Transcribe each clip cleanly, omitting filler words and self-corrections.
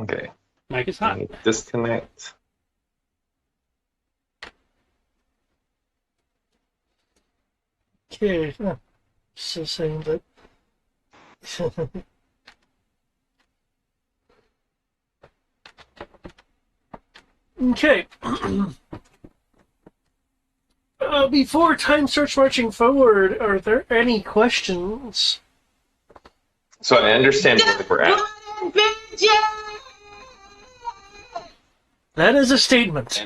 Okay. Mike is Let hot. me disconnect. Okay, so saying that. Okay. Before time starts marching forward, are there any questions? So I understand where we're at. That is a I statement.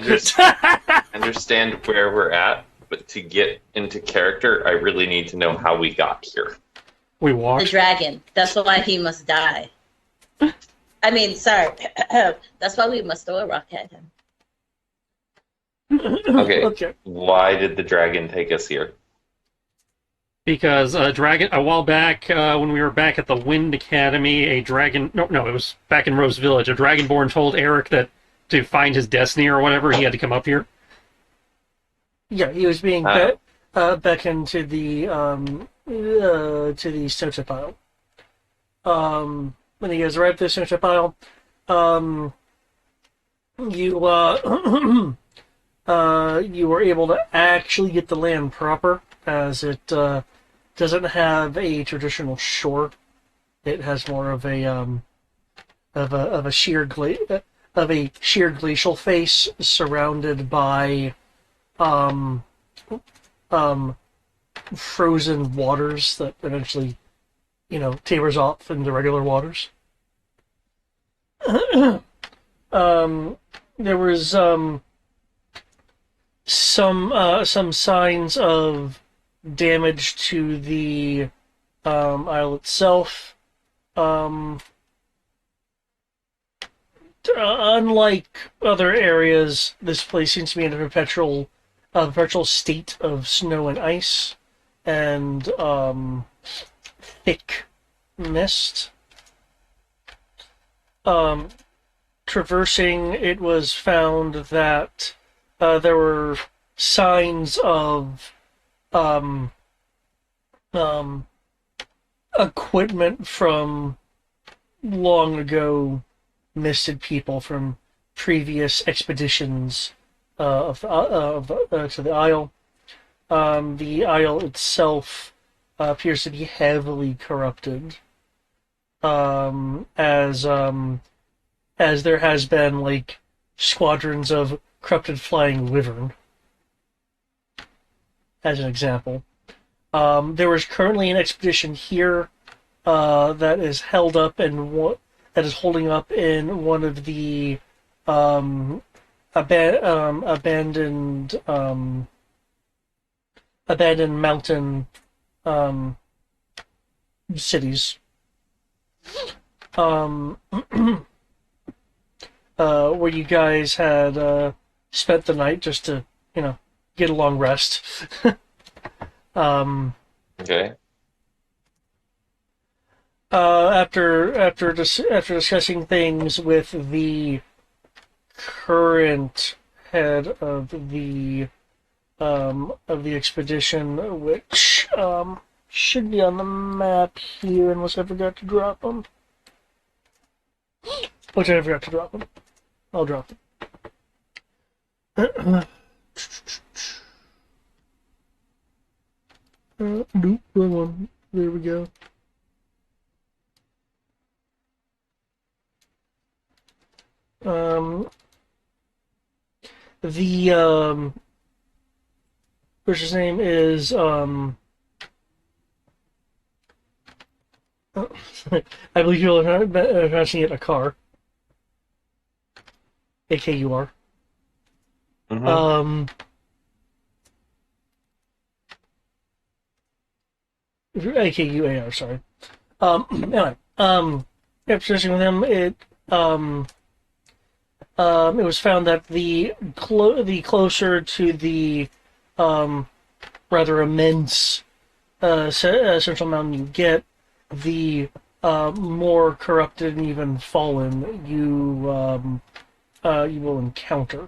understand where we're at, but to get into character, I really need to know how we got here. We The walked. dragon. That's why he must die. I mean, sorry. That's why we must throw a rock at him. Okay. Okay. Why did the dragon take us here? Because a while back, when we were back at the Wind Academy, a dragon. No, it was back in Rose Village. A dragonborn told Eric that to find his destiny or whatever, he had to come up here. Yeah, he was being Uh, beckoned to the center pile. When you guys arrived at the center pile, you you were able to actually get the land proper, as it doesn't have a traditional shore. It has more of a sheer glacial face surrounded by um, um, frozen waters that eventually, tapers off into regular waters. There was some signs of damage to the isle itself. Um, Unlike other areas, this place seems to be in a perpetual state of snow and ice and thick mist. Um, Traversing, it was found that there were signs of um, um, equipment from long ago misted people from previous expeditions to the Isle. The Isle itself appears to be heavily corrupted, as there has been like squadrons of corrupted flying wyvern, as an example. There is currently an expedition here that is held up that is holding up in one of the um, abandoned mountain um, cities. Um, where you guys had spent the night just to, get a long rest. um, okay. after discussing things with the current head of the expedition, which should be on the map here, unless I forgot to drop them. Which I forgot to drop them. I'll drop them. Nope, wrong one. There we go. Um, the person's name is I believe you're pronouncing it a car. AKUR. Mm-hmm. AKUAR, sorry. Anyway, after discussing with him, it was found that the closer to the rather immense central mountain you get, the more corrupted and even fallen you will encounter.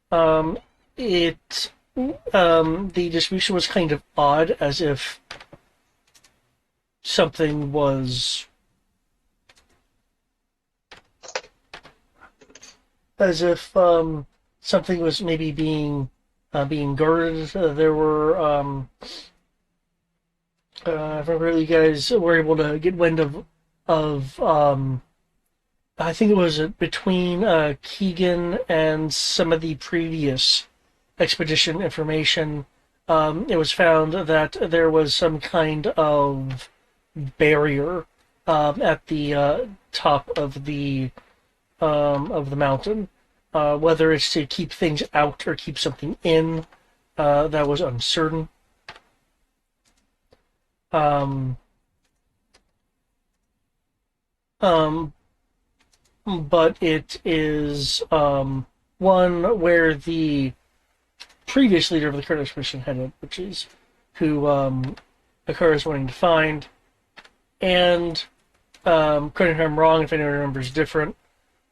The distribution was kind of odd, as if something was something was maybe being guarded. There were I remember you guys were able to get wind of I think it was between Keegan and some of the previous expedition information. It was found that there was some kind of barrier at the top of the mountain. Whether it's to keep things out or keep something in, that was uncertain. Um, um, but it is one where the previous leader of the Kurdish mission headed, which is who Akara is wanting to find. And correct me if I'm wrong, if anyone remembers different.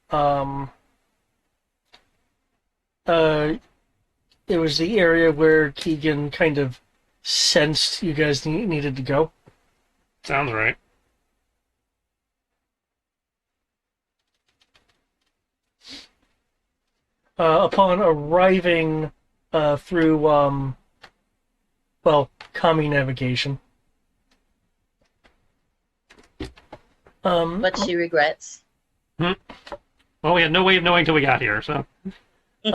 Um, uh, it was the area where Keegan kind of sensed you guys needed to go. Sounds right. Upon arriving through, commie navigation. But she regrets. Well, we had no way of knowing till we got here, so. You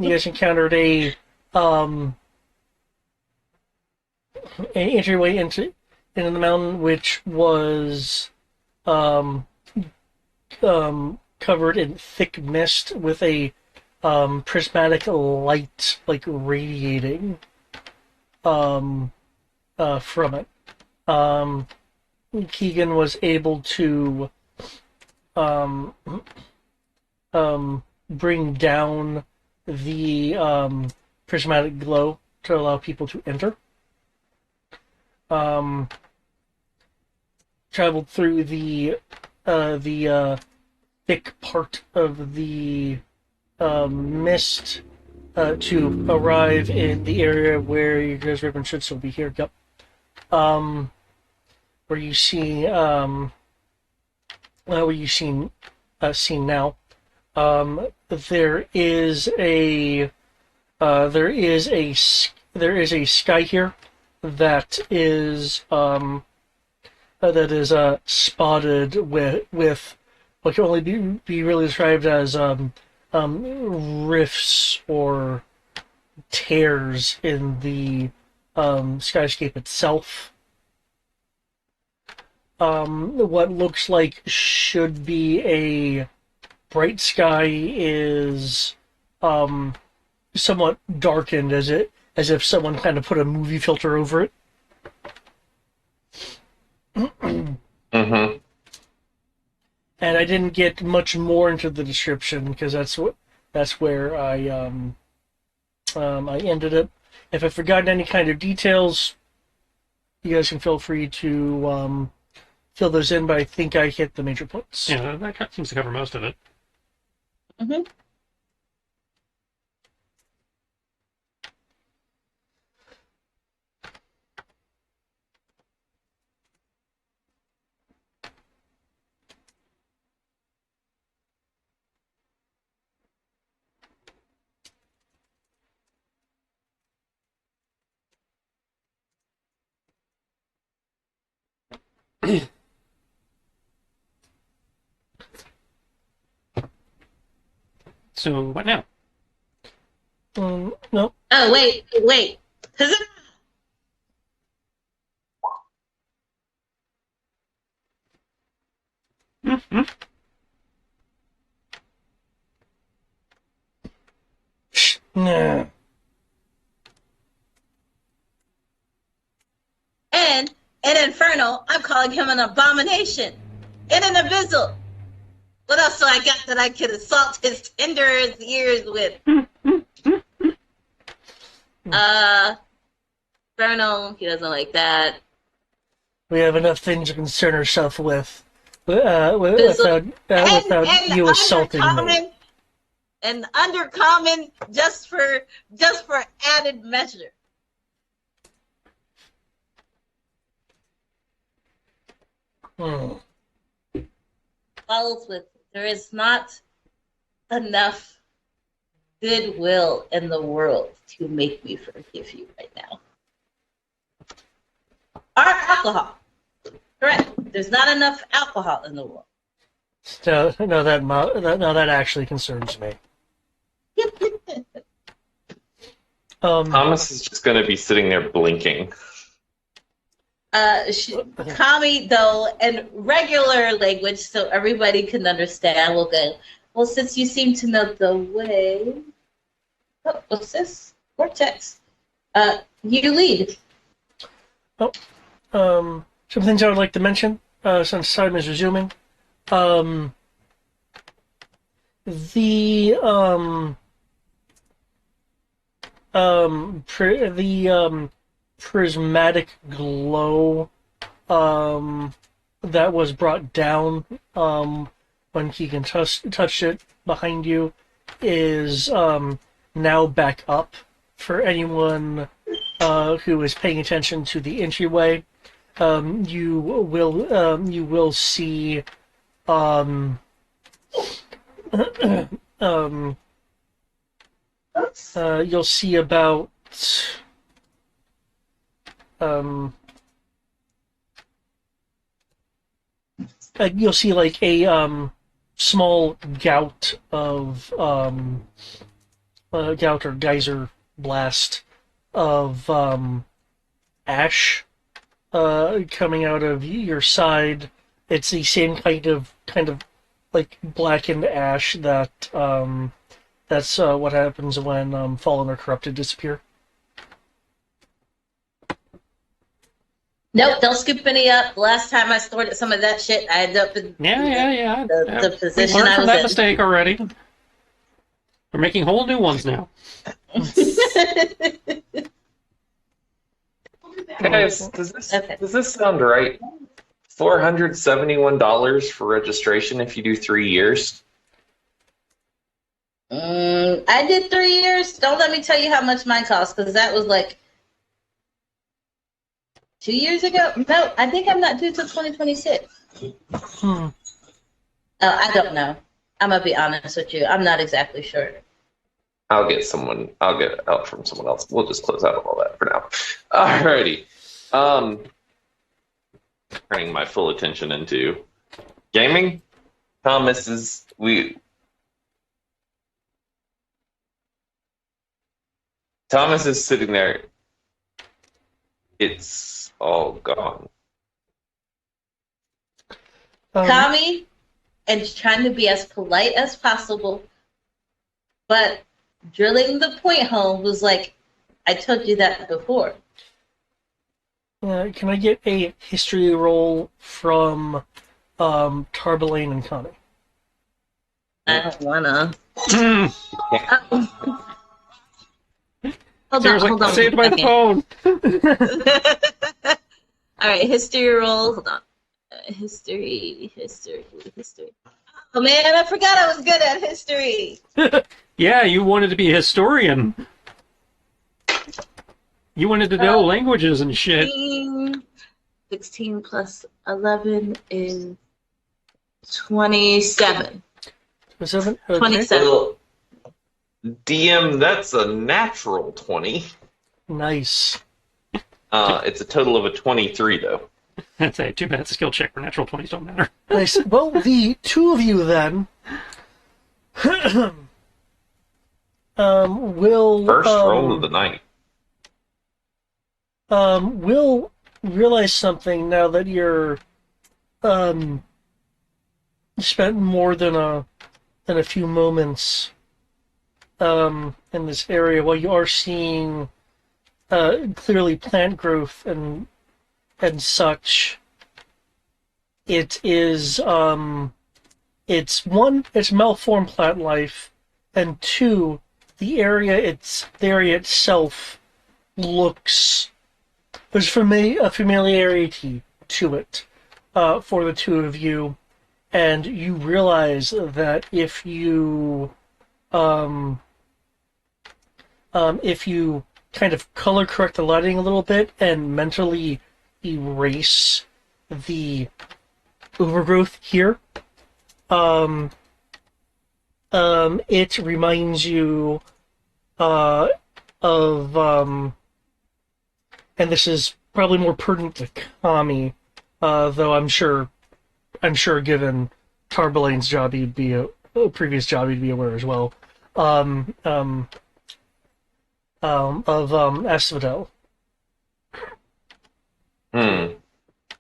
guys encountered a entryway into the mountain, which was covered in thick mist with a prismatic light like radiating from it. Keegan was able to bring down the prismatic glow to allow people to enter. Traveled through the thick part of the mist to arrive in the area where you guys ribbon should still be here. Yep. Where you see seen now. There is a sky here that is spotted with what can only be really described as rifts or tears in the skyscape itself. What looks like should be a bright sky is somewhat darkened as if someone kind of put a movie filter over it. Mm-hmm. And I didn't get much more into the description because that's where I ended it. If I've forgotten any kind of details, you guys can feel free to fill those in, but I think I hit the major points. Yeah, that seems to cover most of it. Mm-hmm. So, what now? No. Oh, wait. Huzzah! Mm-hmm. Nah. And in Inferno, I'm calling him an abomination. And an abyssal. What else do I got that I could assault his tender ears with? Inferno, he doesn't like that. We have enough things to concern ourselves with Abyssal. without you assaulting me. And undercommon just for added measure. Follows with there is not enough goodwill in the world to make me forgive you right now. Or alcohol. Correct. There's not enough alcohol in the world. No, that actually concerns me. Thomas is just going to be sitting there blinking. Kami, though, in regular language, so everybody can understand, will go, well, since you seem to know the way, what's this? Vortex. You lead. Some things I would like to mention, since time is resuming. The prismatic glow that was brought down when Keegan touched it behind you is now back up for anyone who is paying attention to the entryway. You will see you'll see about you'll see like a small gout of gout or geyser blast of ash coming out of your side. It's the same kind of like blackened ash that that's what happens when fallen or corrupted disappear. Nope, don't scoop any up. The last time I stored some of that shit, I ended up in the We position learned I from was that in. mistake already. We're making whole new ones now. Guys, does this sound right? $471 for registration if you do 3 years. I did 3 years. Don't let me tell you how much mine cost, because that was like 2 years ago. No, I think I'm not due till 2026. I don't know. I'm gonna be honest with you. I'm not exactly sure. I'll get help from someone else. We'll just close out all that for now. Alrighty. Turning my full attention into gaming. Thomas is sitting there. It's all gone. Kami, and trying to be as polite as possible, but drilling the point home was like, I told you that before. Can I get a history roll from Tarbalane and Connie? I don't wanna. Hold Sarah's on. like, saved by the phone. All right, history roll. Hold on. History. Oh man, I forgot I was good at history. Yeah, you wanted to be a historian. You wanted to know languages and shit. 16 plus 11 is 27. 27? Okay. 27. Well, DM, that's a natural 20. Nice. It's a total of a 23, though. That's a 2 minutes skill check for natural 20s don't matter. Nice. Well, the two of you then will First roll of the night. will realize something now that you're spent more than a few moments in this area. While you are seeing clearly plant growth and such, it is it's malformed plant life, and two, the area itself looks, there's a familiarity to it for the two of you, and you realize that if you kind of color correct the lighting a little bit and mentally erase the overgrowth here, it reminds you uh, of, and this is probably more pertinent to Kami, though I'm sure given Tarbalane's job, he'd be a previous job, he'd be aware as well. Um, um, of Asphodel. Hmm.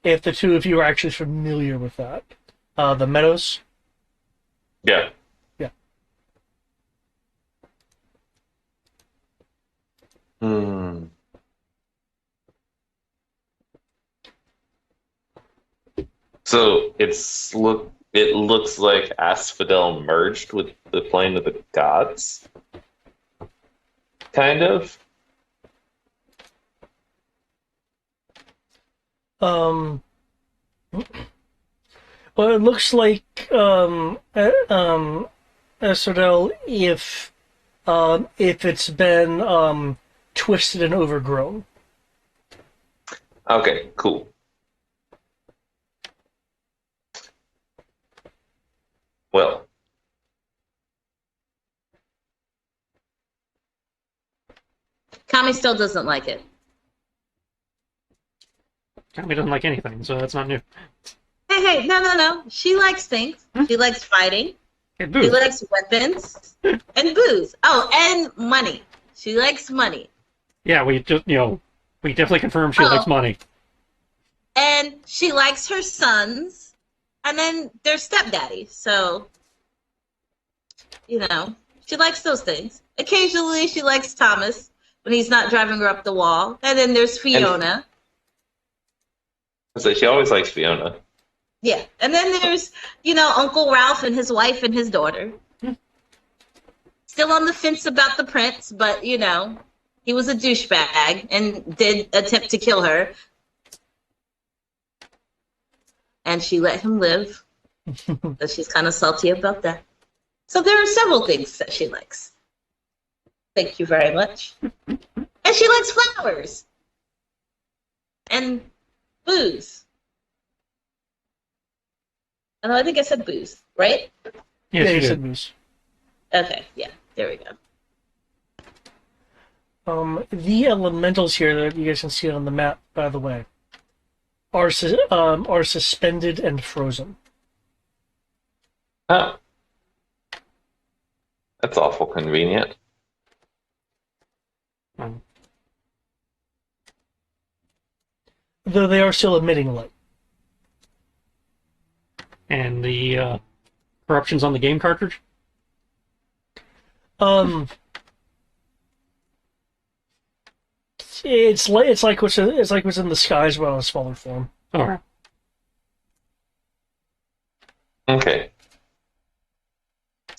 If the two of you are actually familiar with that, the meadows. Yeah. Yeah. Hmm. So it looks like Asphodel merged with the plane of the gods, kind of. Um, well, it looks like Asphodel if it's been twisted and overgrown. Okay, cool. Well, Kami still doesn't like it. Kami doesn't like anything, so that's not new. Hey, no. She likes things. She likes fighting. Hey, She boo. likes weapons and booze. Oh, and money. She likes money. Yeah, we just, we definitely confirmed she likes Oh. money. And she likes her sons. And then their stepdaddy. So, she likes those things. Occasionally, she likes Thomas when he's not driving her up the wall. And then there's Fiona. so she always likes Fiona. Yeah. And then there's, Uncle Ralph and his wife and his daughter. Still on the fence about the prince, but, he was a douchebag and did attempt to kill her. And she let him live. So she's kind of salty about that. So there are several things that she likes. Thank you very much. And she likes flowers. And booze. Oh, I think I said booze, right? Yes, Yeah, you you did. said moose. Okay, yeah, there we go. The elementals here that you guys can see on the map, by the way, are suspended and frozen. Oh, that's awful convenient. Um, Though they are still emitting light. and the corruptions on the game cartridge? Um, it's like what's in the skies, but on a smaller form. Alright. Okay.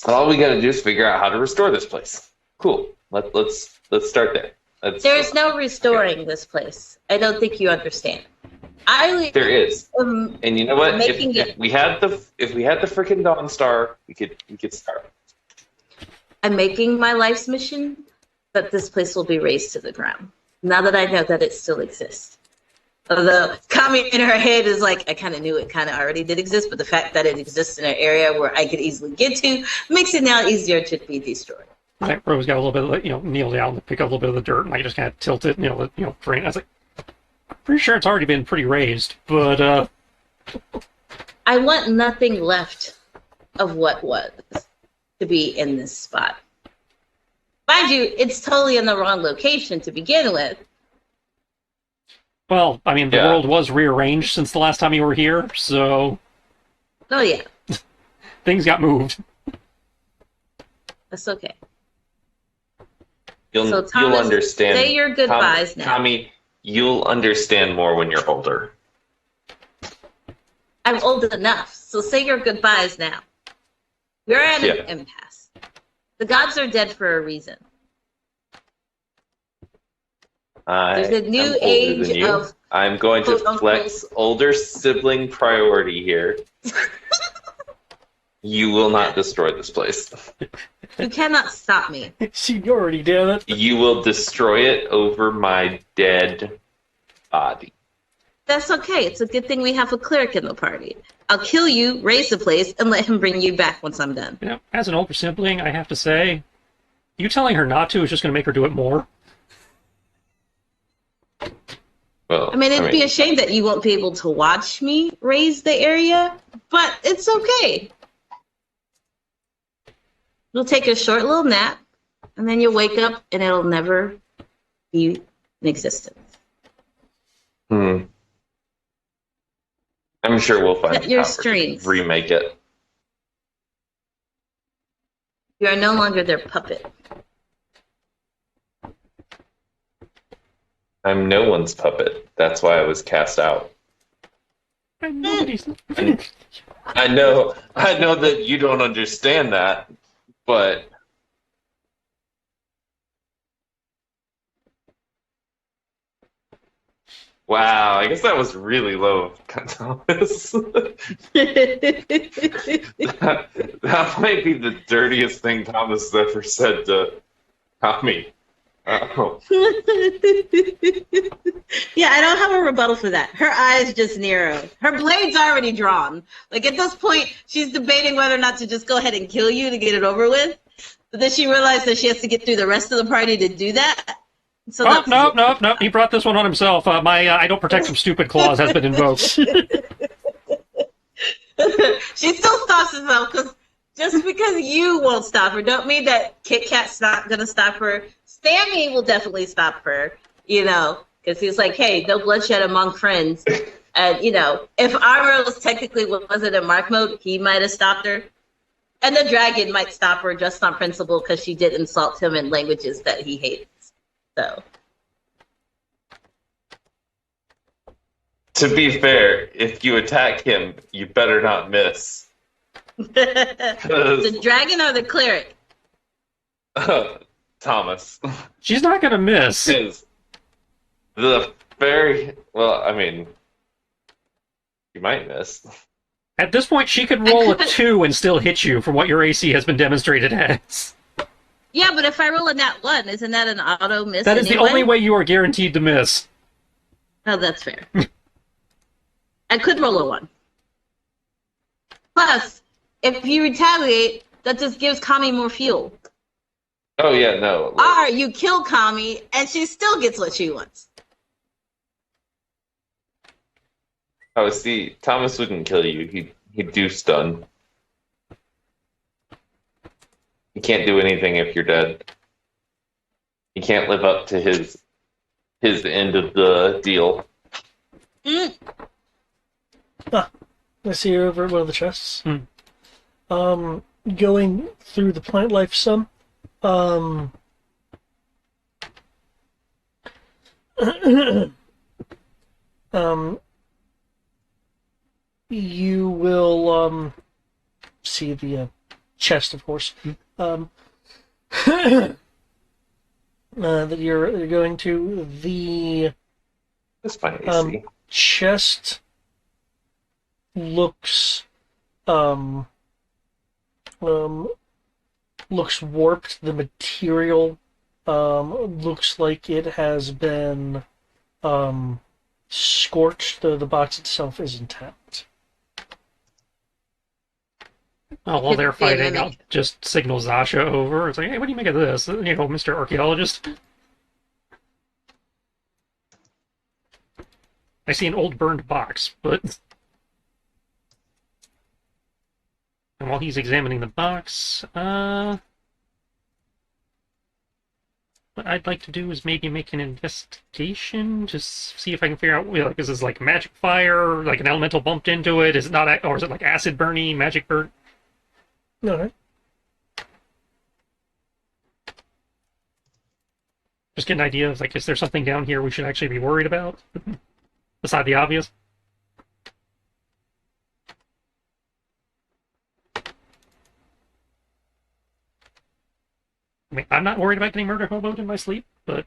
All we got to do is figure out how to restore this place. Cool. Let's start there. There's no restoring this place. I don't think you understand. There is, Um, and you know what? making If we had the freaking Dawn Star, we could start. I'm making my life's mission that this place will be razed to the ground. Now that I know that it still exists. Although Kami in her head is like, I kind of knew it kind of already did exist, but the fact that it exists in an area where I could easily get to makes it now easier to be destroyed. Right, Rose got a little bit of, kneel down to pick up a little bit of the dirt, and I just kind of tilt it, drain. I was like, I'm pretty sure it's already been pretty raised, but, I want nothing left of what was to be in this spot. Mind you, it's totally in the wrong location to begin with. well, I mean, the Yeah. world was rearranged since the last time you were here, so Oh yeah, things got moved. that's okay. You'll So, Thomas, understand. say your goodbyes now. Tommy, you'll understand more when you're older. I'm old enough, so say your goodbyes now. We're at Yeah. an impasse. The gods are dead for a reason. There's a new I'm older age than you. of I'm going to quote-unquote- flex older sibling priority here. You will not destroy this place. You cannot stop me. Seniority, damn it. You will destroy it over my dead body. That's okay. It's a good thing we have a cleric in the party. I'll kill you, raise the place, and let him bring you back once I'm done. You know, as an older sibling, I have to say, you telling her not to is just going to make her do it more. Well, I mean, it'd be a shame that you won't be able to watch me raise the area, but it's okay. You'll take a short little nap, and then you'll wake up, and it'll never be in existence. I'm sure we'll find Set your how to strengths. remake it. You are no longer their puppet. I'm no one's puppet. That's why I was cast out. And nobody's... I know that you don't understand that, but wow, I guess that was really low, Thomas. that might be the dirtiest thing Thomas has ever said to Tommy. Oh. Yeah, I don't have a rebuttal for that. Her eyes just narrowed. Her blade's already drawn. Like at this point, she's debating whether or not to just go ahead and kill you to get it over with. But then she realized that she has to get through the rest of the party to do that. So nope. He brought this one on himself. My I don't protect some stupid clause has been invoked. She still stops herself because just because you won't stop her, don't mean that Kit Kat's not gonna stop her. Sammy will definitely stop her, because he's like, hey, no bloodshed among friends. And, if Armor was technically wasn't in Mark mode, he might have stopped her. And the dragon might stop her just on principle because she did insult him in languages that he hates. So. To be fair, if you attack him, you better not miss. The dragon or the cleric? Thomas. She's not going to miss. The fairy... Well, I mean... You might miss. At this point, she could roll a 2 and still hit you from what your AC has been demonstrated as. Yeah, but if I roll a nat 1, isn't that an auto miss? That is the only way you are guaranteed to miss. Oh, that's fair. I could roll a 1. Plus, if you retaliate, that just gives Kami more fuel. Oh, yeah, no. Or you kill Kami, and she still gets what she wants. Oh, see, Thomas wouldn't kill you. He'd do stun. He can't do anything if you're dead. He can't live up to his end of the deal. I see you over at one of the chests. Going through the plant life some. You will see the chest, of course. That you're going to the That's fine, AC. chest looks looks warped. The material looks like it has been scorched, though the box itself is intact. Oh, while they're fighting, I'll just signal Zasha over. It's like, hey, what do you make of this? Mr. Archaeologist. I see an old burned box, but... And while he's examining the box, what I'd like to do is maybe make an investigation, just see if I can figure out, is this like magic fire, like an elemental bumped into it? Is it not, or is it like acid burning, magic burn? No. Just get an idea of, is there something down here we should actually be worried about? Beside the obvious? I mean, I'm not worried about getting murder hoboed in my sleep, but...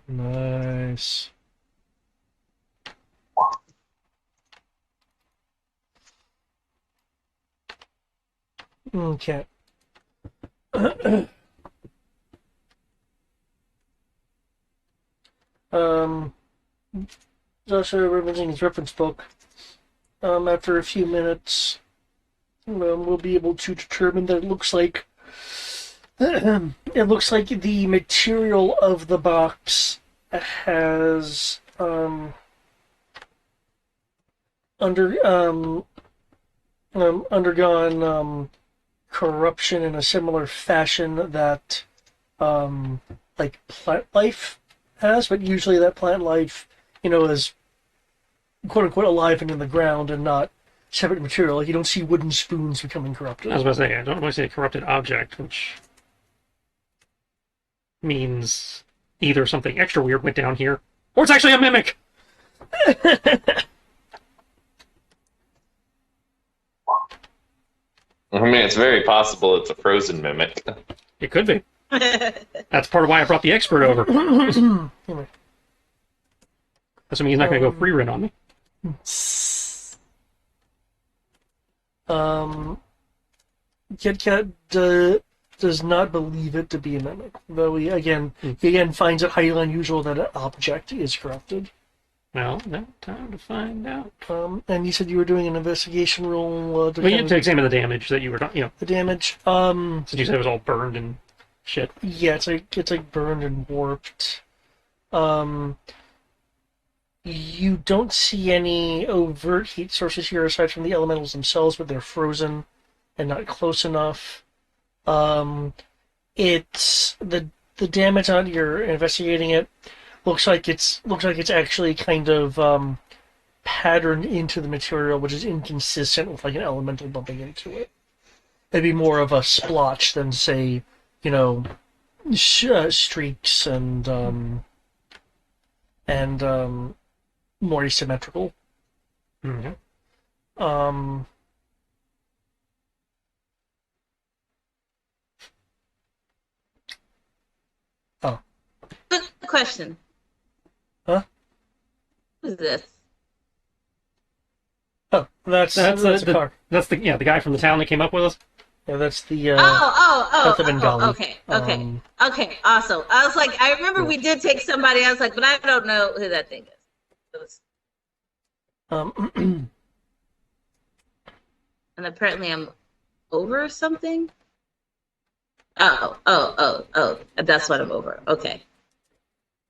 Nice. Okay. Um, also referencing his reference book. After a few minutes, we'll be able to determine that it looks like the material of the box has under undergone corruption in a similar fashion that like plant life has, but usually that plant life, is quote unquote alive and in the ground and not separate material. Like you don't see wooden spoons becoming corrupted. I was about to say, I don't want to say a corrupted object, which means either something extra weird went down here, or it's actually a mimic. I mean, it's very possible it's a frozen mimic. It could be. That's part of why I brought the expert over. Anyway. Assuming he's not going to go free run on me. Kit Kat does not believe it to be a mimic, though he again finds it highly unusual that an object is corrupted. Well, now time to find out. And you said you were doing an investigation roll. We need to examine the damage that you were, the damage. Since you said it was all burned and shit. Yeah, it's like burned and warped. You don't see any overt heat sources here aside from the elementals themselves, but they're frozen and not close enough. It's the damage on you're investigating it looks like it's actually kind of patterned into the material, which is inconsistent with like an elemental bumping into it. It'd be more of a splotch than say, streaks and more asymmetrical. Mm-hmm. Oh. Good question. Huh? Who's this? Oh, that's a car. That's the guy from the town that came up with us. Yeah, that's the Oh, that's the Bengali. okay, okay, awesome. I was like, I remember we did take somebody. I was like, but I don't know who that thing is. And apparently I'm over something. Oh, that's what I'm over. Okay.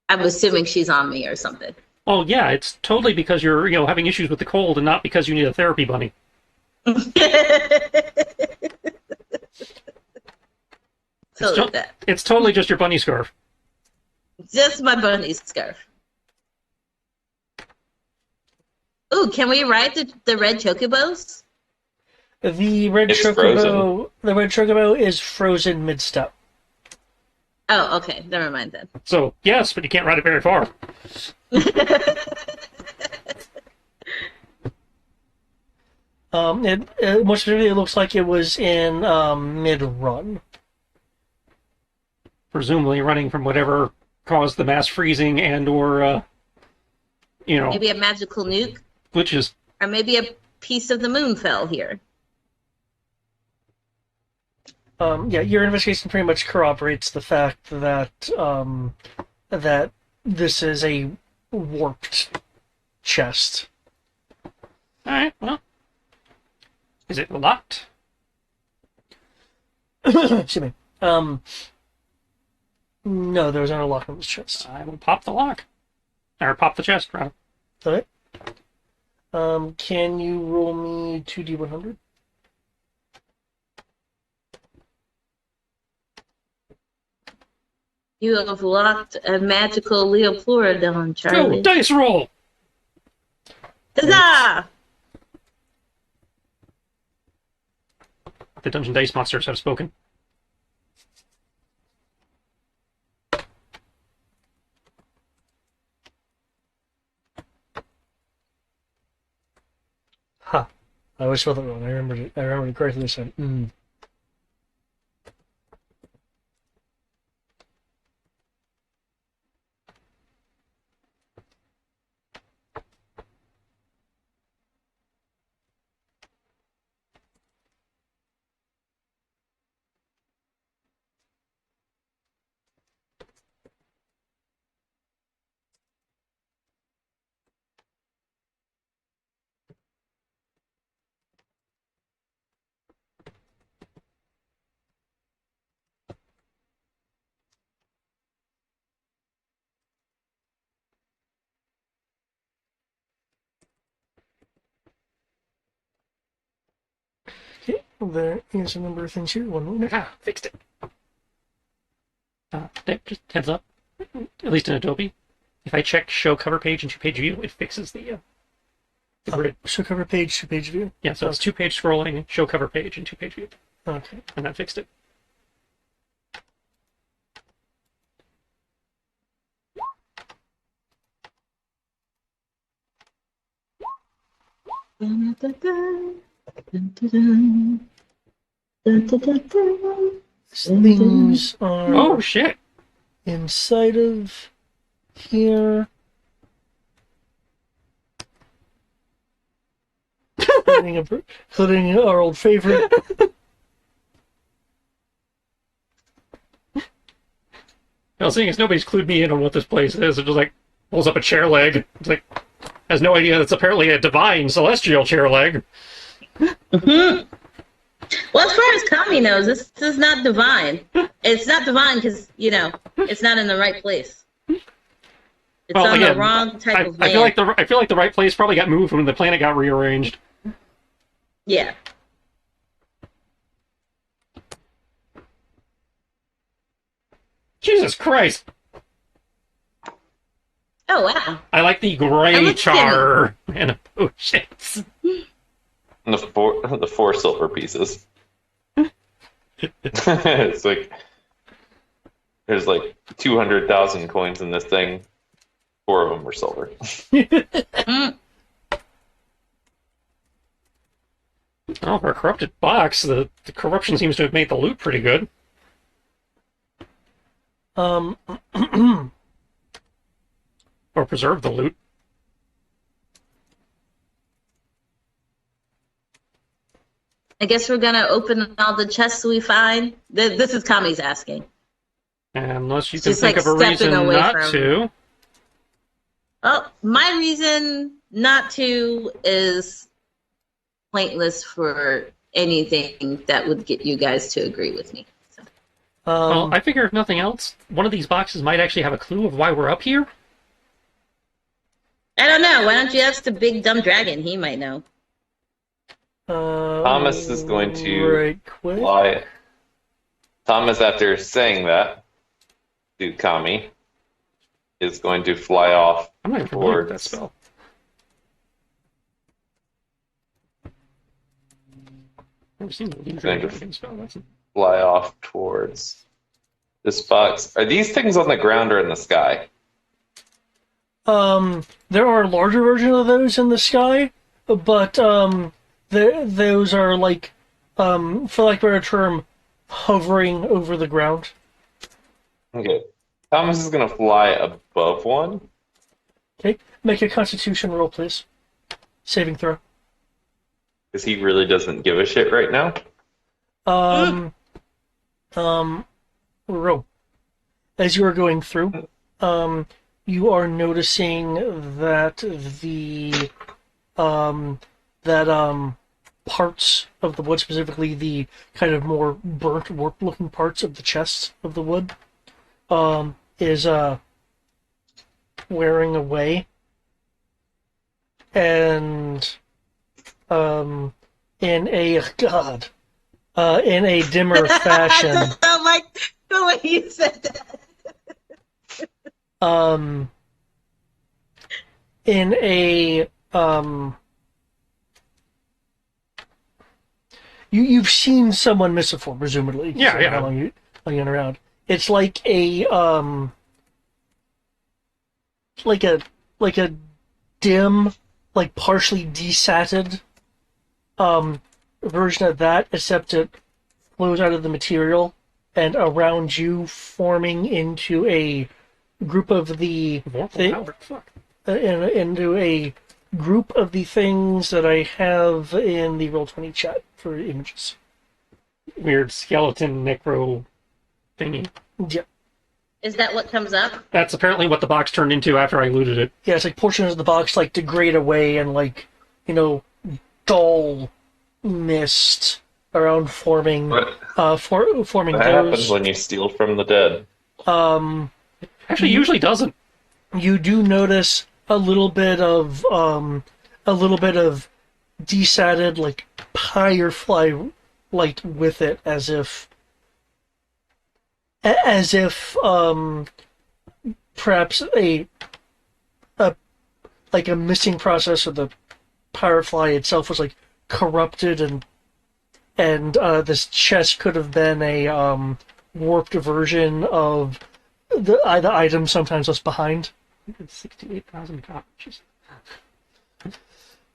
I'm assuming she's on me or something. Oh yeah, it's totally because you're having issues with the cold and not because you need a therapy bunny. It's totally just your bunny scarf. Just my bunny scarf. Ooh, can we ride the red chocobos? the red It's chocobo, the red chocobo is frozen mid-step. Oh, okay. Never mind then. So yes, but you can't ride it very far. Most specifically, it looks like it was in mid-run. Presumably running from whatever caused the mass freezing and/or Maybe a magical nuke, glitches. or maybe a piece of the moon fell here. Yeah, your investigation pretty much corroborates the fact that that this is a warped chest. All right. Well, is it locked? Excuse me. No, there was no lock on this chest. I will pop the lock, or pop the chest, rather. Okay. Can you roll me 2d100? You have locked a magical Leopleurodon, Go Charlie. dice roll. Huzzah! The dungeon dice monsters have spoken. Ha! I always spelled it wrong. I remembered it. I remembered it correctly this time. There is a number of things here. One moment. Ah, fixed it. Nick, just heads up. At least in Adobe, if I check show cover page and 2-page view, it fixes the grid. Show cover page, 2-page view. Yeah, so it's 2-page scrolling, show cover page, and 2-page view. Okay. And that fixed it. Dun, dun, dun. Dun, dun, dun. Dun, dun, dun, dun. Things are Oh, shit! inside of here. Including our old favorite. Well, seeing as nobody's clued me in on what this place is, it just like pulls up a chair leg. It's like has no idea that's apparently a divine celestial chair leg. Well, as far as Kami knows, this is not divine. It's not divine because, it's not in the right place. It's Well, on again, the wrong type of I land. feel like the right place probably got moved when the planet got rearranged. Yeah. Jesus Christ! Oh, wow. I like the I gray look char and potions. And the four silver pieces. It's like there's like 200,000 coins in this thing. 4 of them were silver. Mm. Oh, for a corrupted box, the corruption seems to have made the loot pretty good. Or preserved the loot. I guess we're going to open all the chests we find. This is Kami's asking. Unless you can She's, think like, of a stepping reason away not from- to. Oh, my reason not to is pointless for anything that would get you guys to agree with me. So. Well, I figure if nothing else, one of these boxes might actually have a clue of why we're up here. I don't know. Why don't you ask the big dumb dragon? He might know. Thomas is going to right quick. fly. Thomas, after saying that to Kami, is going to fly off. I'm not even familiar with that Towards- spell. Never seen the Legion Thank you. Dragon spell. That's Fly off towards this box. Are these things on the ground or in the sky? There are larger versions of those in the sky, but those are like, for lack of a better term, hovering over the ground. Okay. Thomas is going to fly above one. Okay, make a Constitution roll, please. Saving throw. Because he really doesn't give a shit right now. Roll. As you are going through, you are noticing that parts of the wood, specifically the kind of more burnt, warped-looking parts of the chests of the wood, is wearing away, and in a dimmer fashion. I don't like the way you said that. In a you've seen someone miss before, presumably. Yeah, So yeah. How long you've been around? It's like a dim, like partially desatted version of that, except it flows out of the material and around you, forming into a group of the Fuck. into a group of the things that I have in the Roll20 chat for images. Weird skeleton necro thingy. Yeah. Is that what comes up? That's apparently what the box turned into after I looted it. Yeah, it's like portions of the box like degrade away and dull mist around forming What forming happens those. when you steal from the dead? Actually, usually doesn't. You do notice a little bit of desatted, like firefly light with it, as if perhaps a like a missing process of the Firefly itself was like corrupted, and this chest could have been a warped version of the item sometimes left behind. 68,000 copies.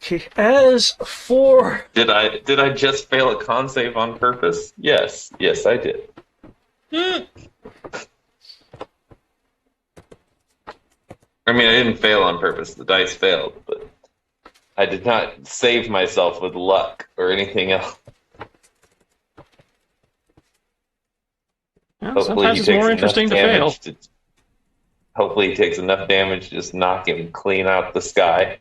Okay, as for Did I just fail a con save on purpose? Yes, I did. Hmm. I mean, I didn't fail on purpose. The dice failed, but I did not save myself with luck or anything else. Well, Hopefully, sometimes he it's takes more enough interesting to fail. damage to. Hopefully, he takes enough damage to just knock him clean out the sky.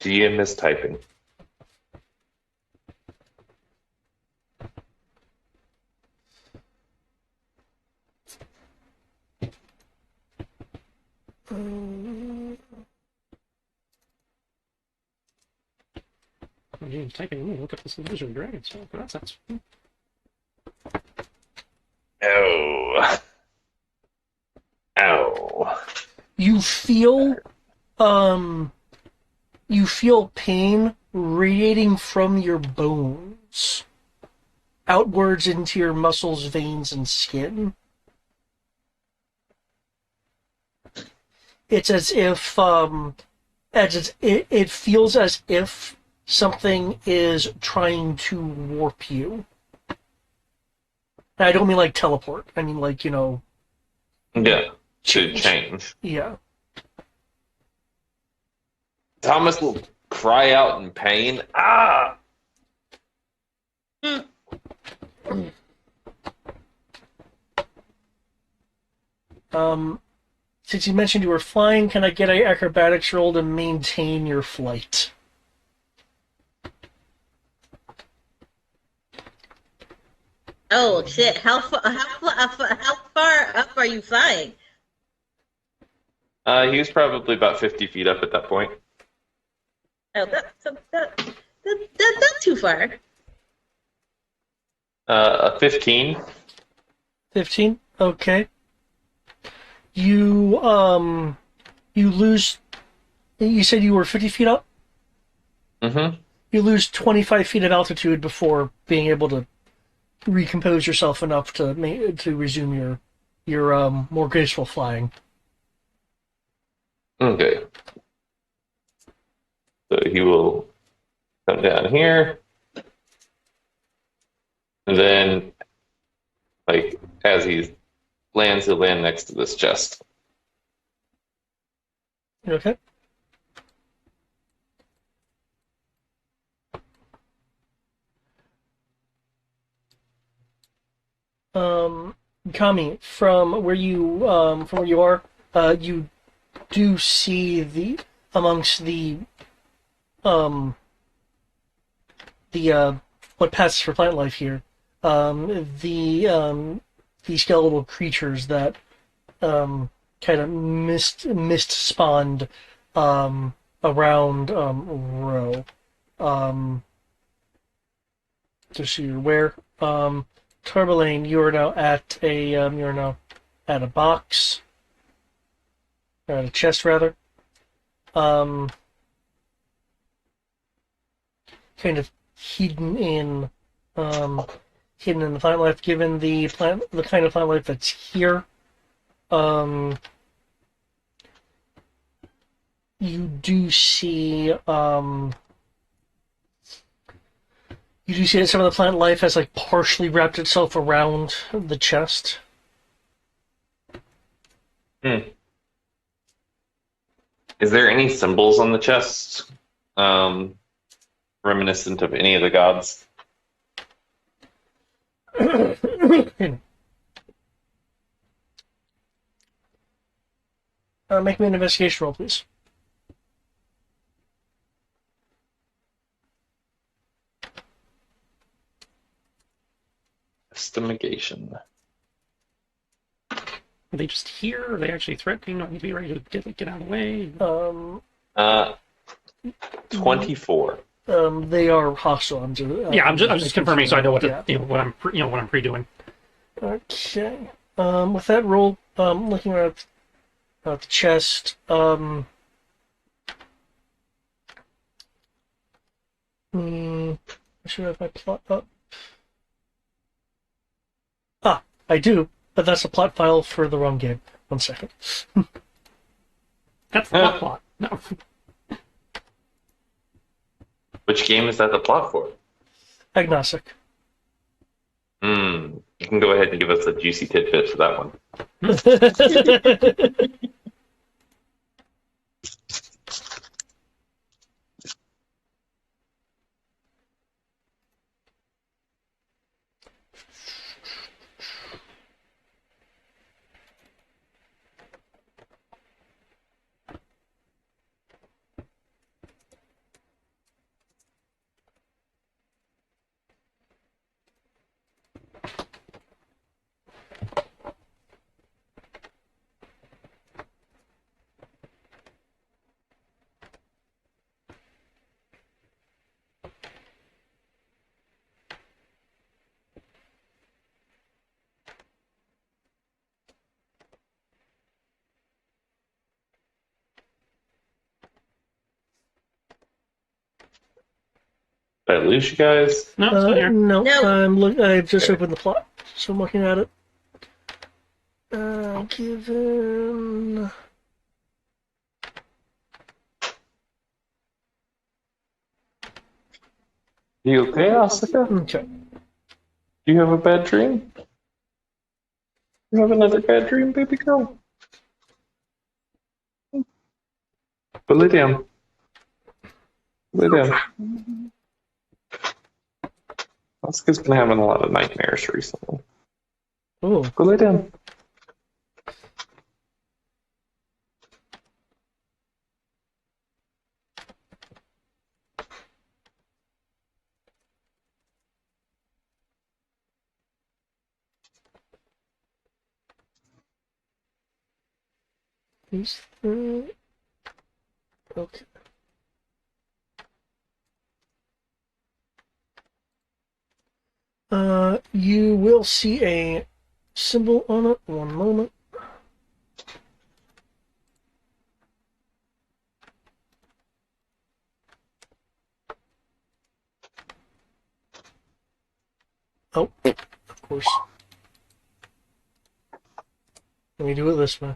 GM is typing. I'm typing. Let me look up this illusion of dragon stuff. That sounds. Oh. Ow. you feel you feel pain radiating from your bones outwards into your muscles, veins, and skin. It's as if it feels as if something is trying to warp you. And I don't mean like teleport. I mean like, Yeah, to change. Yeah. Thomas will cry out in pain. Ah! Since you mentioned you were flying, can I get an acrobatics roll to maintain your flight? Oh shit! How far up are you flying? He was probably about 50 feet up at that point. Oh, that's not too far. A 15. 15? Okay. You lose. You said you were 50 feet up? Mm-hmm. You lose 25 feet of altitude before being able to recompose yourself enough to resume your more graceful flying. Okay. So he will come down here. And then, like, as he lands, he'll land next to this chest. Okay. Kami, from where you are, you do see amongst um the what passes for plant life here, the skeletal creatures that kind of mist spawned around Row. Just so you're aware. Turbalane, you're now at a box, or at a chest rather. Kind of hidden in the plant life, given the kind of plant life that's here. You do see that some of the plant life has like partially wrapped itself around the chest. Is there any symbols on the chest reminiscent of any of the gods? Make me an investigation roll, please. Estimation. Are they just here? Are they actually threatening? Do I need to be ready to get out of the way? 24. They are hostile. I'm just confirming so I know what yeah. what I'm pre-doing. Okay. With that roll, looking at the chest, I should have my plot up. Ah, I do, but that's a plot file for the wrong game. 1 second. That's the plot. No. Which game is that the plot for? Agnostic. You can go ahead and give us a juicy tidbit for that one. Did I lose you guys? No, it's not here. No, No. I've just Okay. opened the plot, so I'm looking at it. Given. You okay, Asuka? Okay. Do you have a bad dream? You have another bad dream, baby girl? But lay down. Lay down. Asuka's been having a lot of nightmares recently. Oh. Go lay down. These three. Okay. You will see a symbol on it. 1 moment. Oh, of course. Let me do it this way.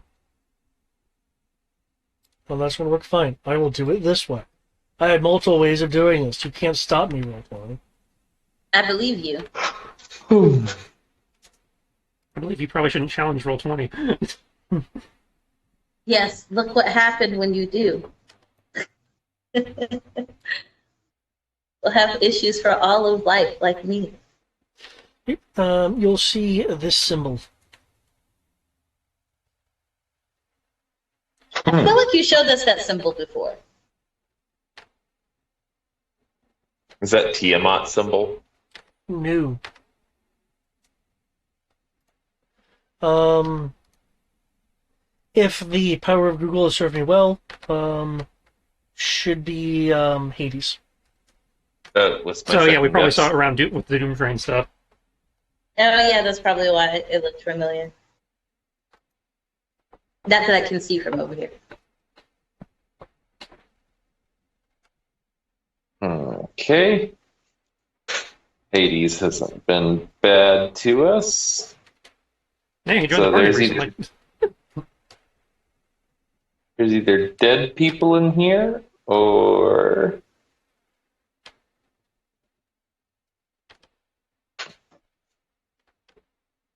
Well, that's going to work fine. I will do it this way. I have multiple ways of doing this. You can't stop me, Roll20. I believe you. I believe you probably shouldn't challenge Roll20. Yes, look what happened when you do. We'll have issues for all of life, like me. You'll see this symbol. I feel like you showed us that symbol before. Is that Tiamat symbol? New. If the power of Google has served me well, should be Hades. That was my So yeah, we second probably guess. saw it around with the Doom Train stuff. Oh yeah, that's probably why it looked familiar. Not that I can see from over here. Okay. Hades hasn't been bad to us. Hey, he joined So the party there's recently. There's either dead people in here or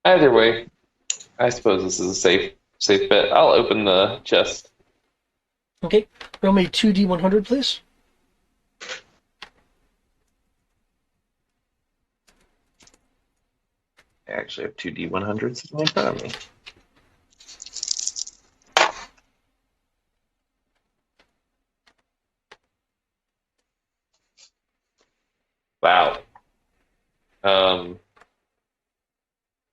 either way. I suppose this is a safe bet. I'll open the chest. Okay. Roll me 2d100, please. I actually have two D100s sitting in front of me.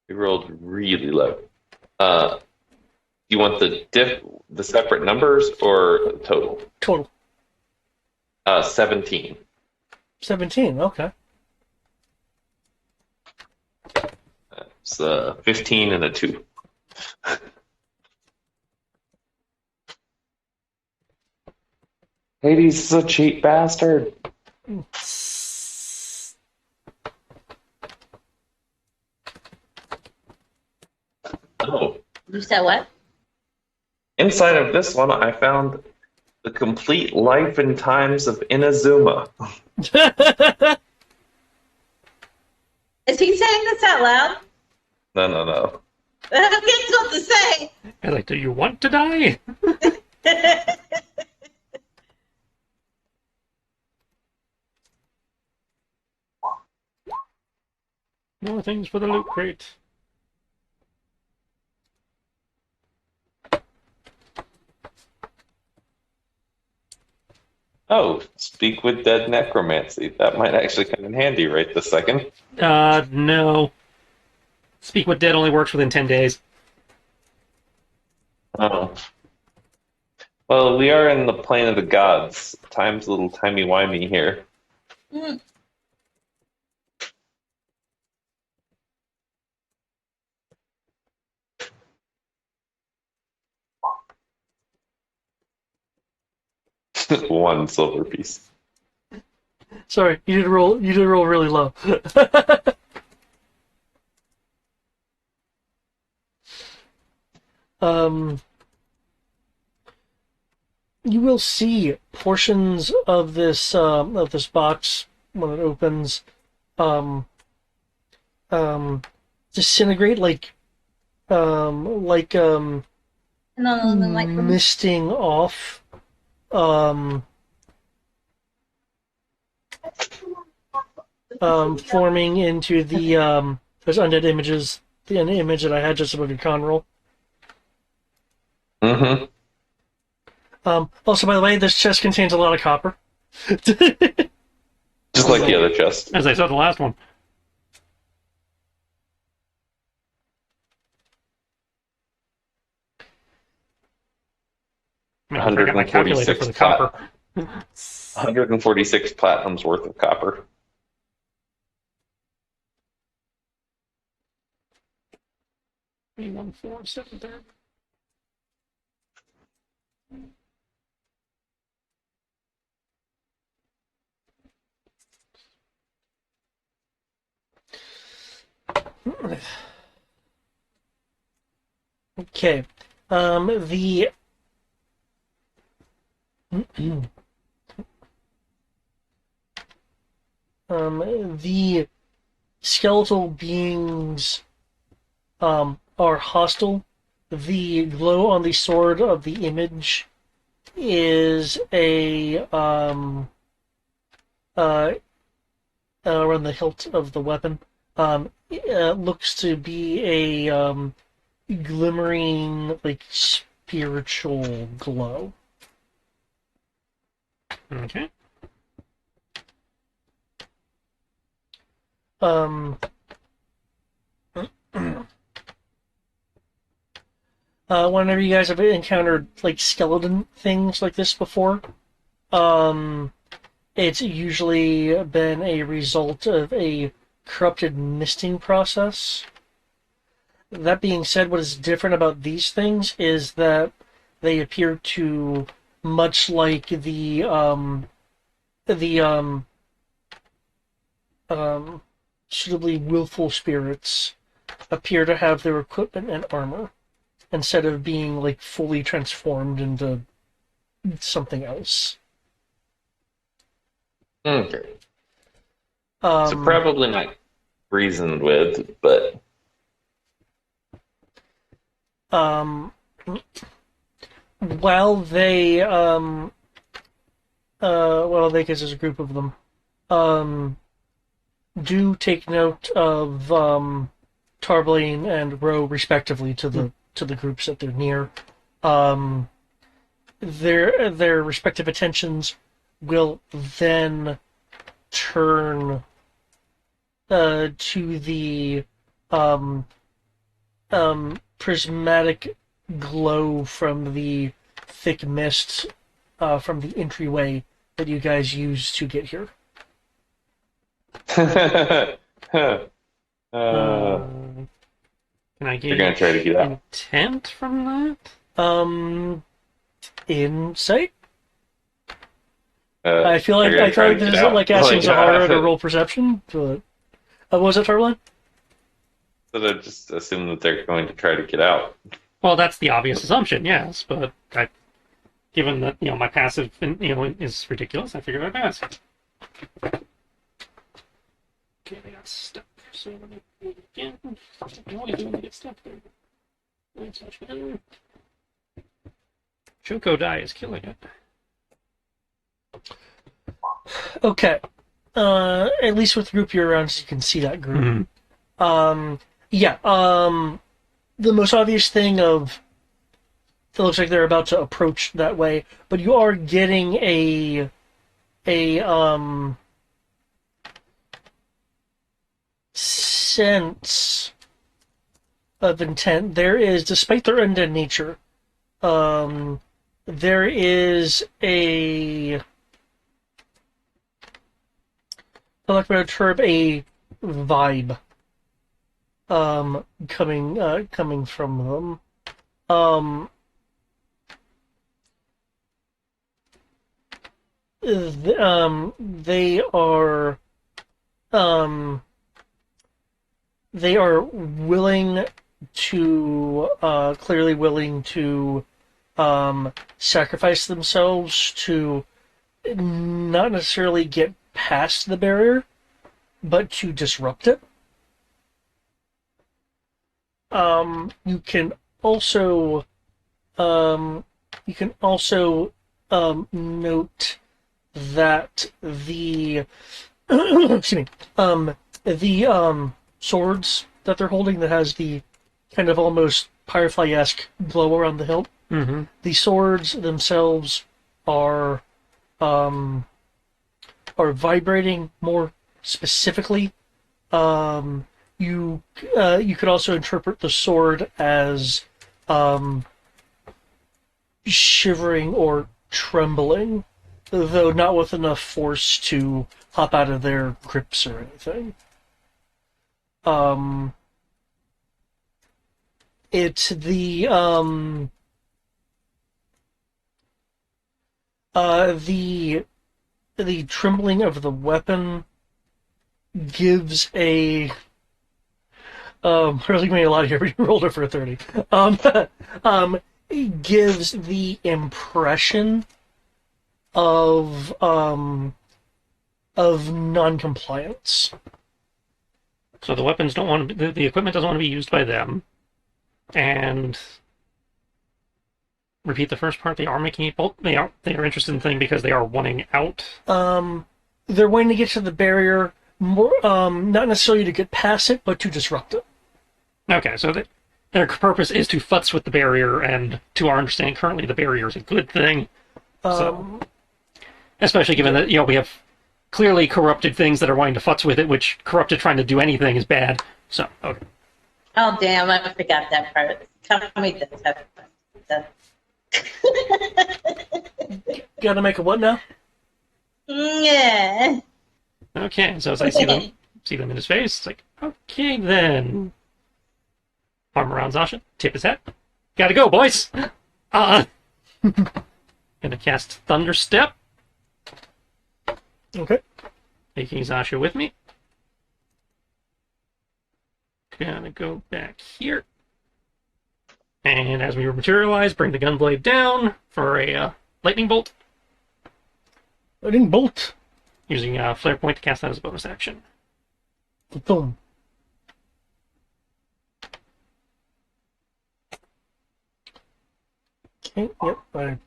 We rolled really low. You want the separate numbers or the total? Total 17. 17. Okay. It's 15 and a 2. Hades is a cheap bastard. Oh, You said what? inside of this one, I found the complete life and times of Inazuma. Is he saying this out loud? No, no, no. I guess what to say. I like, do you want to die? More things for the loot crate. Oh, speak with dead necromancy. That might actually come in handy right this second. No. Speak with Dead only works within 10 days. Oh. Well, we are in the plane of the gods. Time's a little timey-wimey here. Mm. One silver piece. Sorry, you did roll. You did roll really low. um, you will see portions of this box when it opens, um, disintegrate like No, the microphone. misting off. Um, Forming into those undead images, the image that I had just above your con roll. Mm-hmm. Also, by the way, this chest contains a lot of copper. Just like the other chest. As I said the last one. I mean, I got my calculator for the copper. 146 platinums worth of copper. One, 4, 7, 3. Okay. The the skeletal beings are hostile. The glow on the sword of the image is around the hilt of the weapon. It looks to be a glimmering, like, spiritual glow. Okay. Whenever you guys have encountered, like, skeleton things like this before, it's usually been a result of a corrupted misting process. That being said, what is different about these things is that they appear to, much like the suitably willful spirits, appear to have their equipment and armor instead of being, like, fully transformed into something else. Okay. So probably not reasoned with, but while they because there's a group of them, do take note of Tarblaine and Roe respectively to the groups that they're near. Their respective attentions will then turn to the um, prismatic glow from the thick mist from the entryway that you guys use to get here. uh, Uh, can I they're gonna try to gauge get out. intent from that? Insight. I feel They're like gonna I feel try to like get this is out. like asking Zahara to So roll perception. But what was it, Tarlan? they just assume that they're going to try to get out. Well, that's the obvious assumption, yes, but given that my passive is ridiculous, I figured I'd ask. Okay, they got stuck. So let me do it again. I'm always doing to get stuck there. That's much better. Shoko die is killing it. Okay. At least with the group you're around, so you can see that group. Mm-hmm. Yeah. The most obvious thing of it looks like they're about to approach that way, but you are getting a sense of intent. There is, despite their undead nature, there is a, for lack of a better term, a vibe coming from them. They are um they are willing to clearly willing to sacrifice themselves to not necessarily get past the barrier, but to disrupt it. You can also you can also note that the excuse me the swords that they're holding that has the kind of almost Firefly-esque glow around the hilt. Mm-hmm. The swords themselves are um, are vibrating more specifically. You could also interpret the sword as um, shivering or trembling, though not with enough force to hop out of their grips or anything. Um, it's the trembling of the weapon gives a really giving me a lot here, but you rolled it for a 30. It gives the impression of non-compliance. So the weapons don't want to the equipment doesn't want to be used by them. And repeat the first part. They are making it bolt. They are interested in the thing because they are wanting out. They're wanting to get to the barrier, more not necessarily to get past it, but to disrupt it. Okay, so their purpose is to futz with the barrier, and to our understanding, currently the barrier is a good thing. So, especially given that we have clearly corrupted things that are wanting to futz with it, which corrupted trying to do anything is bad. So, okay. Oh, damn, I forgot that part. Tell me that. Gotta make a what now? Yeah. Okay, so as I see them in his face, it's like, okay then. Arm around Zasha, tip his hat. Gotta go, boys! Gonna cast Thunder Step. Okay. Taking Zasha with me. Gonna go back here. And as we materialize, bring the gunblade down for a lightning bolt. Lightning bolt. Using a flare point to cast that as a bonus action. Boom. Okay, yep, I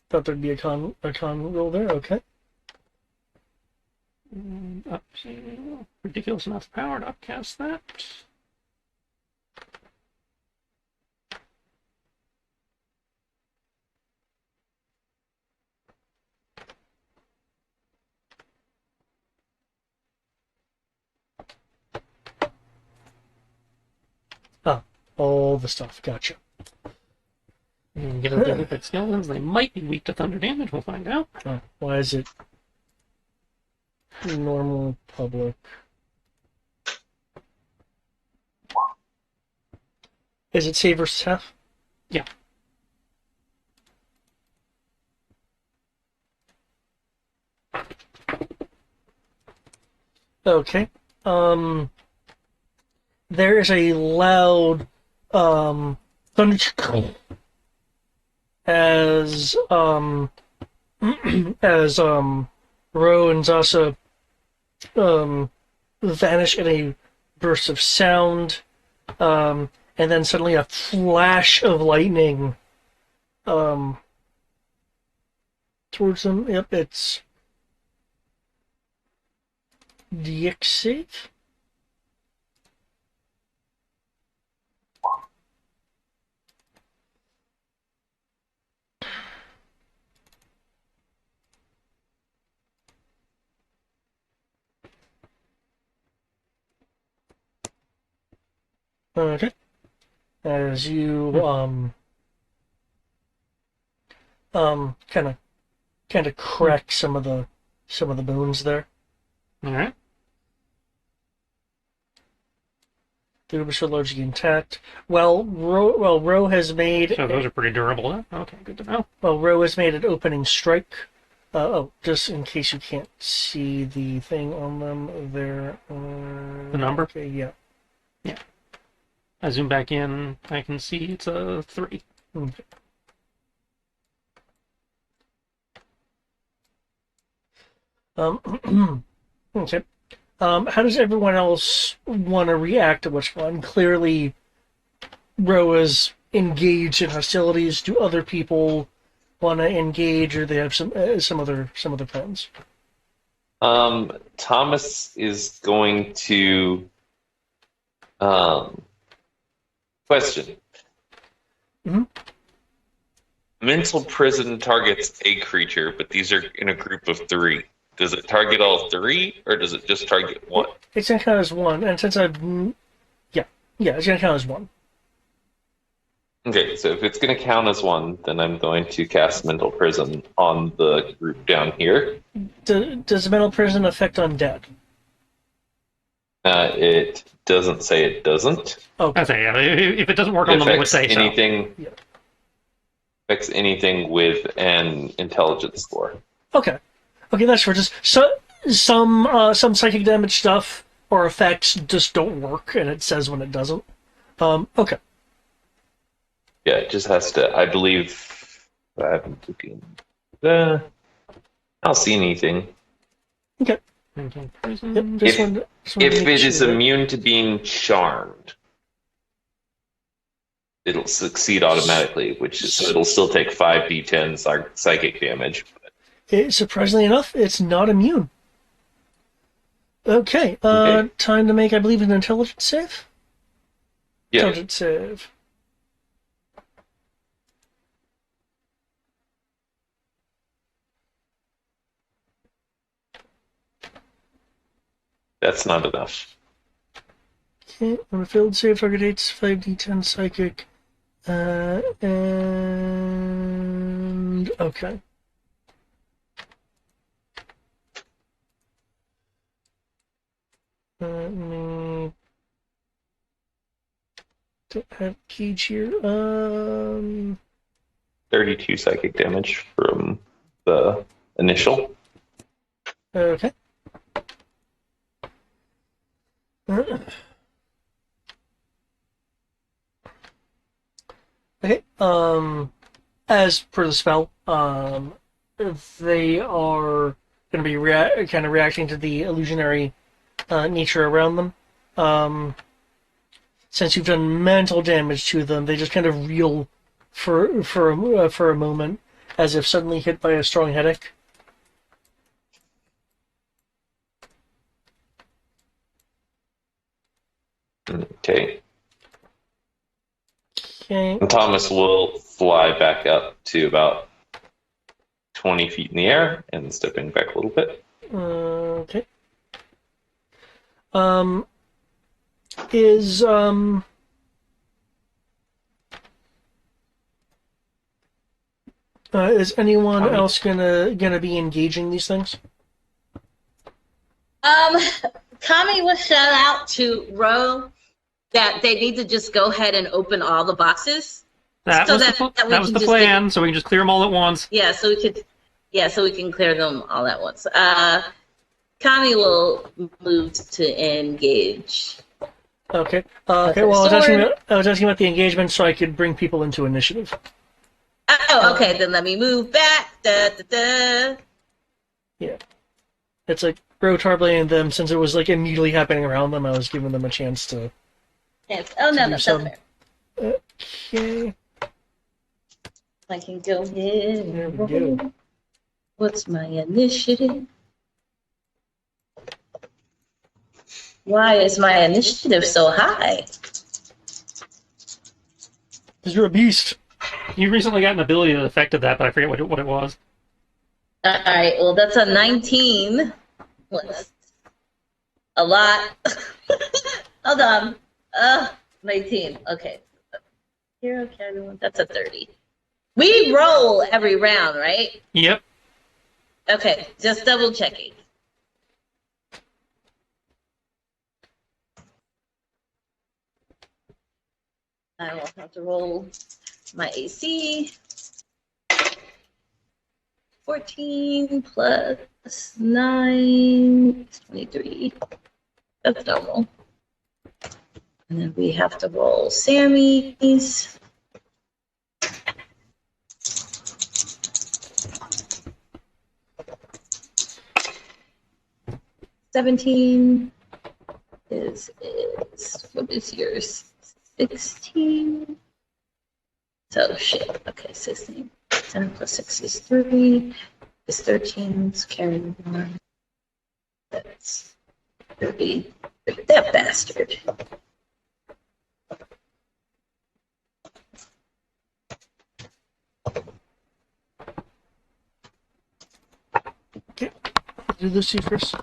thought there'd be a con roll there, okay. Up, ridiculous enough power to upcast that. All the stuff. Gotcha. You can get out there with skeletons. They might be weak to thunder damage. We'll find out. Why is it normal public? Is it save versus half? Yeah. Okay. There is a loud thunder as as Ro and Zasa vanish in a burst of sound, and then suddenly a flash of lightning towards them. Yep, it's DX save. Okay. As you kind of crack some of the bones there. All right. The rooms are largely intact. Ro has made. So those are pretty durable. Then. Okay, good to know. Well, Ro has made an opening strike. Just in case you can't see the thing on them, there. The number? Okay, yeah. Yeah. I zoom back in. I can see it's a 3. Okay. Okay. How does everyone else want to react to what's going on? Clearly, Ro is engaged in hostilities. Do other people want to engage, or they have some other plans? Thomas is going to question. Mm-hmm. Mental prison targets a creature, but these are in a group of 3. Does it target all 3, or does it just target 1? It's gonna count as 1, and since it's gonna count as 1. Okay, so if it's going to count as 1, then I'm going to cast Mental Prison on the group down here. Does mental prison affect undead? It doesn't say it doesn't. Okay. I say, yeah, if it doesn't work on It them, it would affects say anything. Yeah. Affects anything with an intelligence score. Okay, that's for just some psychic damage stuff or effects just don't work, and it says when it doesn't. Okay. Yeah, it just has to. I believe. I haven't looking. I don't see anything. Okay. so. Yep. Just wanted to If make it is sure. immune to being charmed, it'll succeed automatically, which is so it'll still take 5d10 psychic damage. Surprisingly enough, it's not immune. Okay. Okay. Time to make, I believe, an intelligence save. Yeah, Intelligence save. that's not enough. Okay, on a failed save, target 8's 5d10 psychic. And okay. Let me have Cage here. 32 psychic damage from the initial. Okay. Okay. As per the spell, they are going to be kind of reacting to the illusionary nature around them. Since you've done mental damage to them, they just kind of reel for a moment, as if suddenly hit by a strong headache. Okay. Okay. And Thomas will fly back up to about 20 feet in the air and stepping back a little bit. Okay. Is Is anyone Tommy. else gonna be engaging these things? Um, Kami was shout out to Ro that they need to just go ahead and open all the boxes That so was that we that was can the just get plan. So we can just clear them all at once. so we can clear them all at once. Kami will move to engage. Okay. With Okay. her Well, sword. I was asking about the engagement so I could bring people into initiative. Oh, okay. Then let me move back. Da, da, da. Yeah. It's like Bro Tarbling them since it was like immediately happening around them. I was giving them a chance to Yes. Oh no, do no, that's some. fair. Okay. I can go ahead There and we go. roll. What's my initiative? Why is my initiative so high? Because you're a beast. You recently got an ability that affected that, but I forget what it was. All right. Well, that's a 19. What's a lot? Hold on. 19. Okay. Hero everyone. That's a 30. We roll every round, right? Yep. Okay. Just double checking. I will have to roll my AC. 14 plus 9 is 23. That's normal. And then we have to roll Sammy's. $17 is what is yours? 16. So shit. Okay, 16. 10 plus 6 is 3. Is 13. Let's carry 1. That's 30. That bastard. Okay. Do this you first.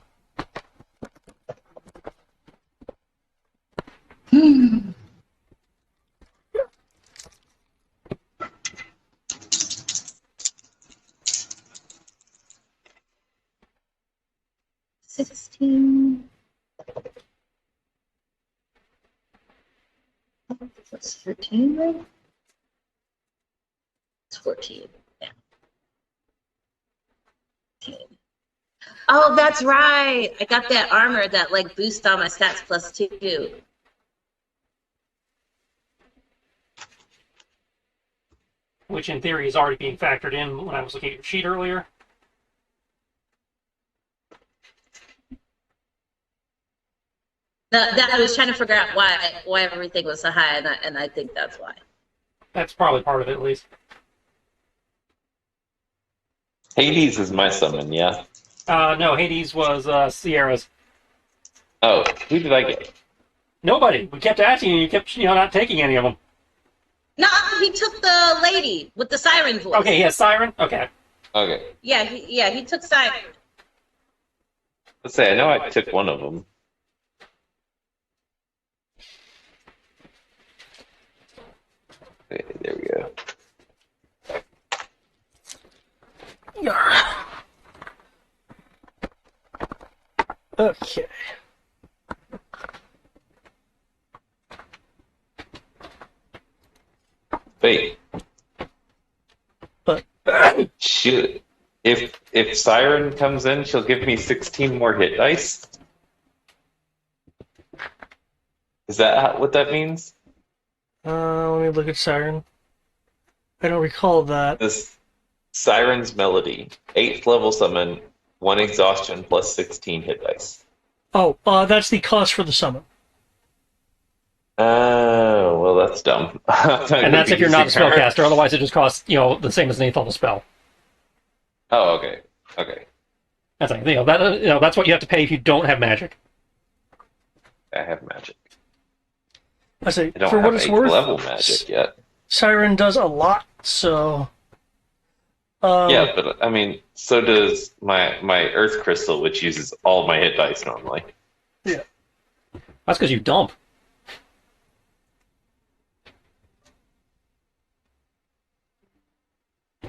$16. That's 13, right? It's 14. Yeah. 14. Oh, that's right. I got that armor that like boosts all my stats plus 2. Which in theory is already being factored in when I was looking at your sheet earlier. That I was trying to figure out why everything was so high, and I think that's why. That's probably part of it, at least. Hades is my summon, yeah? No, Hades was Sierra's. Oh, who did I get? Nobody. We kept asking you, you kept not taking any of them. No, he took the lady with the siren voice. Okay, yeah, Siren. Okay. Okay. Yeah, he took siren. Let's say, I know I took one of them. Okay, there we go. Yeah. Okay. Wait, But shoot. If Siren comes in, she'll give me 16 more hit dice? Is that what that means? let me look at Siren. I don't recall that. This Siren's Melody, 8th level summon, 1 exhaustion plus 16 hit dice. Oh, that's the cost for the summon. Oh, well, that's dumb. And that's if you're not a spellcaster. Otherwise, it just costs the same as an 8th level spell. Oh, okay. Okay. That's like that's what you have to pay if you don't have magic. I have magic. I say, I don't for have what it's 8th worth, level magic yet. Siren does a lot, so. Yeah, but I mean, so does my Earth Crystal, which uses all my hit dice normally. Yeah. That's because you dump.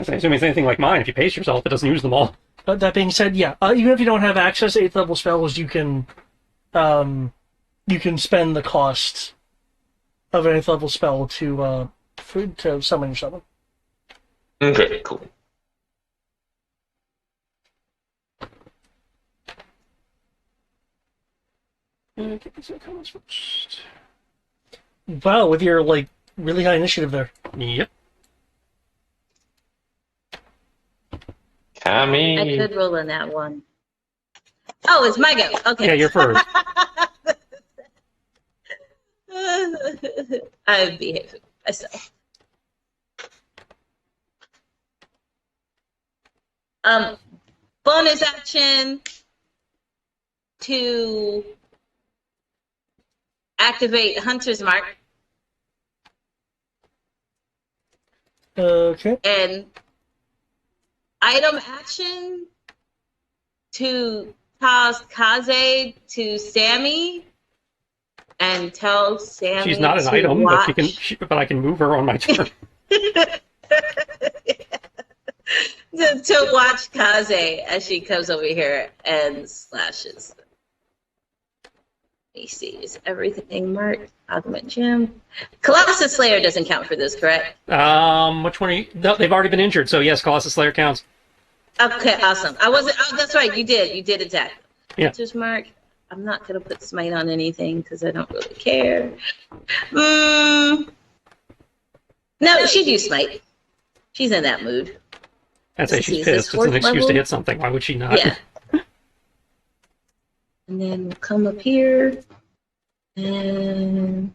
I assume it's anything like mine. If you pace yourself, it doesn't use them all. That being said, yeah, even if you don't have access to 8th level spells, you can spend the cost of an 8th level spell to summon your summon. Okay, cool. Get these comments first. Wow, with your like really high initiative there. Yep. Cammy. I could roll in that one. Oh, it's my go. Okay. Yeah, you're first. I behave myself. Bonus action to activate Hunter's Mark Okay. and item action to toss Kaze to Sammy and tell Sammy She's not an to item, watch. but I can move her on my turn. to watch Kaze as she comes over here and slashes. Let me see, is everything marked? Augment Gem. Colossus Slayer doesn't count for this, correct? Which one are you? No, they've already been injured, so yes, Colossus Slayer counts. Okay, awesome. I wasn't. Oh, that's right. You did attack. Yeah. Just mark. I'm not gonna put smite on anything because I don't really care. No, she'd use smite. She's in that mood. I'd say Let's see, she's is this pissed. It's an fourth excuse to level? hit something. Why would she not? Yeah. And then we'll come up here, and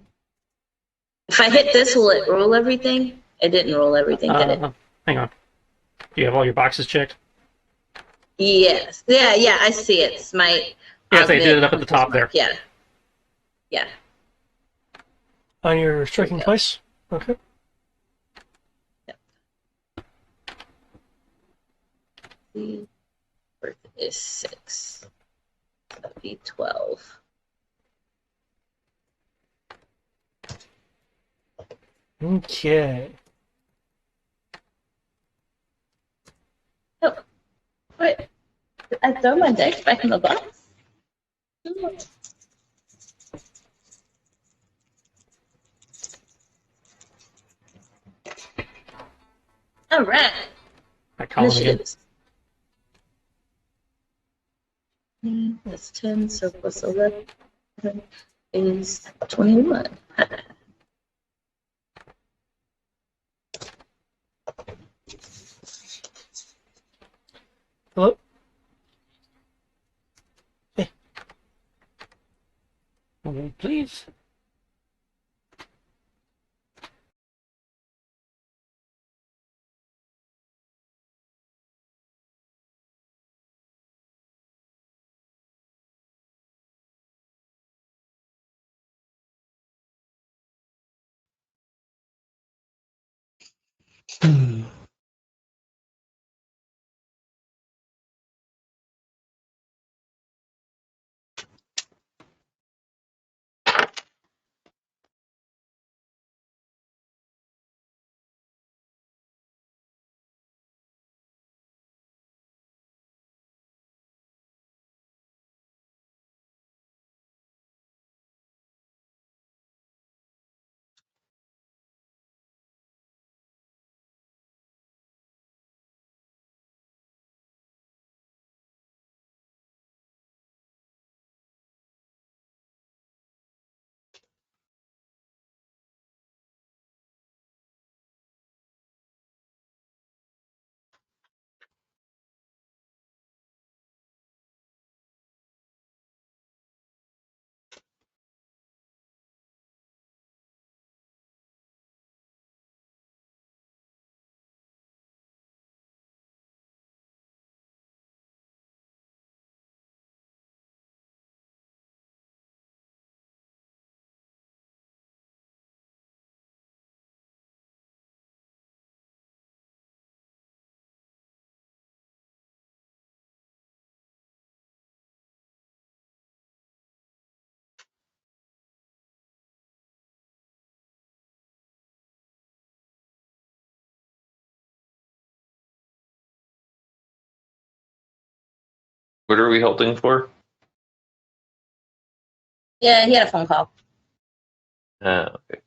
if I hit this, will it roll everything? It didn't roll everything, did it? Hang on. Do you have all your boxes checked? Yes. Yeah. I see it. Smite. Yes, they did it up at the Hunter's top Mark. there. Yeah. On your striking twice? Okay. The birth is 6. That'd be 12. Okay. Oh, wait. Did I throw my deck back in the box? All right. I call him again. Initiatives. That's 10, so plus 11 is 21. Hello? Oh, please. What are we holding for? Yeah, he had a phone call. Okay.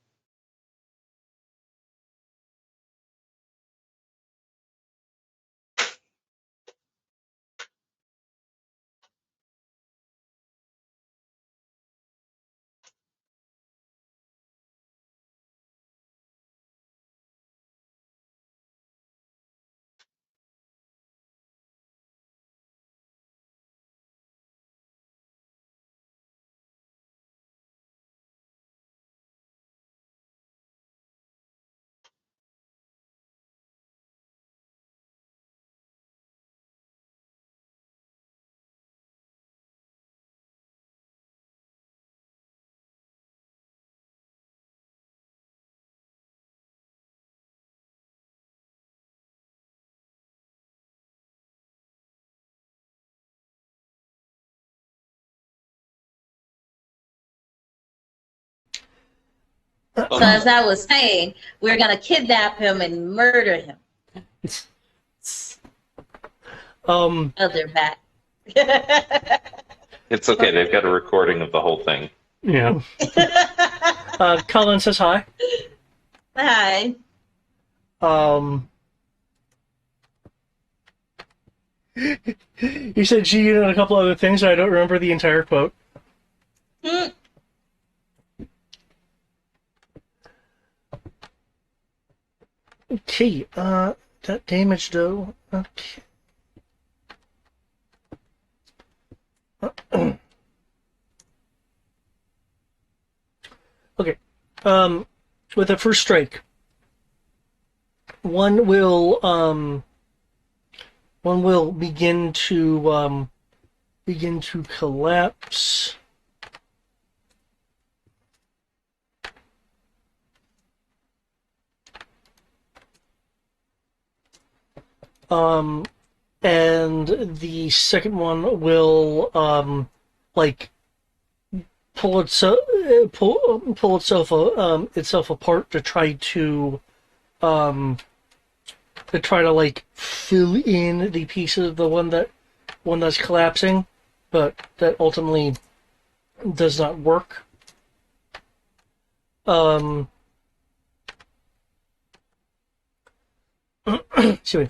So as I was saying, we're gonna kidnap him and murder him. Um, Oh, they're back. It's okay. They've got a recording of the whole thing. Yeah. Colin says hi. Hi. You said G and a couple other things. I don't remember the entire quote. Hmm. Okay, that damage though. Okay. Okay. With the first strike, one will begin to collapse. And the second one will like pull itself apart to try to like fill in the pieces of the one that's collapsing, but that ultimately does not work. Excuse me.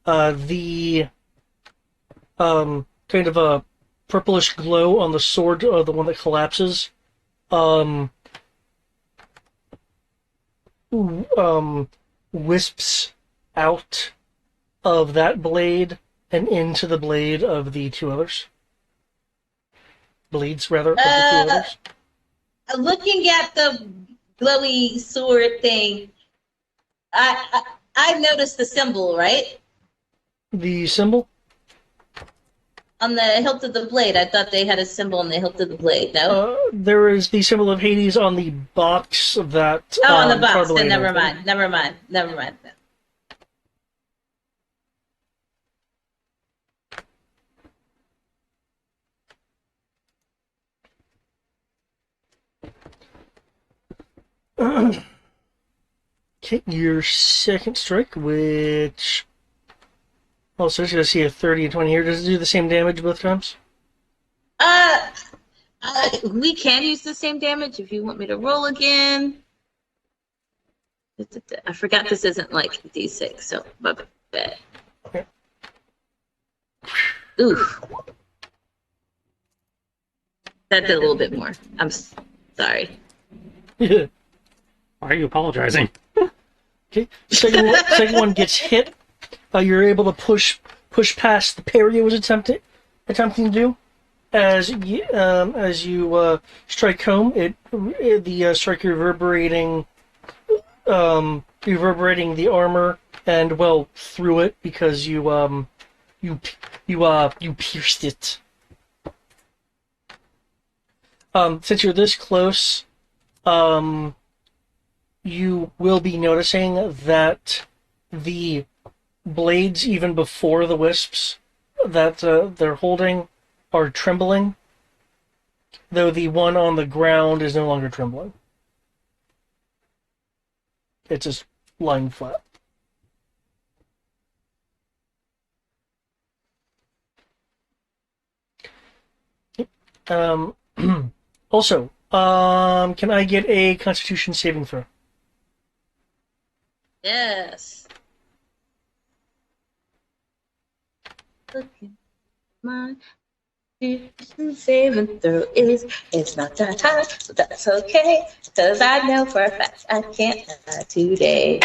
The kind of a purplish glow on the sword of the one that collapses wisps out of that blade and into the blade of the two others. Bleeds, rather, of the two others. Looking at the glowy sword thing, I noticed the symbol, right? The symbol? On the hilt of the blade. I thought they had a symbol on the hilt of the blade, no? There is the symbol of Hades on the box that Oh, on the box. Carblade Then never opened. mind. Never mind. Okay, your second strike, which also just gonna see a 30 and 20 here. Does it do the same damage both times? Uh, we can use the same damage if you want me to roll again. I forgot this isn't like D6, so my bad. Okay. Oof. That did a little bit more. I'm sorry. Why are you apologizing? Okay, second one gets hit. You're able to push past the parry it was attempting to do. As you strike home, the strike reverberating the armor and well through it because you pierced it. Since you're this close, you will be noticing that the blades, even before the wisps that they're holding, are trembling, though the one on the ground is no longer trembling. It's just lying flat. Um, also, can I get a Constitution saving throw? Yes. Look at my saving throw it's not that high, but that's okay, because I know for a fact I can't die today.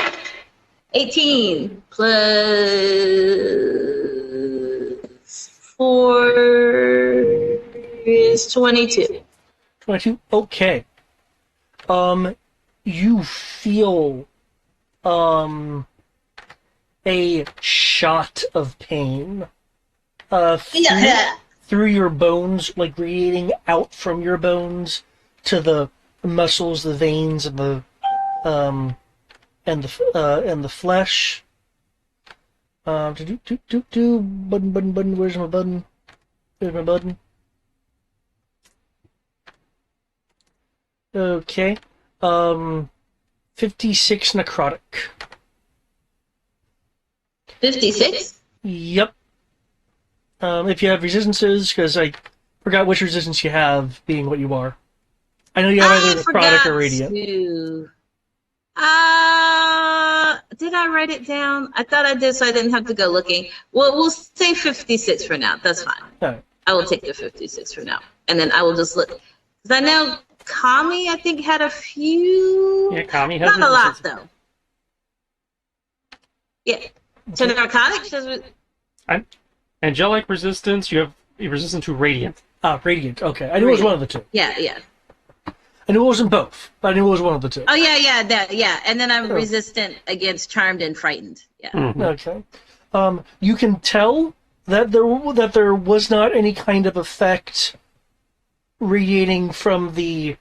18 plus 4 is 22. 22. Okay. You feel a shot of pain Yeah. through your bones, like radiating out from your bones to the muscles, the veins, and the um and the flesh. Button. Where's my button? There's my button. Okay. 56 necrotic. 56? Yep. If you have resistances, because I forgot which resistance you have, being what you are. I know you have either necrotic or radiant. To. Did I write it down? I thought I did, so I didn't have to go looking. Well, we'll say 56 for now. That's fine. All right. I will take the 56 for now. And then I will just look. Because I know Kami, I think, had a few. Yeah, Kami has Not a lot, resistance. though. Yeah. So narcotics does. Angelic resistance, you have resistance to radiant. Radiant. Okay. I knew it was one of the two. Yeah. I knew it wasn't both, but I knew it was one of the two. Oh, yeah. And then I'm resistant against charmed and frightened. Yeah. Mm-hmm. Okay. You can tell that there was not any kind of effect radiating from these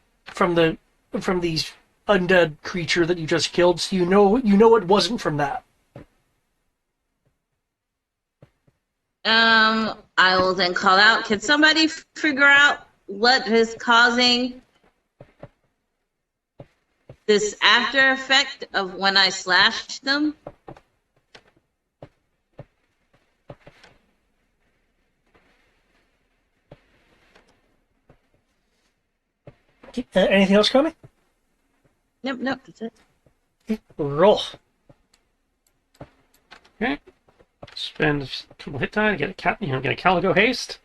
undead creature that you just killed. So you know it wasn't from that. I will then call out. Can somebody figure out what is causing this after effect of when I slashed them? Anything else coming? Nope, that's it. Roll. Okay. Spend a couple hit die to get a Caligo haste.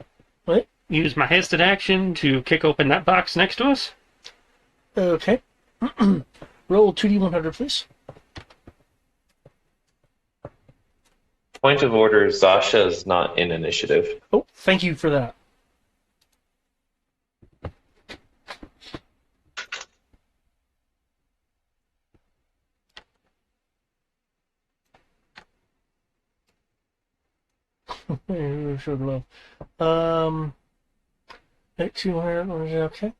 What? Use my hasted action to kick open that box next to us. Okay. Roll 2d100, please. Point of order, Zasha is not in initiative. Oh, thank you for that. Sure below. 200, okay.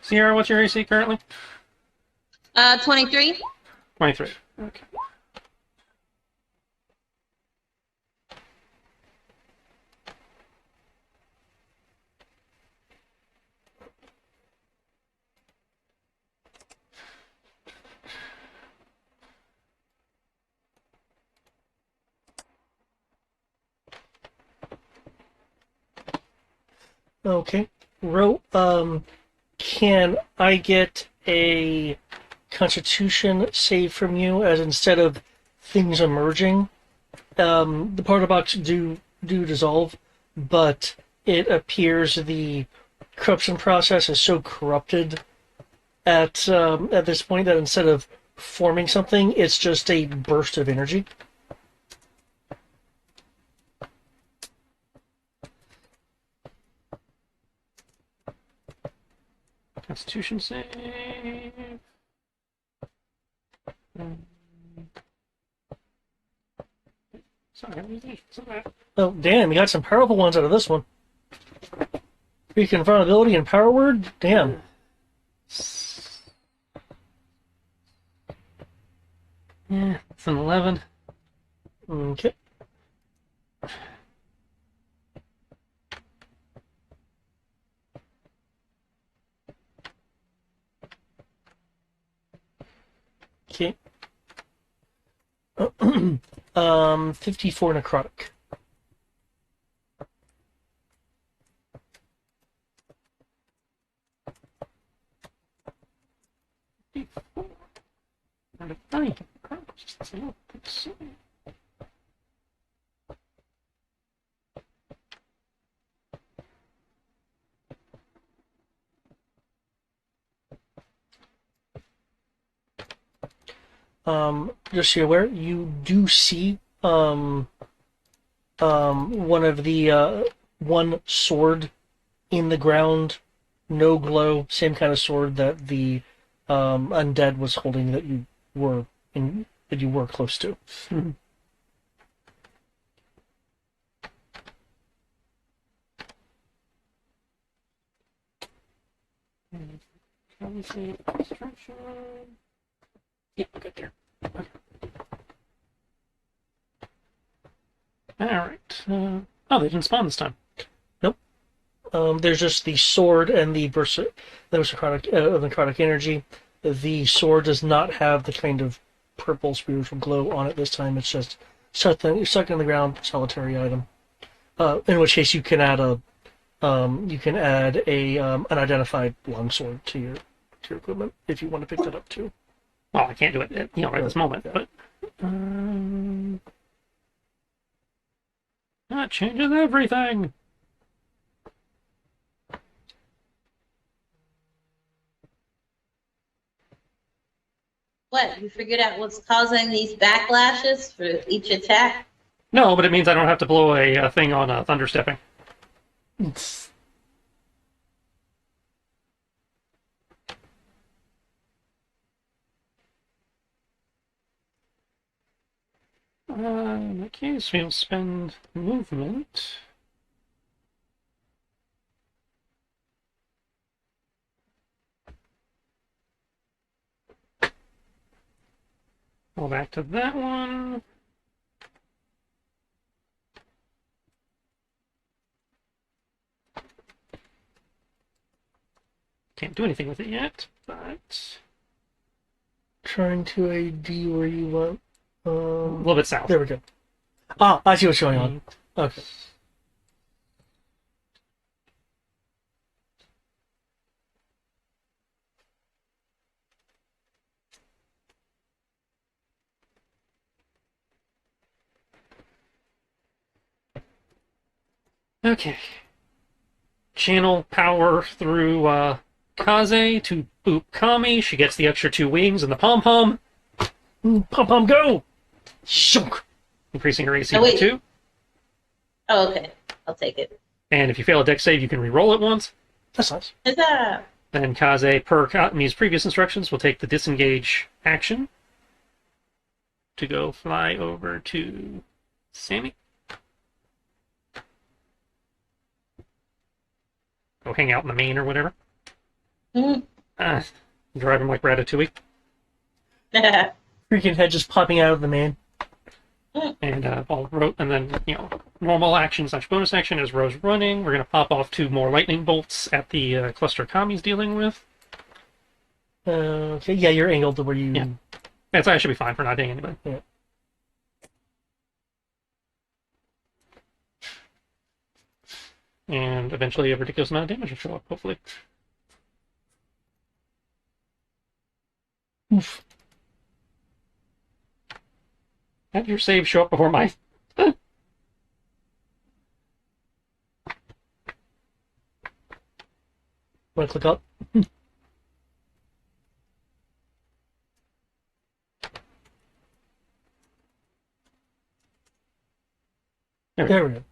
Sierra, what's your AC currently? 23. 23. Okay. Okay. Can I get a Constitution save from you, as instead of things emerging, the part of the box do dissolve, but it appears the corruption process is so corrupted at this point that instead of forming something. It's just a burst of energy. Constitution save. Sorry. Oh, damn, you got some powerful ones out of this one. Freaking invulnerability and power word? Damn. Yeah, it's an 11. Okay. Okay. 54 necrotic. And a 9. Just so you're aware, you do see one of the one sword in the ground, no glow, same kind of sword that the undead was holding that you were close to. Yeah, good there. Okay. Alright. Oh, they didn't spawn this time. Nope. There's just the sword and the necrotic energy. The sword does not have the kind of purple spiritual glow on it this time. It's just stuck in the ground, solitary item. In which case you can add a unidentified longsword to your equipment if you want to pick that up too. Well, I can't do it, right this moment, Yeah. but that changes everything. What? You figured out what's causing these backlashes for each attack? No, but it means I don't have to blow a thing on thunder stepping. In that case, we'll spend movement. Go back to that one. Can't do anything with it yet, but Trying to AD where you want. a little bit south. There we go. Ah, I see what's going on. Okay. Okay. Channel power through Kaze to boop Kami. She gets the extra 2 wings and the pom pom, Pom pom go! Shunk! increasing her AC Oh, by wait. 2. Oh, okay. I'll take it. And if you fail a dex save, you can re-roll it once. That's nice. Huzzah! Then Kaze, per Kami's previous instructions, will take the disengage action to go fly over to Sammy. Go hang out in the main or whatever. Mhm. Drive him like Ratatouille. Freaking head just popping out of the man. And and then normal action / bonus action is Rose running. We're gonna pop off 2 more lightning bolts at the cluster Kami's dealing with. Okay, yeah, you're angled to where you. Yeah. That's I should be fine for not hitting anybody. Yeah. And eventually a ridiculous amount of damage will show up, hopefully. Oof. Have your save show up before my. Want to click up? There we go.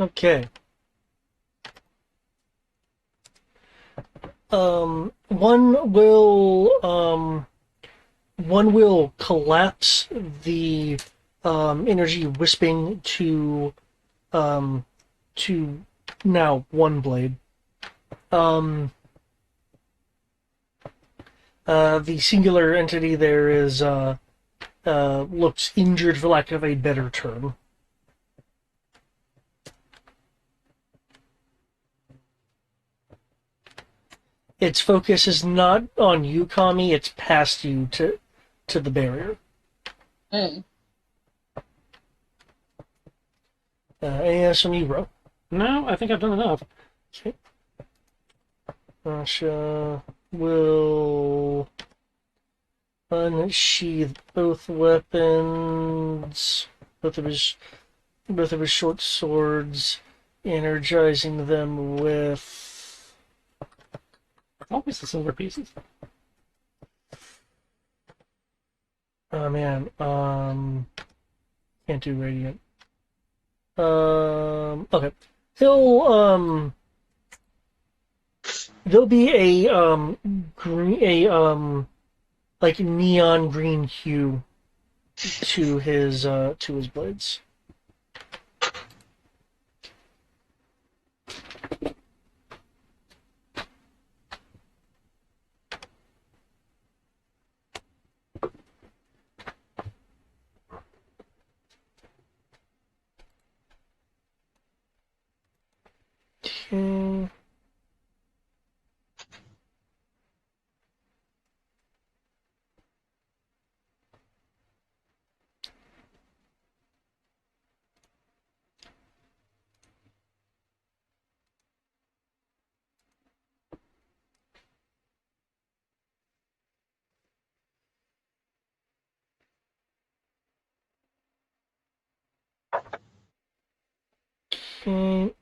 Okay. One will collapse the energy wisping um, to now one blade. Um, the singular entity there is looks injured, for lack of a better term. Its focus is not on you, Kami. It's past you to the barrier. Mm. Anything else from you, bro? No, I think I've done enough. Okay. Asha will unsheath both weapons, both of his short swords, energizing them with Always the silver pieces. oh man, can't do radiant. Okay. He'll there'll be a green like neon green hue to his blades. Okay. Okay.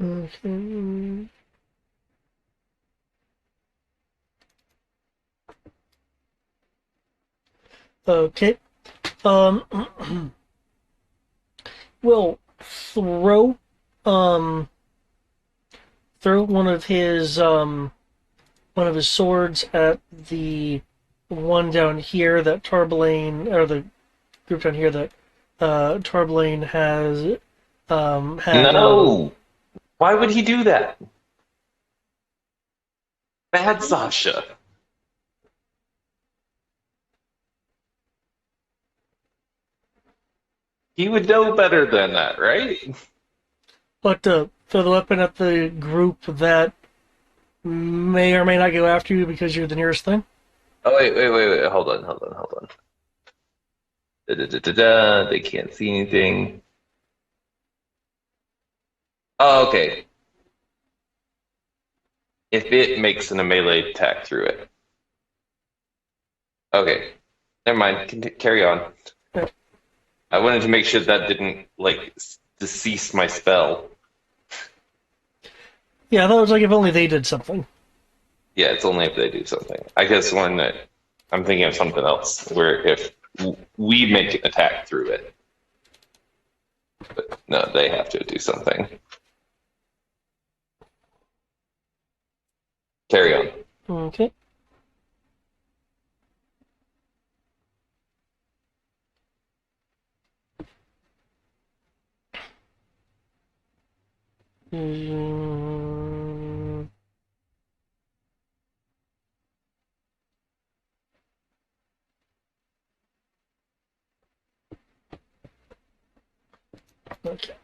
Okay. Okay. Um, will throw um throw one of his swords at the one down here that Tarblaine, or the group down here that Tarblaine has had. No! Why would he do that? Bad Sasha. He would know better than that, right? But throw the weapon at the group that may or may not go after you because you're the nearest thing. Oh, wait. Hold on. Da. They can't see anything. Oh, okay. If it makes an melee attack through it. Okay. Never mind. Carry on. Okay. I wanted to make sure that didn't, like, decease my spell. Yeah, I thought it was like if only they did something. Yeah, it's only if they do something. I guess one that I'm thinking of something else, where if we make an attack through it. But no, they have to do something. Carry on. Okay. Mm, okay.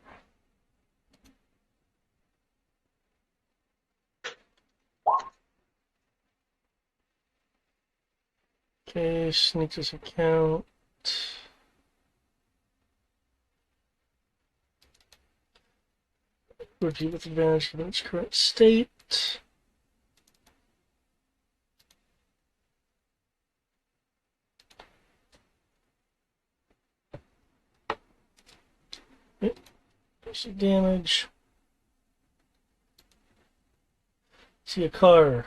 Okay, sneak this account. Review with advantage of its current state. Basic damage. See a car.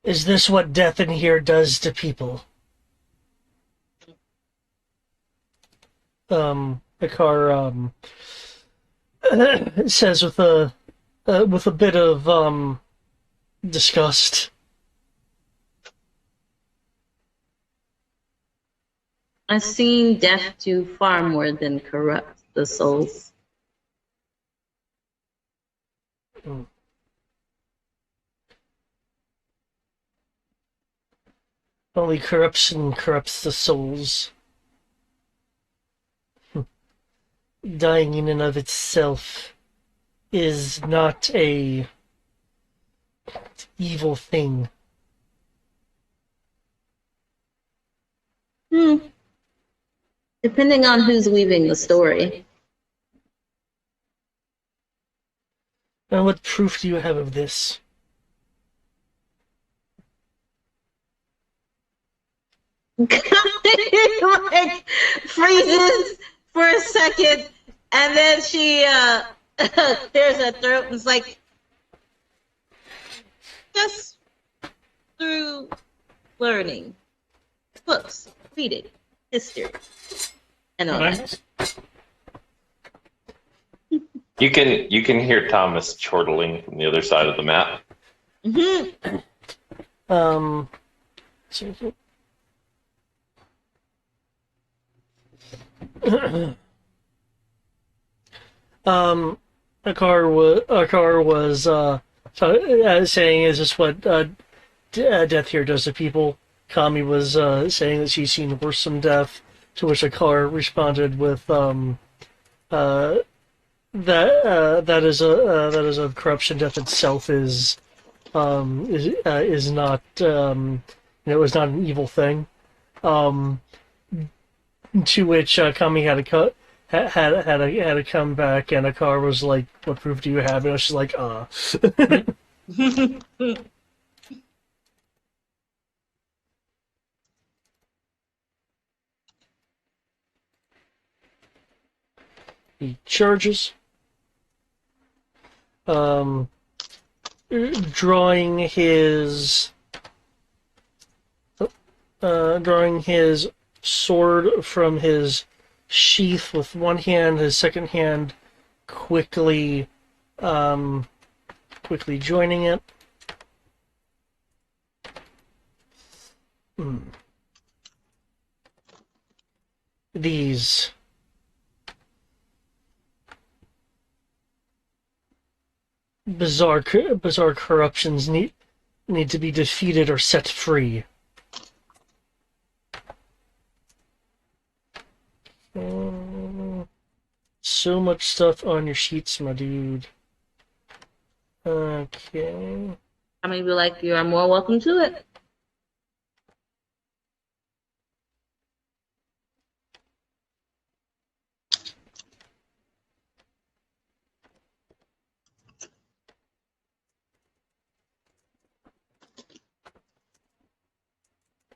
Is this what death in here does to people? The car says with a bit of disgust. I've seen death do far more than corrupt the souls. Only corruption corrupts the souls. Dying in and of itself is not a evil thing. Depending on who's weaving the story. And what proof do you have of this? Like freezes for a second, and then she there's a throat. It's like just through learning, books, reading, history, and all that. You can hear Thomas chortling from the other side of the map. So- a car was saying, "Is this what death here does to people?" Kami was saying that she's seen worse than death. To which a car responded with, "That is a corruption. Death itself is not is not an evil thing." To which Kami had to come back, and a car was like, "What proof do you have?" And she's like, He charges, drawing his sword from his sheath with one hand, his second hand quickly joining it. These bizarre corruptions need to be defeated or set free. So much stuff on your sheets, my dude. Okay. I mean, be like, you are more welcome to it.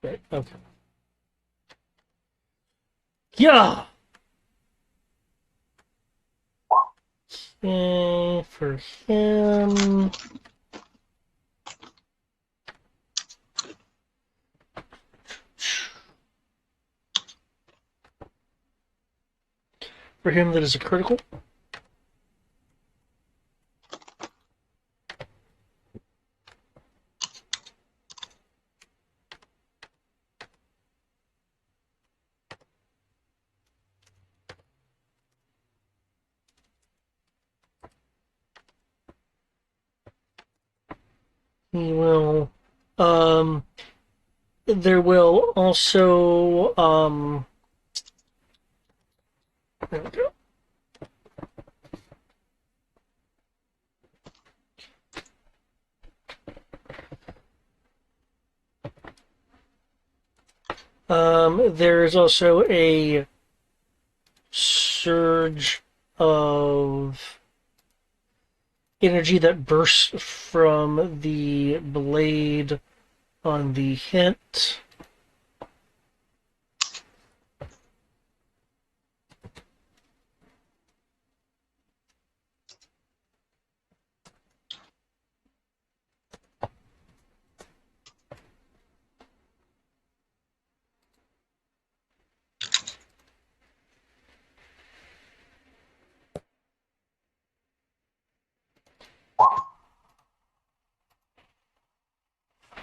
Okay. Okay. Yeah. Okay, for him. For him, that is a critical. He will. There will also There we go. There's also a surge of energy that bursts from the blade on the hit.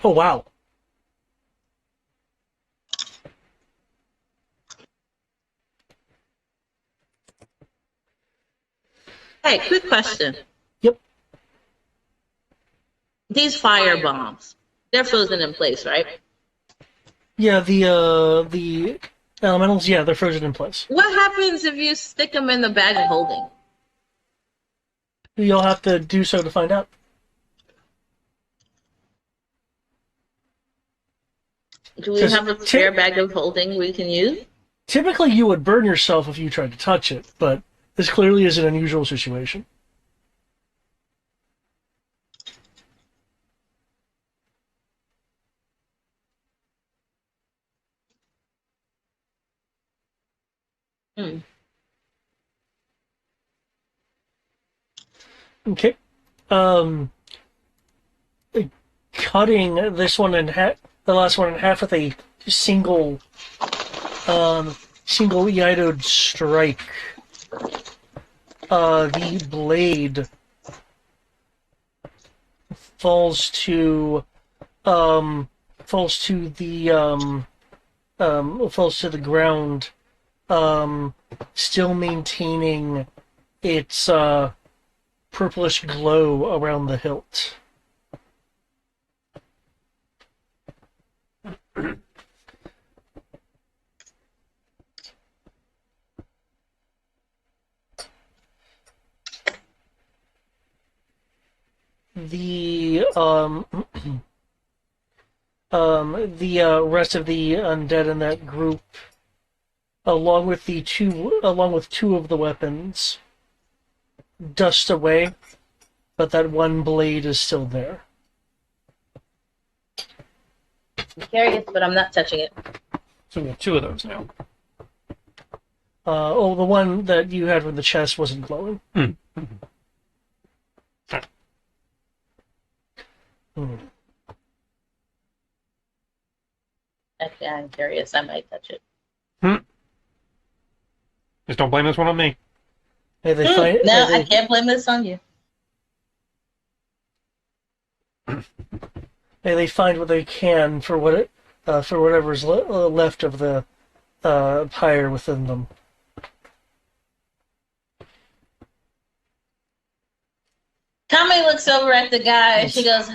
Oh, wow. Hey, quick question. Yep. These fire bombs, they're frozen in place, right? Yeah, the elementals, yeah, they're frozen in place. What happens if you stick them in the bag of holding? You'll have to do so to find out. Do we have a spare bag of holding we can use? Typically, you would burn yourself if you tried to touch it, but this clearly is an unusual situation. Hmm. Okay. Cutting this one in half, the last one in half with a single, single Iaidoed strike. The blade falls to, falls to the, falls to the ground, still maintaining its, purplish glow around the hilt. The the rest of the undead in that group, along with two of the weapons, dust away, but that one blade is still there. I'm curious, but I'm not touching it. So we have two of those now. The one that you had with the chest wasn't glowing. Mm-hmm. Actually, I'm curious. I might touch it. Just don't blame this one on me. Hey, they find, No, hey, I can't blame this on you. they find what they can for what it, for whatever's left of the pyre within them. Tommy looks over at the guy and she goes,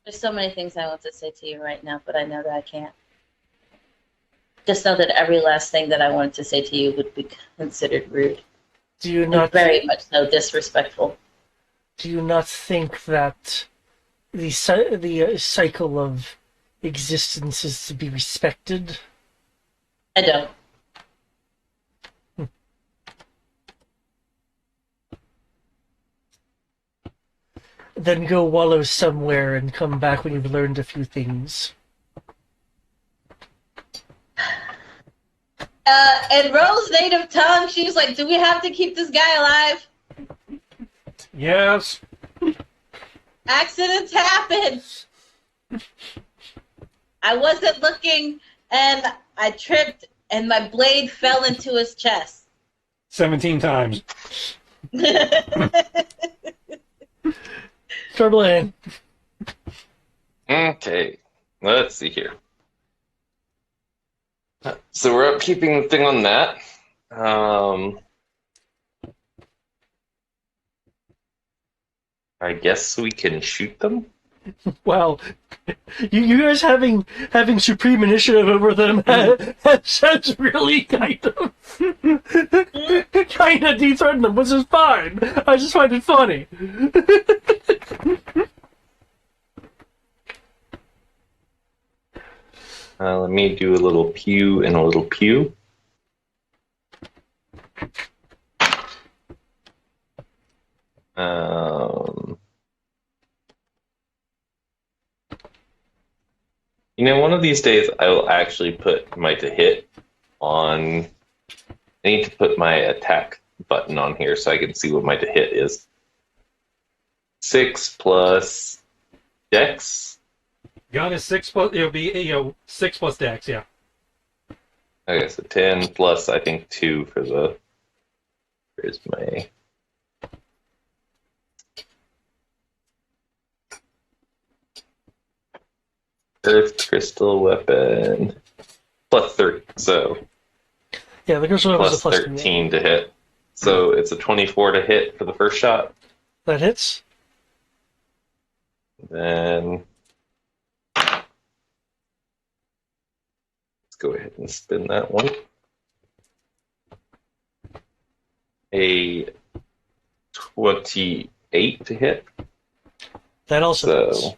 "There's so many things I want to say to you right now, but I know that I can't. Just know that every last thing that I wanted to say to you would be considered rude. Do you And not very much so disrespectful. Do you not think that the cycle of existence is to be respected? I don't. Then go wallow somewhere and come back when you've learned a few things." In Rose's native tongue, she's like, "Do we have to keep this guy alive? Yes. Accidents happen. I wasn't looking, and I tripped, and my blade fell into his chest." 17 times. Starbland. Okay, let's see here. So we're upkeeping the thing on that. I guess we can shoot them. Wow, you guys having supreme initiative over them sounds really kind of de-threaten them, which is fine. I just find it funny. Let me do a little pew and a little pew. One of these days I will actually put my to hit on. I need to put my attack button on here so I can see what my to hit is. 6 plus Dex. Gun is 6 plus. It'll be 6 plus Dex. Yeah. Okay, so 10 plus I think 2 for the. Where's my? Earth crystal weapon plus 3, so Yeah, the crystal weapon is a plus plus 13 to hit. So it's a 24 to hit for the first shot. That hits. Then let's go ahead and spin that one. A 28 to hit. That also hits. So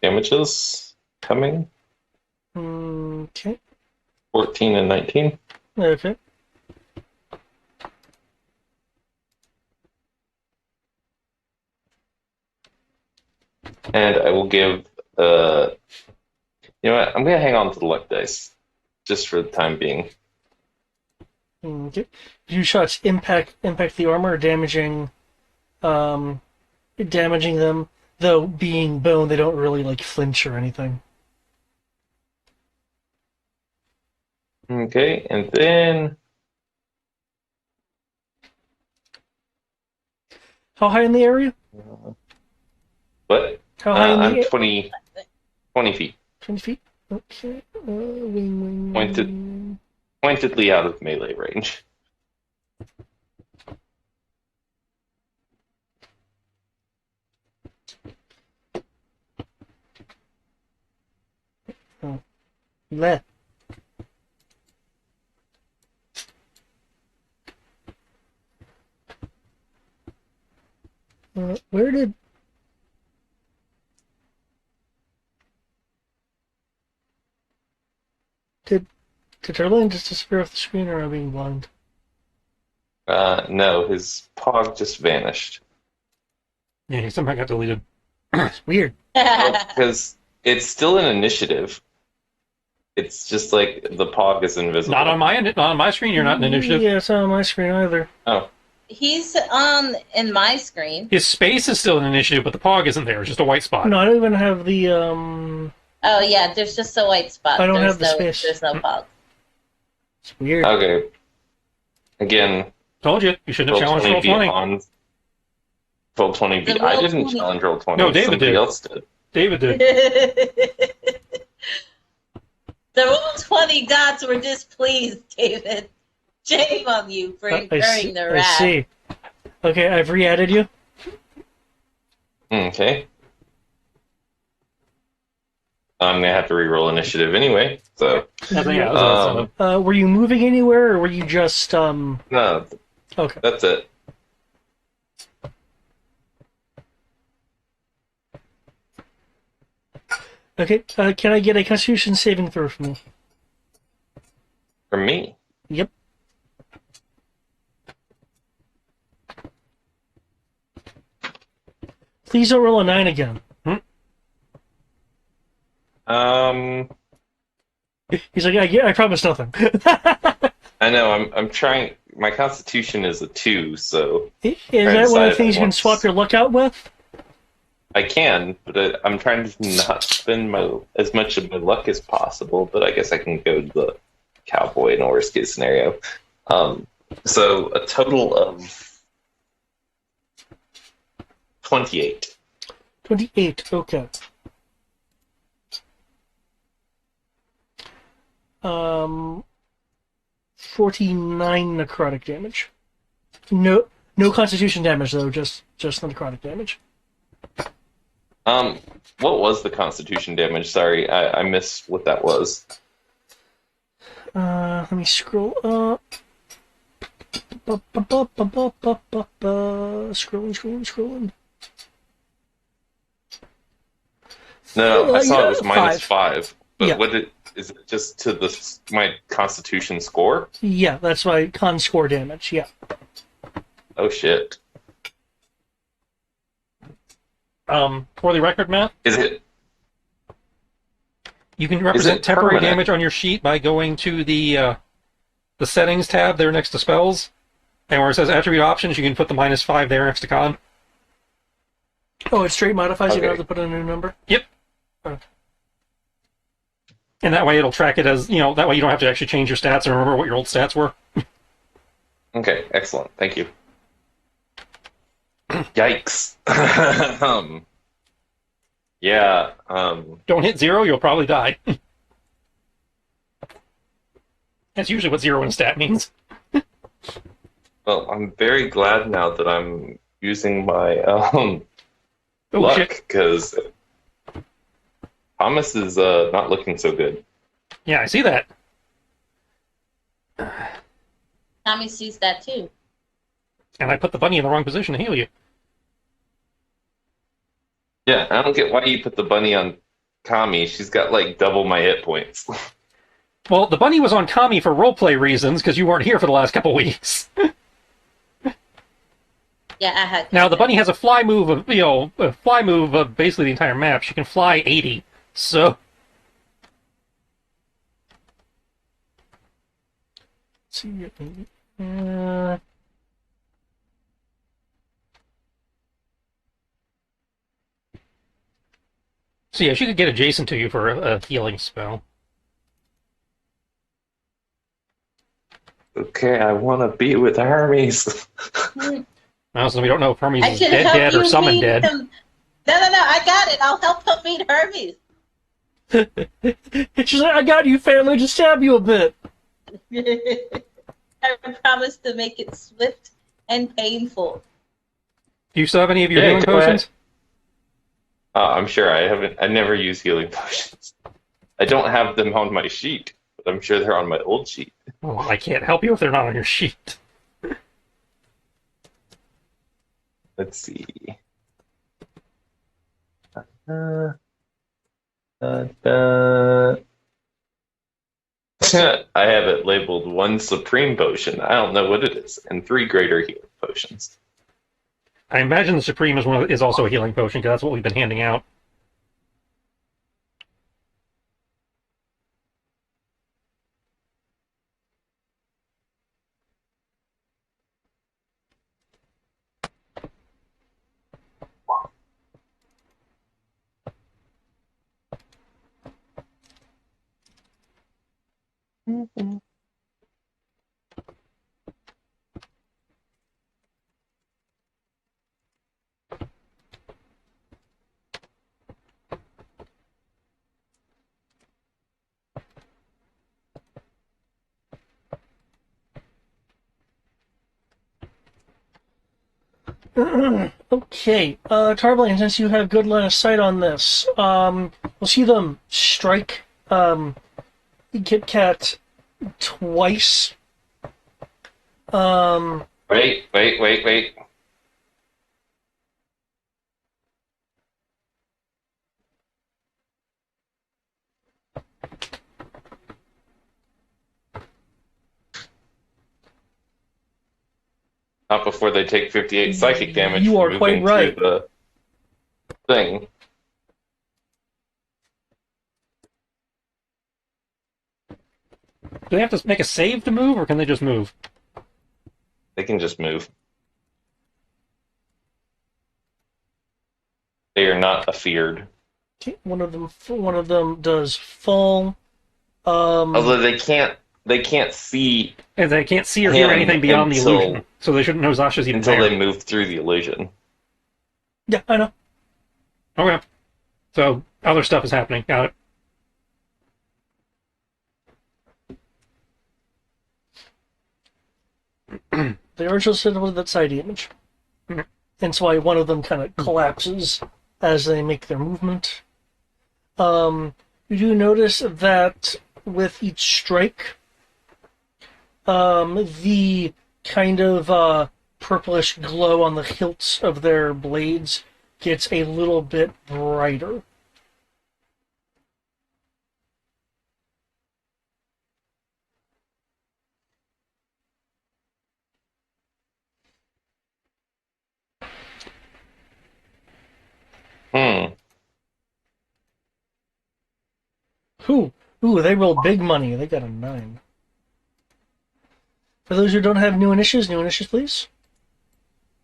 damages coming. Okay. 14 and 19. Okay. And I will give you know what? I'm gonna hang on to the luck dice. Just for the time being. Okay. Few shots impact the armor, damaging them. Though being bone, they don't really like flinch or anything. Okay, and then How high in the area? what? How high in the I'm air? 20 feet. 20 feet? Okay. Wing. Pointedly out of melee range. Leh. Where did... Did Turlane just disappear off the screen, or am I being blind? No, his pog just vanished. Yeah, he somehow got deleted. It's weird. Because it's still an initiative. It's just like the pog is invisible. Not on my screen. You're not in initiative. Yeah, it's not on my screen either. Oh. He's on in my screen. His space is still in initiative, but the pog isn't there. It's just a white spot. No, I don't even have the, Oh yeah, there's just a white spot. I don't There's have the space. There's no fog. It's weird. Okay. Again, Told you. You shouldn't have roll challenged 20 roll 20. on roll 20 The B. I roll didn't 20. challenge roll 20. No, David Somebody did. else did. David did. The roll 20 dots were displeased, David. Shame on you for incurring the I wrath. see. Okay, I've re-added you. Okay. I'm gonna have to re-roll initiative anyway. So I think that was Were you moving anywhere, or were you just, no, Okay. that's it. Okay, can I get a Constitution saving throw from you? For me. Yep. Please don't roll a 9 again. He's like, I promise nothing. I know. I'm trying. My Constitution is a 2, so Is that one of the things you can once. swap your luck out with? I can, but I'm trying to not spend as much of my luck as possible. But I guess I can go to the cowboy in a worst case scenario. So a total of 28. 28. Okay. 49 necrotic damage. No, no Constitution damage though. Just necrotic damage. What was the Constitution damage? Sorry, I missed what that was. Let me scroll up. Scrolling. No, I saw Yeah, it was minus 5. 5. But Yeah. is it just to my Constitution score? Yeah, that's my con score damage. Yeah. Oh shit! For the record, Matt, Is it? you can represent it temporary permanent? damage on your sheet by going to the settings tab there next to spells, and where it says attribute options, you can put the -5 there next to con. Oh, it straight modifies. You don't Okay. have to put in a new number. Yep. Okay. And that way it'll track it as, that way you don't have to actually change your stats and remember what your old stats were. Okay, excellent. Thank you. Yikes. Yeah. Don't hit 0, you'll probably die. That's usually what 0 in stat means. Well, I'm very glad now that I'm using my Oh, luck shit. because Thomas is not looking so good. Yeah, I see that. Tommy sees that too. And I put the bunny in the wrong position to heal you. Yeah, I don't get why you put the bunny on Kami. She's got like double my hit points. Well, the bunny was on Kami for roleplay reasons, because you weren't here for the last couple weeks. Yeah, I had. Now, the bunny has a fly move of, basically the entire map. She can fly 80, so... Let's see. So yeah, she could get adjacent to you for a healing spell. Okay, I want to be with Hermes. Also, we don't know if Hermes I is can dead help or you summoned meet dead. him. No, I got it. I'll help him meet Hermes. She's like, I got you, family. Just stab you a bit. I promise to make it swift and painful. Do you still have any of your Yeah, healing go ahead. potions? I'm sure I never use healing potions. I don't have them on my sheet, but I'm sure they're on my old sheet. Well, I can't help you if they're not on your sheet. Let's see. Uh, I have it labeled 1 supreme potion. I don't know what it is, and 3 greater healing potions. I imagine the Supreme is also a healing potion, because that's what we've been handing out. Okay, Tarblane, since you have good line of sight on this, we'll see them strike Kit Kat twice. Wait. Not before they take 58 psychic damage. You for are quite moving right. through the thing. Do they have to make a save to move, or can they just move? They can just move. They are not afeared. Okay, one of them does fall. Although they can't they can't see And they can't see or hear him anything beyond the until illusion, so they shouldn't know Zasha's even until there. they move through the illusion. Yeah, I know. Okay. So other stuff is happening. Got it. They are interested with that side image. Mhm. That's why one of them kind of collapses as they make their movement. You do notice that with each strike, the kind of purplish glow on the hilts of their blades gets a little bit brighter. Hmm. Ooh, they rolled big money. They got a 9. For those who don't have new initiatives, please.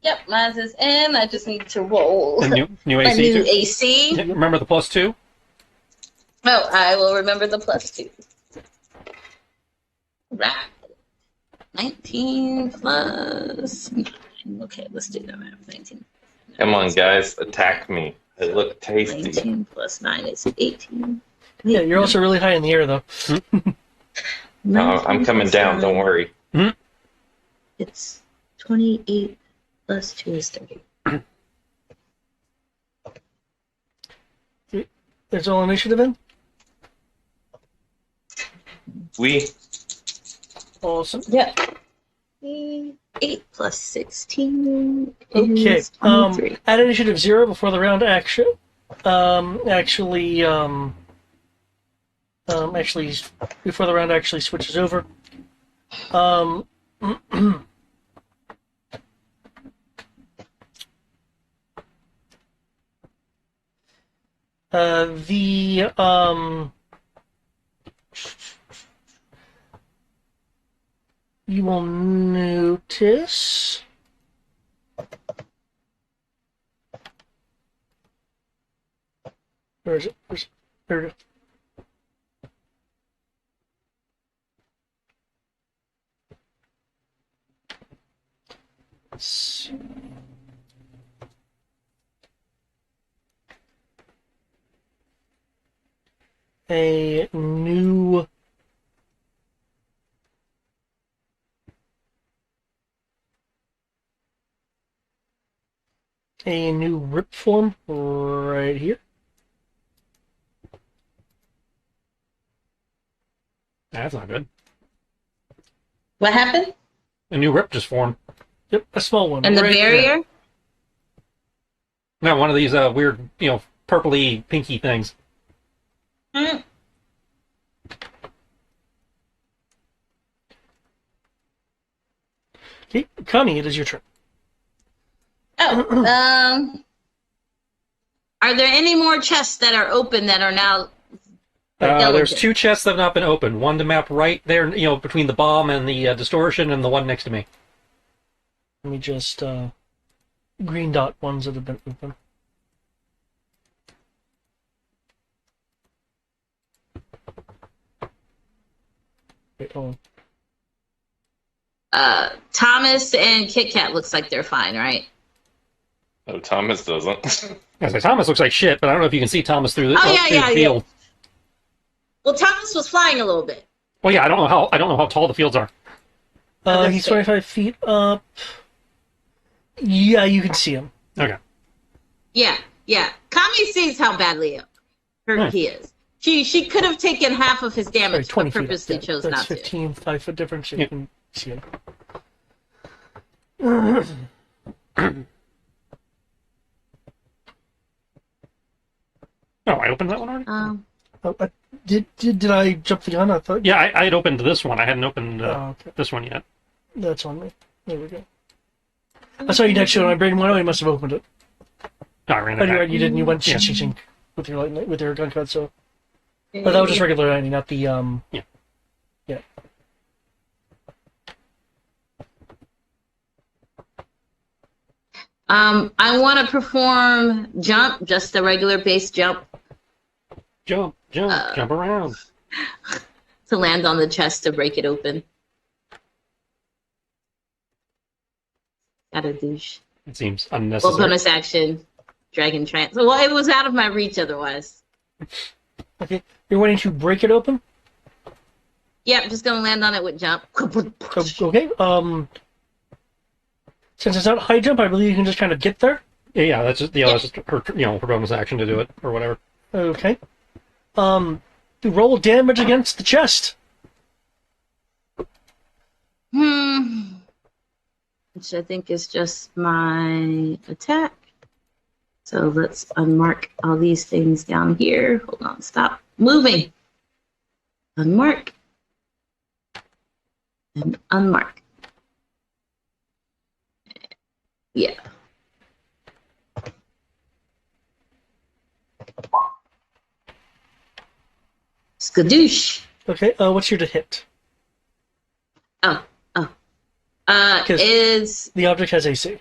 Yep, mine is in. I just need to roll And new a AC new too. AC. Yeah, remember the +2? Oh, I will remember the +2. Right. 19 plus 9. Okay, let's do that math. 19. Come on, guys, attack me. It look tasty. 19 plus 9 is 18. Wait, Yeah, you're also really high in the air, though. No, I'm coming down. Don't worry. It's 28 plus 2 is 30. There's all initiative in? We Awesome. Yeah. 8 plus 16 Okay. is 23. At initiative 0 before the round action. Actually, before the round actually switches over. The you will notice where is it? There it is. Let's see. A new rip form right here. That's not good. What happened? A new rip just formed. Yep, a small one. And the right there. barrier? No, one of these weird, purpley, pinky things. Mm. Okay, Kami, it is your turn. Oh, are there any more chests that are open that are now? There's 2 chests that have not been opened. One to map right there, between the bomb and the distortion, and the one next to me. Let me just green dot ones that have been open. Wait, hold on. Thomas and Kit Kat looks like they're fine, right? No, Thomas doesn't. I say Thomas looks like shit, but I don't know if you can see Thomas through the, Oh, through the field. Well, Thomas was flying a little bit. Well, yeah, I don't know how tall the fields are. that's He's fair. 25 feet up. Yeah, you can see him. Okay. Yeah. Kami sees how badly hurt Nice. he is. She could have taken half of his Sorry, damage, 20 but feet up. purposely Yeah, chose that's not 15, 5-foot difference. You Yeah. can see him. Oh, I opened that one already? to. Did I jump the gun? I thought. Yeah, I had opened this one. I hadn't opened Okay. this one yet. That's on me. There we go. I saw you next to it. My brain went, oh, you must have opened it. No, I ran it But you're back. right, you didn't. You went Yeah. ching with your gun cut. So, but that was just regular lightning, not the Yeah. Yeah. I want to perform jump, just a regular base jump. Jump, jump around. to land on the chest to break it open. Gotta douche. It seems Well, unnecessary. bonus action, dragon trance. Well, it was out of my reach otherwise. Okay, you're wanting to break it open. Yep, just gonna land on it with jump. Okay. Since it's not high jump, I believe you can just kind of get there. Yeah, that's just that's just her her bonus action to do it or whatever. Okay. Roll damage against the chest. Which I think is just my attack. So let's unmark all these things down here. Hold on, stop moving. Unmark. And unmark. Yeah. Skadoosh. Okay. What's your to hit? Oh. Is the object has AC.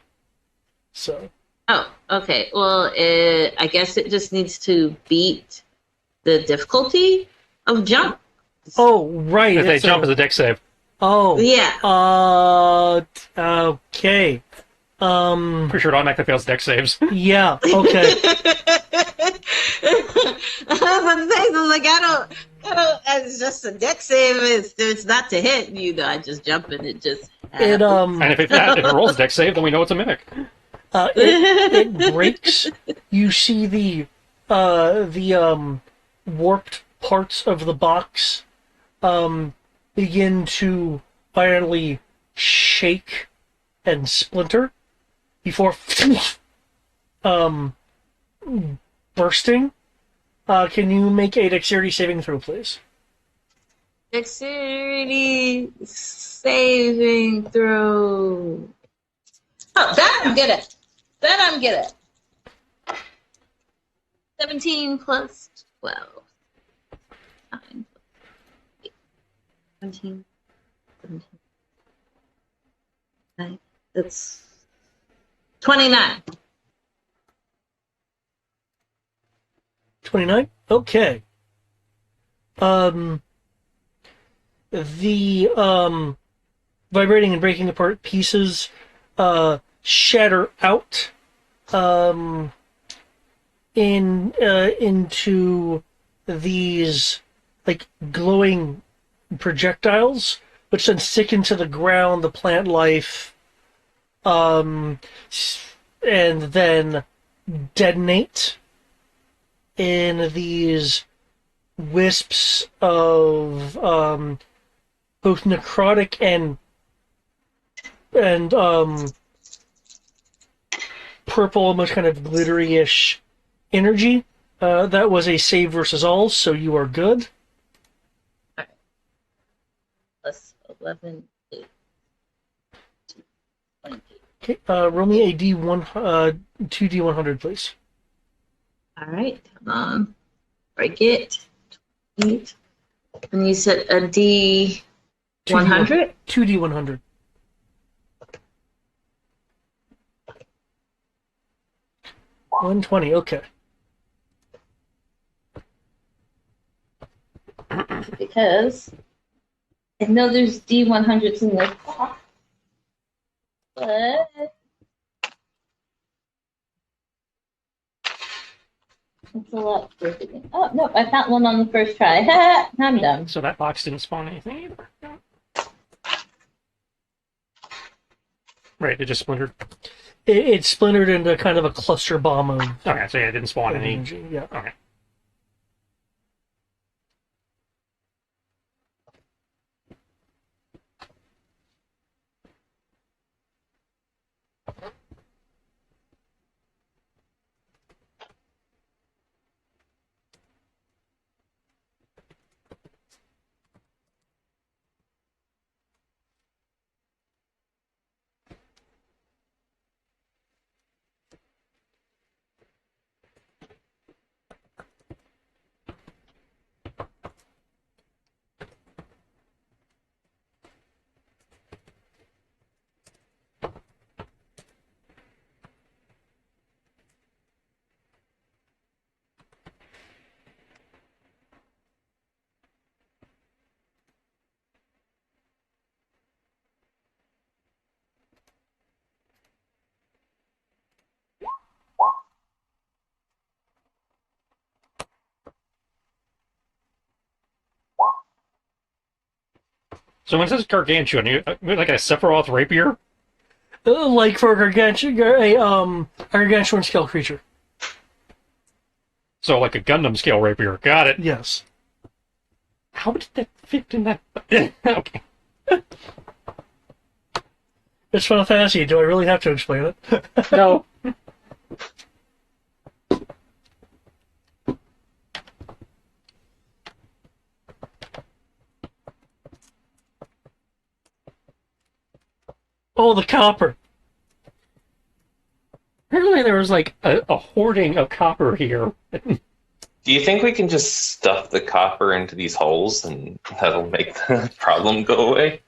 So. Oh, okay. Well, I guess it just needs to beat the difficulty of jump. Oh, right. If they jump as a dex save. Oh. Yeah. Okay. Pretty sure it automatically fails dex saves. Yeah. Okay. I was about to say, so like, I don't. It's just a deck save. It's not to hit. I just jump and it just. It And if it rolls a dex save, then we know it's a mimic. It breaks. You see the warped parts of the box begin to violently shake and splinter before bursting. Can you make a dexterity saving throw, please? Dexterity saving throw. Oh, that I'm good at. 17 plus 12. 9 plus 8. 17. 9. That's 29. 29? Okay. The vibrating and breaking apart pieces shatter out into these like glowing projectiles, which then stick into the ground, the plant life, and then detonate in these wisps of both necrotic and purple, almost kind of glittery-ish energy. That was a save versus all, so you are good. All right. Plus 11, 8. 28. Okay, roll me a D1, 2D100, please. All right, come on. Break it. 8. And you said a D 100? 2D100. 120, okay. Because I know there's D100s in this box. But it's a lot for Oh, no, I found one on the first try. I'm done. So that box didn't spawn anything either. No. Right, it just splintered. It splintered into kind of a cluster bomb of Okay, so yeah, it didn't spawn any. energy. Yeah. Okay. So when it says gargantuan, you like a Sephiroth rapier? Like for a gargantuan scale creature. So like a Gundam scale rapier. Got it. Yes. How did that fit in that? Okay. It's Final Fantasy. Do I really have to explain it? No. Oh, the copper. Apparently there was like a hoarding of copper here. Do you think we can just stuff the copper into these holes and that'll make the problem go away?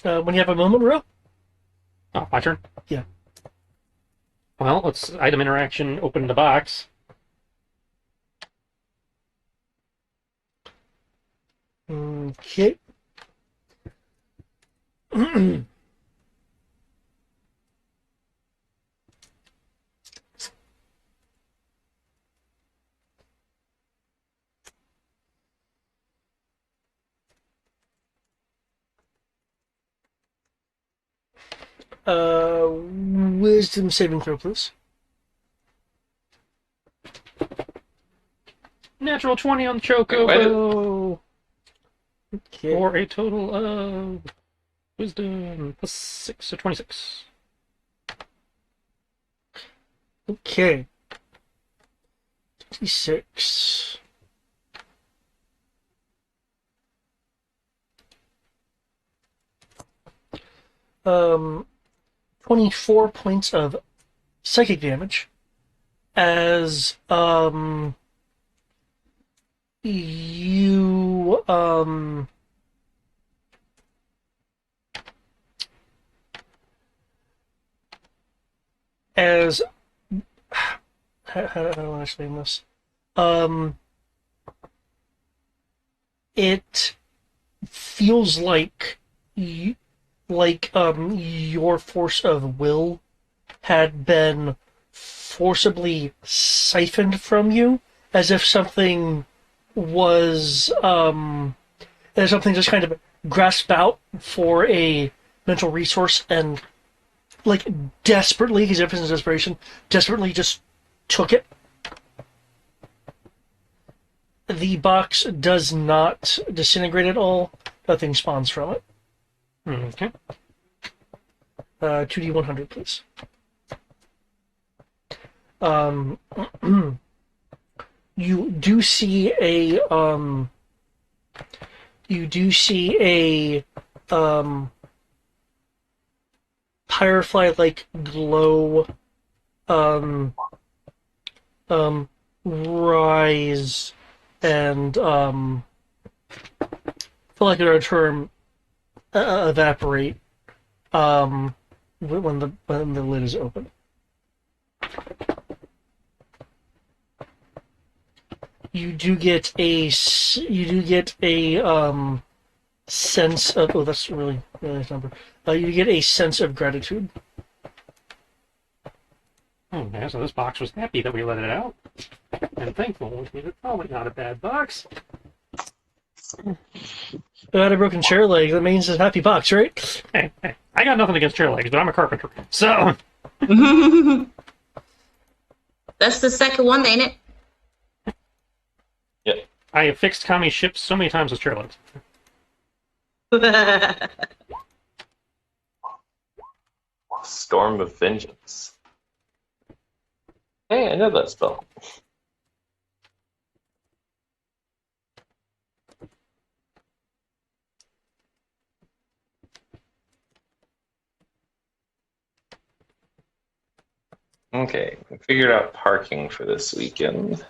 When you have a moment, Ro? Oh, my turn? Yeah. Well, let's item interaction, open the box. Okay. Wisdom saving throw, please. Natural 20 on the Wait, Chocobo! Okay. For a total of wisdom plus 6, so 26. Okay. 26. Um, 24 points of psychic damage as you as how do I explain this? It feels like your force of will had been forcibly siphoned from you, as if something was as something just kind of grasped out for a mental resource and like desperately, because if it's desperation, desperately just took it. The box does not disintegrate at all. Nothing spawns from it. Okay. 2d100, please. You do see a firefly-like glow rise and for lack of a term evaporate when the lid is open. You do get a sense of, oh, that's really nice number. You get a sense of gratitude. Okay, so this box was happy that we let it out. And thankful. It's probably not a bad box. Got a broken chair leg. That means it's a happy box, right? Hey, I got nothing against chair legs, but I'm a carpenter. So, That's the second one, ain't it? Yep. I have fixed Kami's ships so many times with chair legs. Storm of Vengeance. Hey, I know that spell. Okay, I figured out parking for this weekend.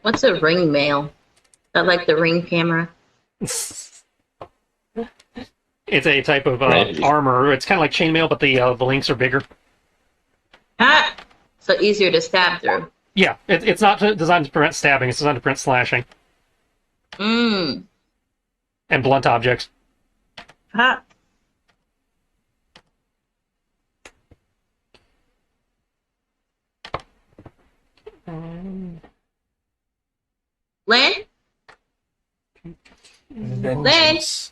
What's a ring mail? I like the ring camera. It's a type of Maybe. armor. It's kind of like chainmail, but the links are bigger. Ah, so easier to stab through. Yeah, it's not designed to prevent stabbing. It's designed to prevent slashing Mmm. and blunt objects. Ah. Lynn? Vengeance.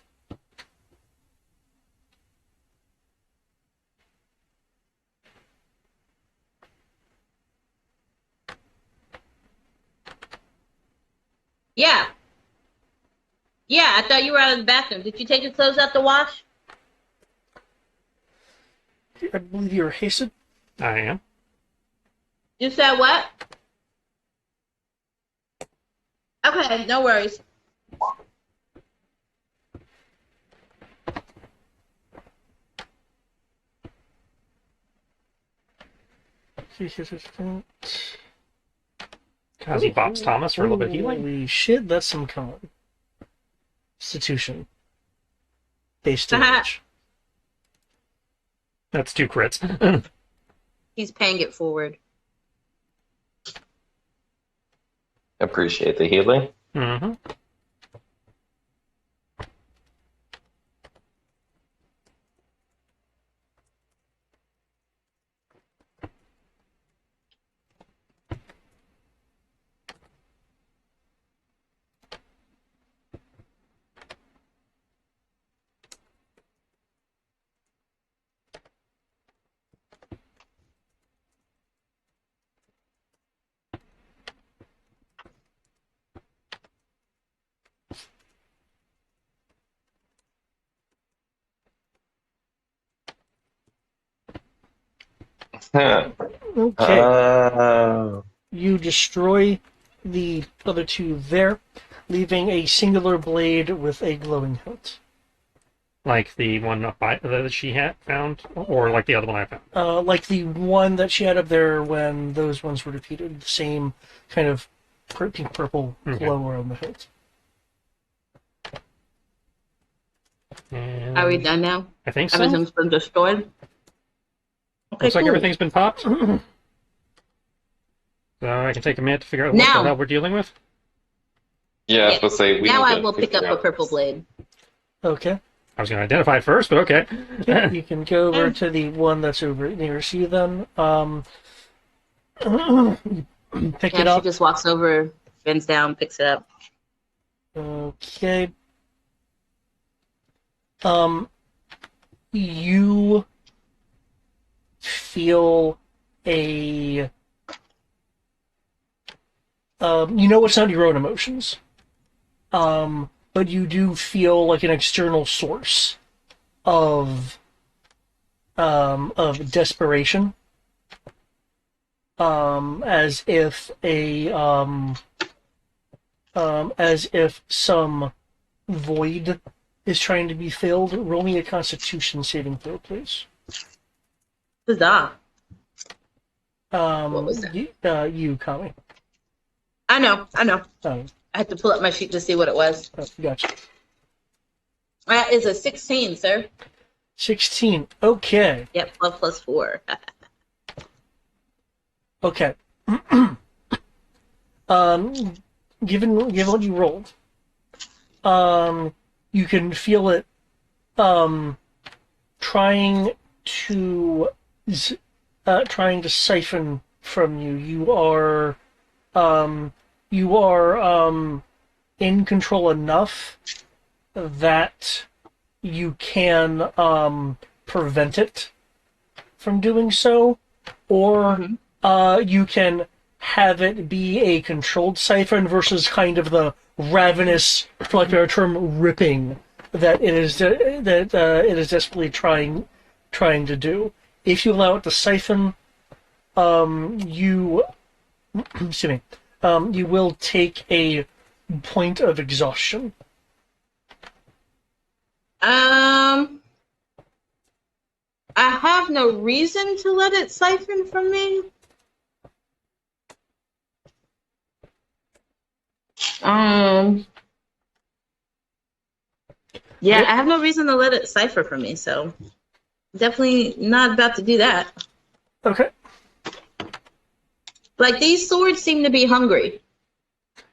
Yeah. Yeah, I thought you were out of the bathroom. Did you take your clothes out the wash? I believe you were hasted. I am. You said what? Okay, no worries. Kazi bops Thomas for a little bit of healing. Holy shit, that's some constitution based Uh-huh. damage. That's 2 crits. He's paying it forward. Appreciate the healing. Mm-hmm. Huh. Okay. You destroy the other two there, leaving a singular blade with a glowing hilt. Like the one up by, that she had found, or like the other one I found. Like the one that she had up there when those ones were defeated. The same kind of pink purple glow around the hilt. And Are we done now? I think so. Everything's been destroyed? Okay, Looks like cool. everything's been popped. So I can take a minute to figure out what Now. the hell we're dealing with. Yeah, I was supposed to say we Now need I to will pick up figure a purple blade. Okay. I was going to identify it first, but okay. You can go over to the one that's over nearest you then. Pick it Yeah, she up. just walks over, bends down, picks it up. Okay. You feel a you know it's not your own emotions. But you do feel like an external source of desperation. As if some void is trying to be filled. Roll me a Constitution saving throw, please. Huzzah. What was that? You, Kami. I know. Oh, I had to pull up my sheet to see what it was. gotcha. That is a 16, sir. 16. Okay. Yep, 12 plus 4. Okay. Given what you rolled, you can feel it trying to siphon from you. You are in control enough that you can prevent it from doing so, or you can have it be a controlled siphon versus kind of the ravenous, for lack of a better term, ripping that it is desperately trying to do. If you allow it to siphon, you excuse me, you will take a point of exhaustion. I have no reason to let it siphon from me. Yeah, Yep. I have no reason to let it cipher for me, so definitely not about to do that. Okay. Like, these swords seem to be hungry.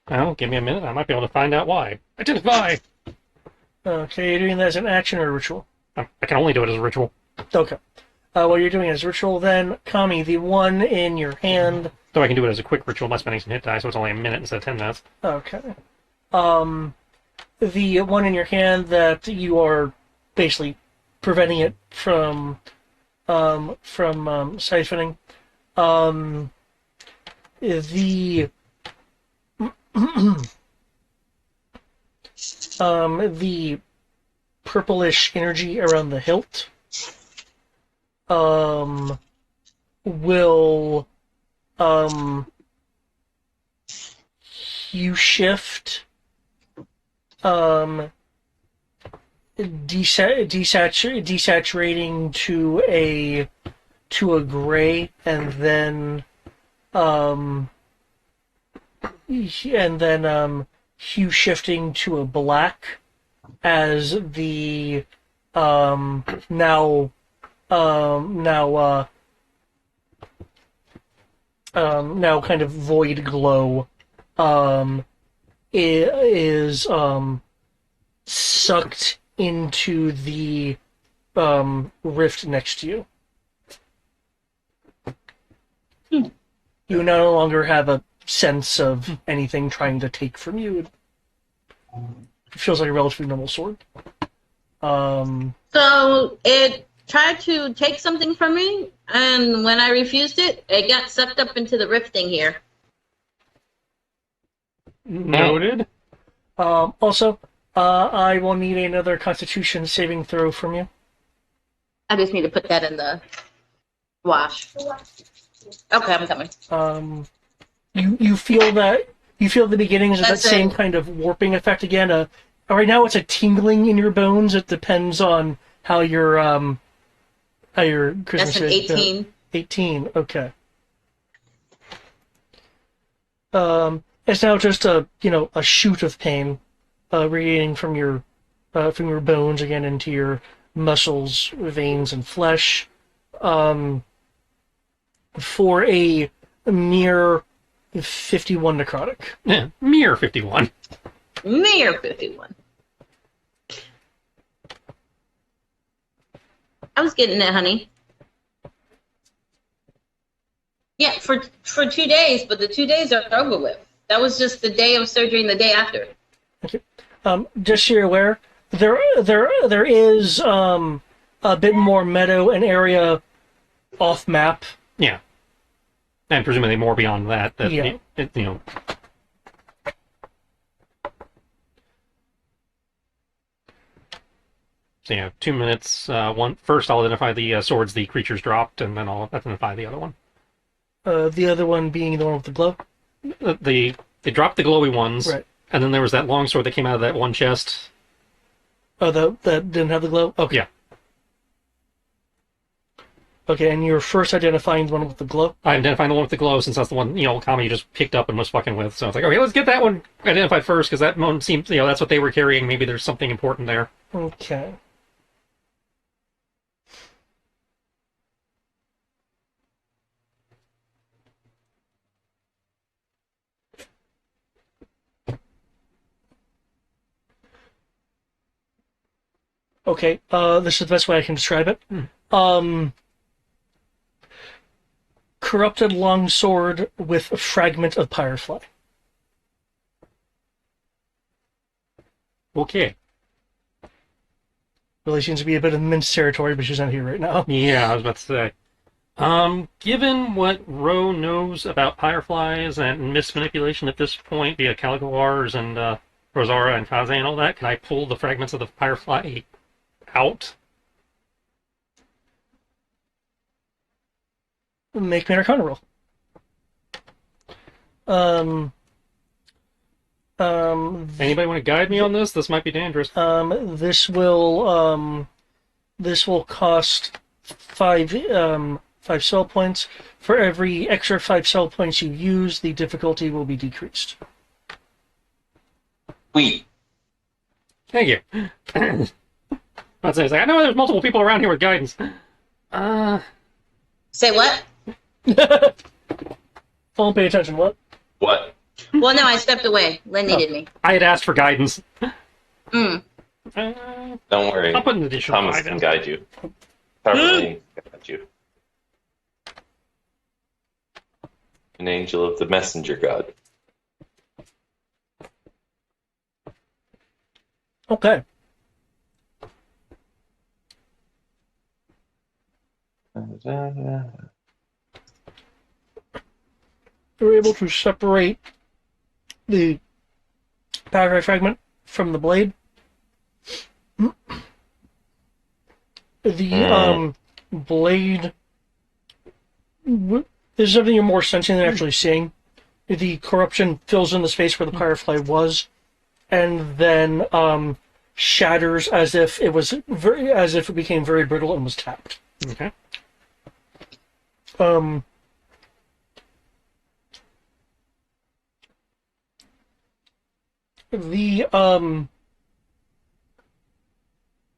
Well, give me a minute. I might be able to find out why. Identify! Okay, you're doing that as an action or a ritual? I can only do it as a ritual. Okay. What you're doing as a ritual, then, Kami, the one in your hand. So I can do it as a quick ritual by spending some hit die, so it's only a minute instead of 10 minutes. Okay. The one in your hand that you are basically preventing it from siphoning. The the purplish energy around the hilt will hue shift desaturating to a gray, and then hue shifting to a black as the now kind of void glow is sucked into the rift next to you. You no longer have a sense of anything trying to take from you. It feels like a relatively normal sword. So it tried to take something from me, and when I refused it, it got sucked up into the rifting here. Noted. Also, I will need another Constitution saving throw from you. I just need to put that in the wash. Okay, I'm coming. You feel the beginnings of that That's same it. kind of warping effect again. Right now, it's a tingling in your bones. It depends on how your Christmas That's an 18. 18. Okay. It's now just a shoot of pain, radiating from your bones again into your muscles, veins, and flesh. For a mere 51 necrotic. Yeah, mere 51. Mere 51. I was getting it, honey. Yeah, for 2 days, but the 2 days are over with. That was just the day of surgery and the day after. Okay. Just so you're aware, there is a bit more meadow and area off map. Yeah. And presumably more beyond that. Yeah. So yeah, 2 minutes. First, I'll identify the swords the creatures dropped, and then I'll identify the other one. The other one being the one with the glow. They dropped the glowy ones, Right. and then there was that long sword that came out of that one chest. Oh, that didn't have the glow? Okay. Yeah. Okay, and you're first identifying the one with the glow? I identified the one with the glow since that's the one, Kami just picked up and was fucking with. So it's like, okay, let's get that one identified first, because that one seems, that's what they were carrying. Maybe there's something important there. Okay. Okay, this is the best way I can describe it. Corrupted longsword with a fragment of pyrefly. Okay. Really seems to be a bit of Mint's territory, but she's not here right now. Yeah, I was about to say. Given what Ro knows about fireflies and mismanipulation at this point via Caligars and Rosara and Kaze and all that, can I pull the fragments of the firefly out? Make me an Arcana roll. Anybody want to guide me on this? This might be dangerous. This will cost five spell points. For every extra 5 spell points you use, the difficulty will be decreased. Sweet. Thank you. I'd say, it's like, I know there's multiple people around here with guidance. Say what? Don't pay attention. What? What? Well, no, I stepped away. Len needed me. I had asked for guidance. Mm. Don't worry. I'll put an additional Thomas 5 can in. guide you. Carmelane can guide you. An angel of the messenger god. Okay. You're able to separate the power fragment from the blade. The blade is something you're more sensing than actually seeing. The corruption fills in the space where the firefly was, and then shatters as if it became very brittle and was tapped. Okay.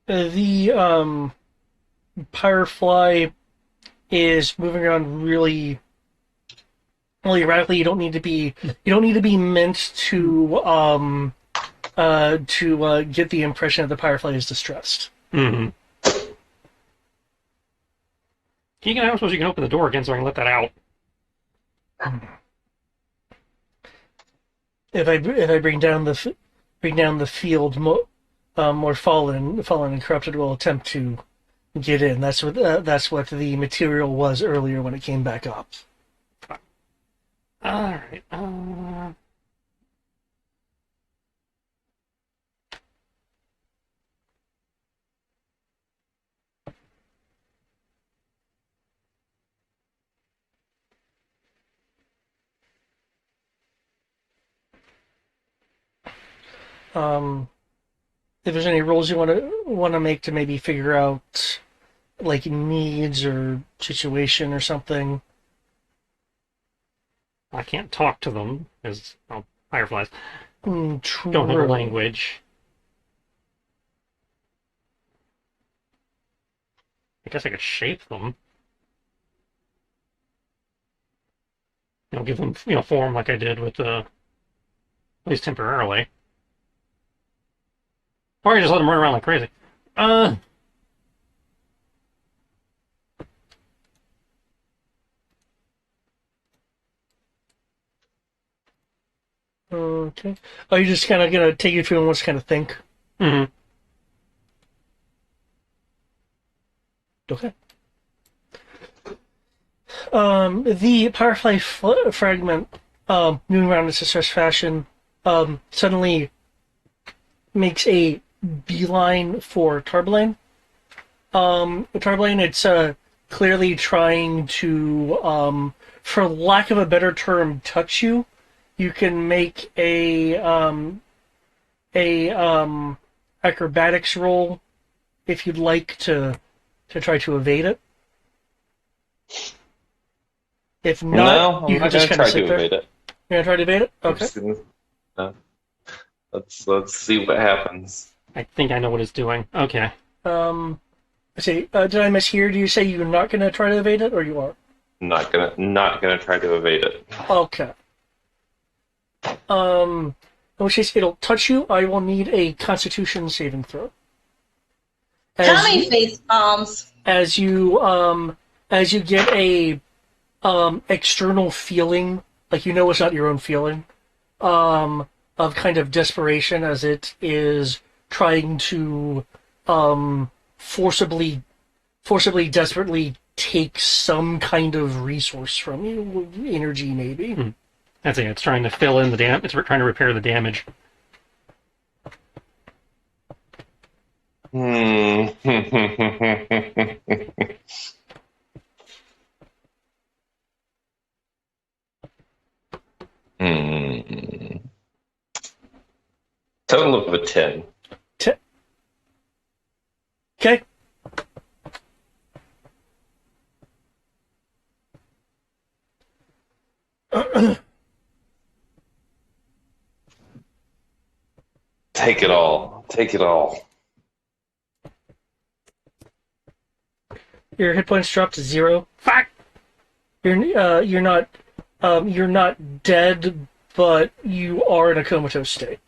The firefly is moving around really erratically. You don't need to be meant to get the impression that the firefly is distressed. Mm-hmm. Keegan, I don't suppose you can open the door again so I can let that out. If I bring down the field, more fallen and corrupted will attempt to get in. That's what the material was earlier when it came back up. All right. If there's any rolls you want to make to maybe figure out like needs or situation or something. I can't talk to them as fireflies True. don't have a language. I guess I could shape them. Give them form like I did with at least temporarily. Or I just let them run around like crazy. Okay. Oh, you're just kind of gonna take your turn and just kind of think. Mm-hmm. Okay. The firefly fragment, moving around in a such fashion, suddenly makes a beeline for Tarbalane. Tarbalane, it's clearly trying to, for lack of a better term, touch you. You can make a acrobatics roll if you'd like to try to evade it. If not, No, I'm you not can just going to kind of try sit to there. evade it. You're gonna try to evade it? I'm Okay. just gonna- let's see what happens. I think I know what it's doing. Okay. Let's see. Did I mishear? Do you say you're not gonna try to evade it, or you are? Not gonna try to evade it. Okay. In which case it'll touch you. I will need a Constitution saving throw. Tommy face palms. As you get a external feeling, like it's not your own feeling, of kind of desperation as it is trying to forcibly, desperately take some kind of resource from you, energy maybe. That's it. It's trying to fill in the It's trying to repair the damage. Hmm. Hmm. Total of a 10. Okay. Take it all. Take it all. Your hit points drop to 0. Fuck! You're not dead, but you are in a comatose state.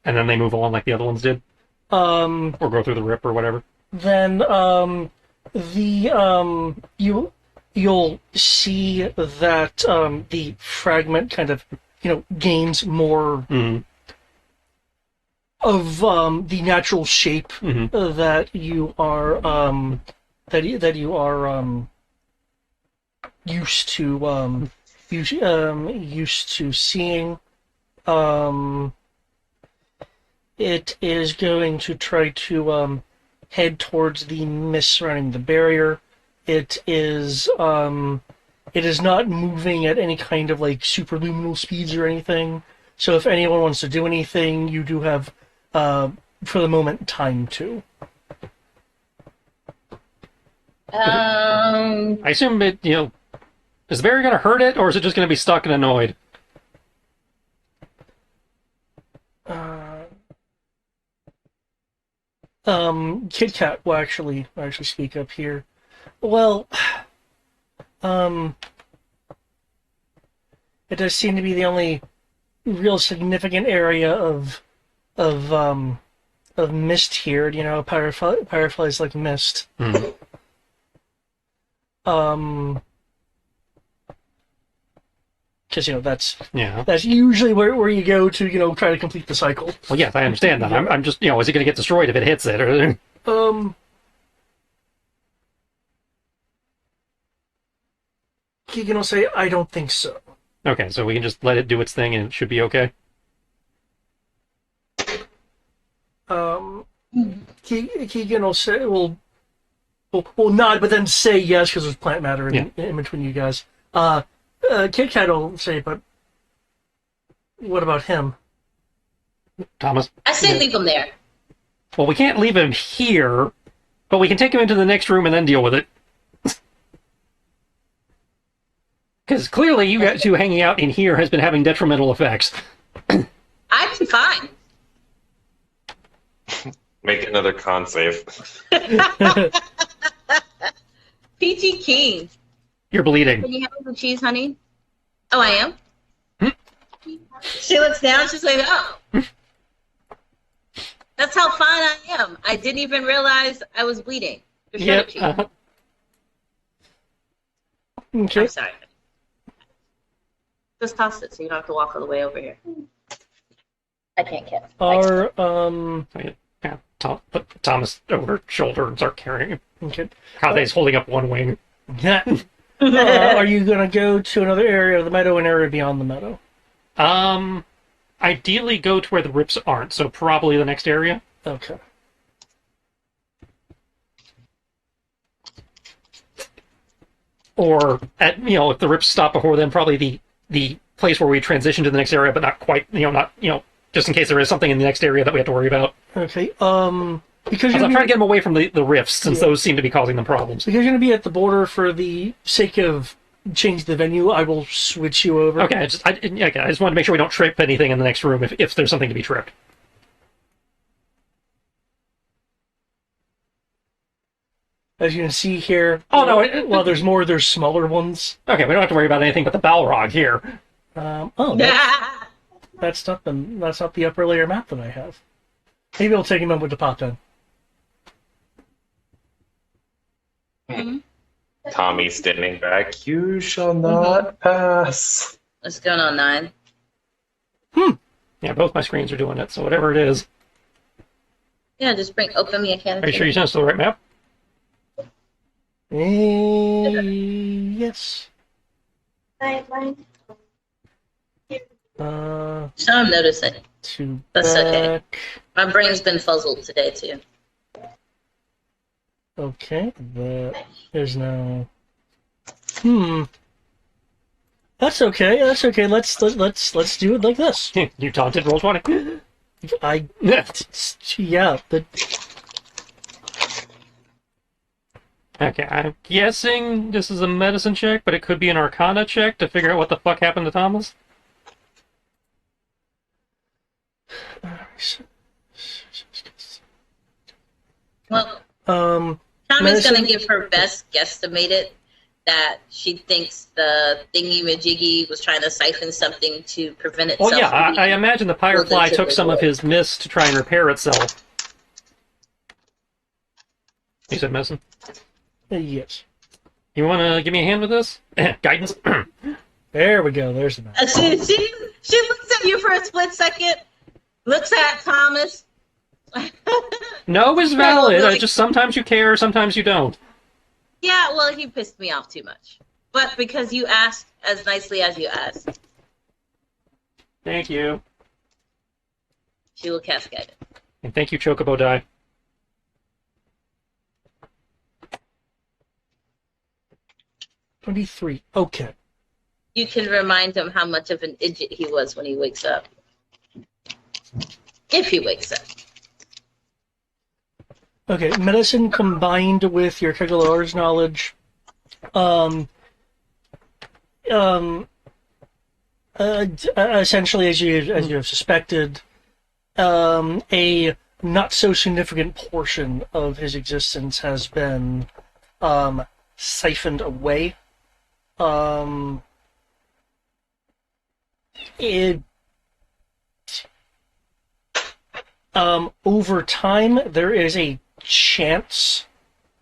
And then they move on like the other ones did? Um, Or go through the rip or whatever? then you'll see that the fragment kind of gains more Mm-hmm. of the natural shape Mm-hmm. that you are used to used to seeing. Um, it is going to try to head towards the mist surrounding the barrier. It is not moving at any kind of like superluminal speeds or anything. So if anyone wants to do anything, you do have, for the moment, time to. Um, I assume it, is the barrier going to hurt it, or is it just going to be stuck and annoyed? Kit Kat will actually speak up here. Well, um, it does seem to be the only real significant area of mist here. Fireflies like mist. Mm. Because Yeah. that's usually where you go to try to complete the cycle. Well, yes, I understand that. I'm just, is it going to get destroyed if it hits it? Or... Keegan will say, "I don't think so." Okay, so we can just let it do its thing and it should be okay? Keegan will say, will nod, but then say yes because there's plant matter in between you guys. Kit Kat will say, but what about him? Thomas? I say leave them there. Well, we can't leave him here, but we can take him into the next room and then deal with it. Because clearly you guys two hanging out in here has been having detrimental effects. I'd be fine. Make another con save. Peachy King. You're bleeding. Can you have some cheese, honey? Oh, I am? She looks down, she's like, oh. That's how fine I am. I didn't even realize I was bleeding. Just shut up, cheese. Okay. I'm sorry. Just toss it so you don't have to walk all the way over here. I can't catch. Yeah, put Thomas over her shoulder and start carrying him. Okay. Kaze's holding up one wing. Are you gonna go to another area of the meadow, an area beyond the meadow? Ideally go to where the rips aren't, so probably the next area. Okay. Or if the rips stop before then, probably the place where we transition to the next area, but not quite, just in case there is something in the next area that we have to worry about. Okay. Because I'm trying to get them away from the rifts, since those seem to be causing them problems. Because you're going to be at the border for the sake of change the venue, I will switch you over. Okay, I just wanted to make sure we don't trip anything in the next room if there's something to be tripped. As you can see here, there's smaller ones. Okay, we don't have to worry about anything but the Balrog here. That's not the upper layer map that I have. Maybe it'll take a moment to pop in. Tommy standing back. You shall not pass. What's going on, 9? Yeah, both my screens are doing it, so whatever it is. Yeah, just open me a can of Are you sure you sent us the right map? Yes. So I'm noticing. That's okay. My brain's been fuzzled today, too. Okay, there's no... That's okay. Let's do it like this. You taunted roll 20. Okay, I'm guessing this is a medicine check, but it could be an arcana check to figure out what the fuck happened to Thomas. Well, Um, Tommy's medicine- gonna give her best guesstimated that she thinks the thingy-majiggy was trying to siphon something to prevent itself. Well, yeah, from I being imagine the pulled Firefly into took the some of void. his mist to try and repair itself. You said medicine? yes. You want to give me a hand with this? Guidance? There we go. There's the map. She looks at you for a split second, looks at Thomas. No is valid. like- Just sometimes you care, sometimes you don't. Yeah, well, he pissed me off too much. But because you asked as nicely as you asked, Thank you. she will cast guidance. And thank you, Chocobo Die. $23. Okay. You can remind him how much of an idiot he was when he wakes up. If he wakes up. Okay, medicine combined with your Kegelar's knowledge, essentially, as you have suspected, a not so significant portion of his existence has been siphoned away. It over time, there is a chance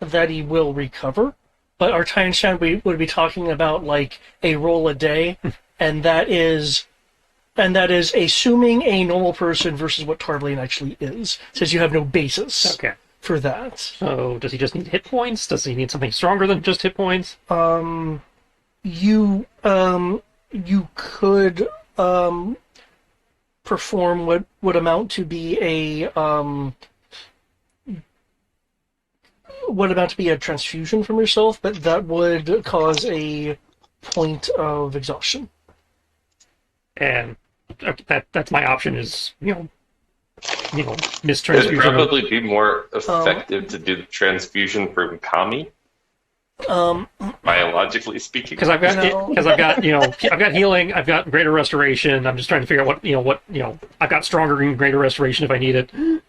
that he will recover, but our time span we would be talking about like a roll a day, and that is assuming a normal person versus what Tarvalian actually is, since you have no basis Okay. for that. So, does he just need hit points? Does he need something stronger than just hit points? You could perform what would amount to be a transfusion from yourself, but that would cause a point of exhaustion. And that's my option is, It'd mistransfusion. probably be more effective to do the transfusion from Kami, biologically speaking. Because I've got, No. I've got healing, I've got greater restoration. I'm just trying to figure out I've got stronger and greater restoration if I need it. Your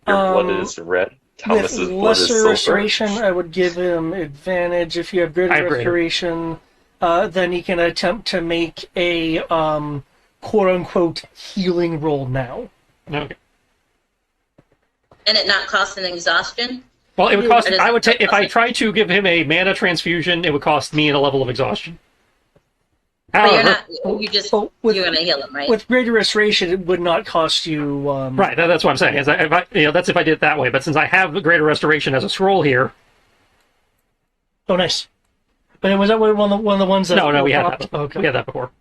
blood is red. Thomas's With blood is lesser silver. restoration, I would give him advantage. If you have greater I have greater. restoration, then he can attempt to make a quote-unquote healing roll now. Okay. And it not cost an exhaustion? Well, it would cost. It is- I would take if I tried to give him a mana transfusion, it would cost me a level of exhaustion. But you're However, not, you're gonna heal him, right? With greater restoration, it would not cost you... right, that's what I'm saying. Is if I, that's if I did it that way. But since I have greater restoration as a scroll here, Oh, nice. But was that one of the ones that... no, we had that. dropped? Okay. We had that before.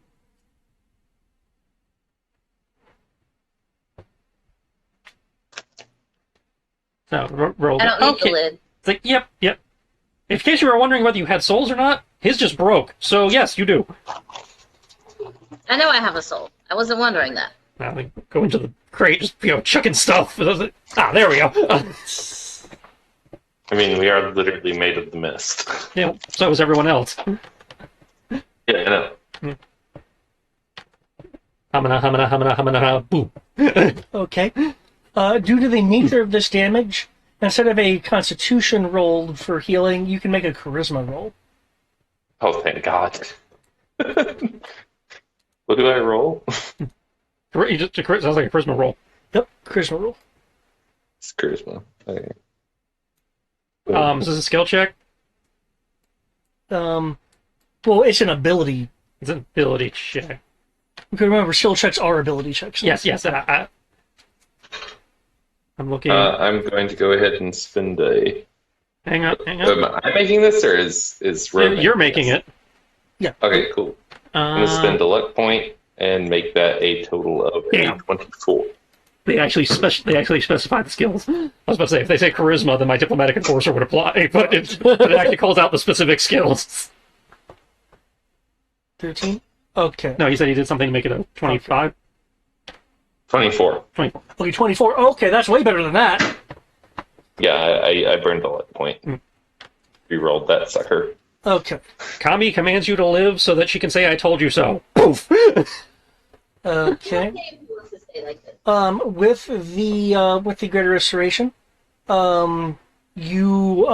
So roll. I don't need Okay. the lid. It's like, yep. In case you were wondering whether you had souls or not, his just broke. So yes, you do. I know I have a soul. I wasn't wondering that. Now we go into the crate, just chucking stuff. There we go. I mean, we are literally made of the mist. So is everyone else. Yeah, I know. Humana, boom. Okay. Due to the nature of this damage, instead of a Constitution roll for healing, you can make a Charisma roll. Oh, thank God. What do I roll? It sounds like a charisma roll. Yep, Charisma roll. It's charisma. Okay. Is this a skill check? Well, it's an ability. It's an ability check. You can remember, skill checks are ability checks. Yes. I'm looking. I'm going to go ahead and spend a. Hang on. Am I making this, or is Roman You're making this? it. Yeah. Okay, cool. I'm gonna spend a luck point and make that a total of Damn. a 24. They actually specify the skills. I was about to say, if they say charisma, then my diplomatic enforcer would apply, but it actually calls out the specific skills. 13? Okay. No, he said he did something to make it a 25. 24. 24. Okay, 24. Okay, that's way better than that. Yeah, I burned a luck point. Rerolled that sucker. Okay. Kami commands you to live so that she can say, I told you so. Poof! Okay. Who wants to stay like this? With the greater restoration, you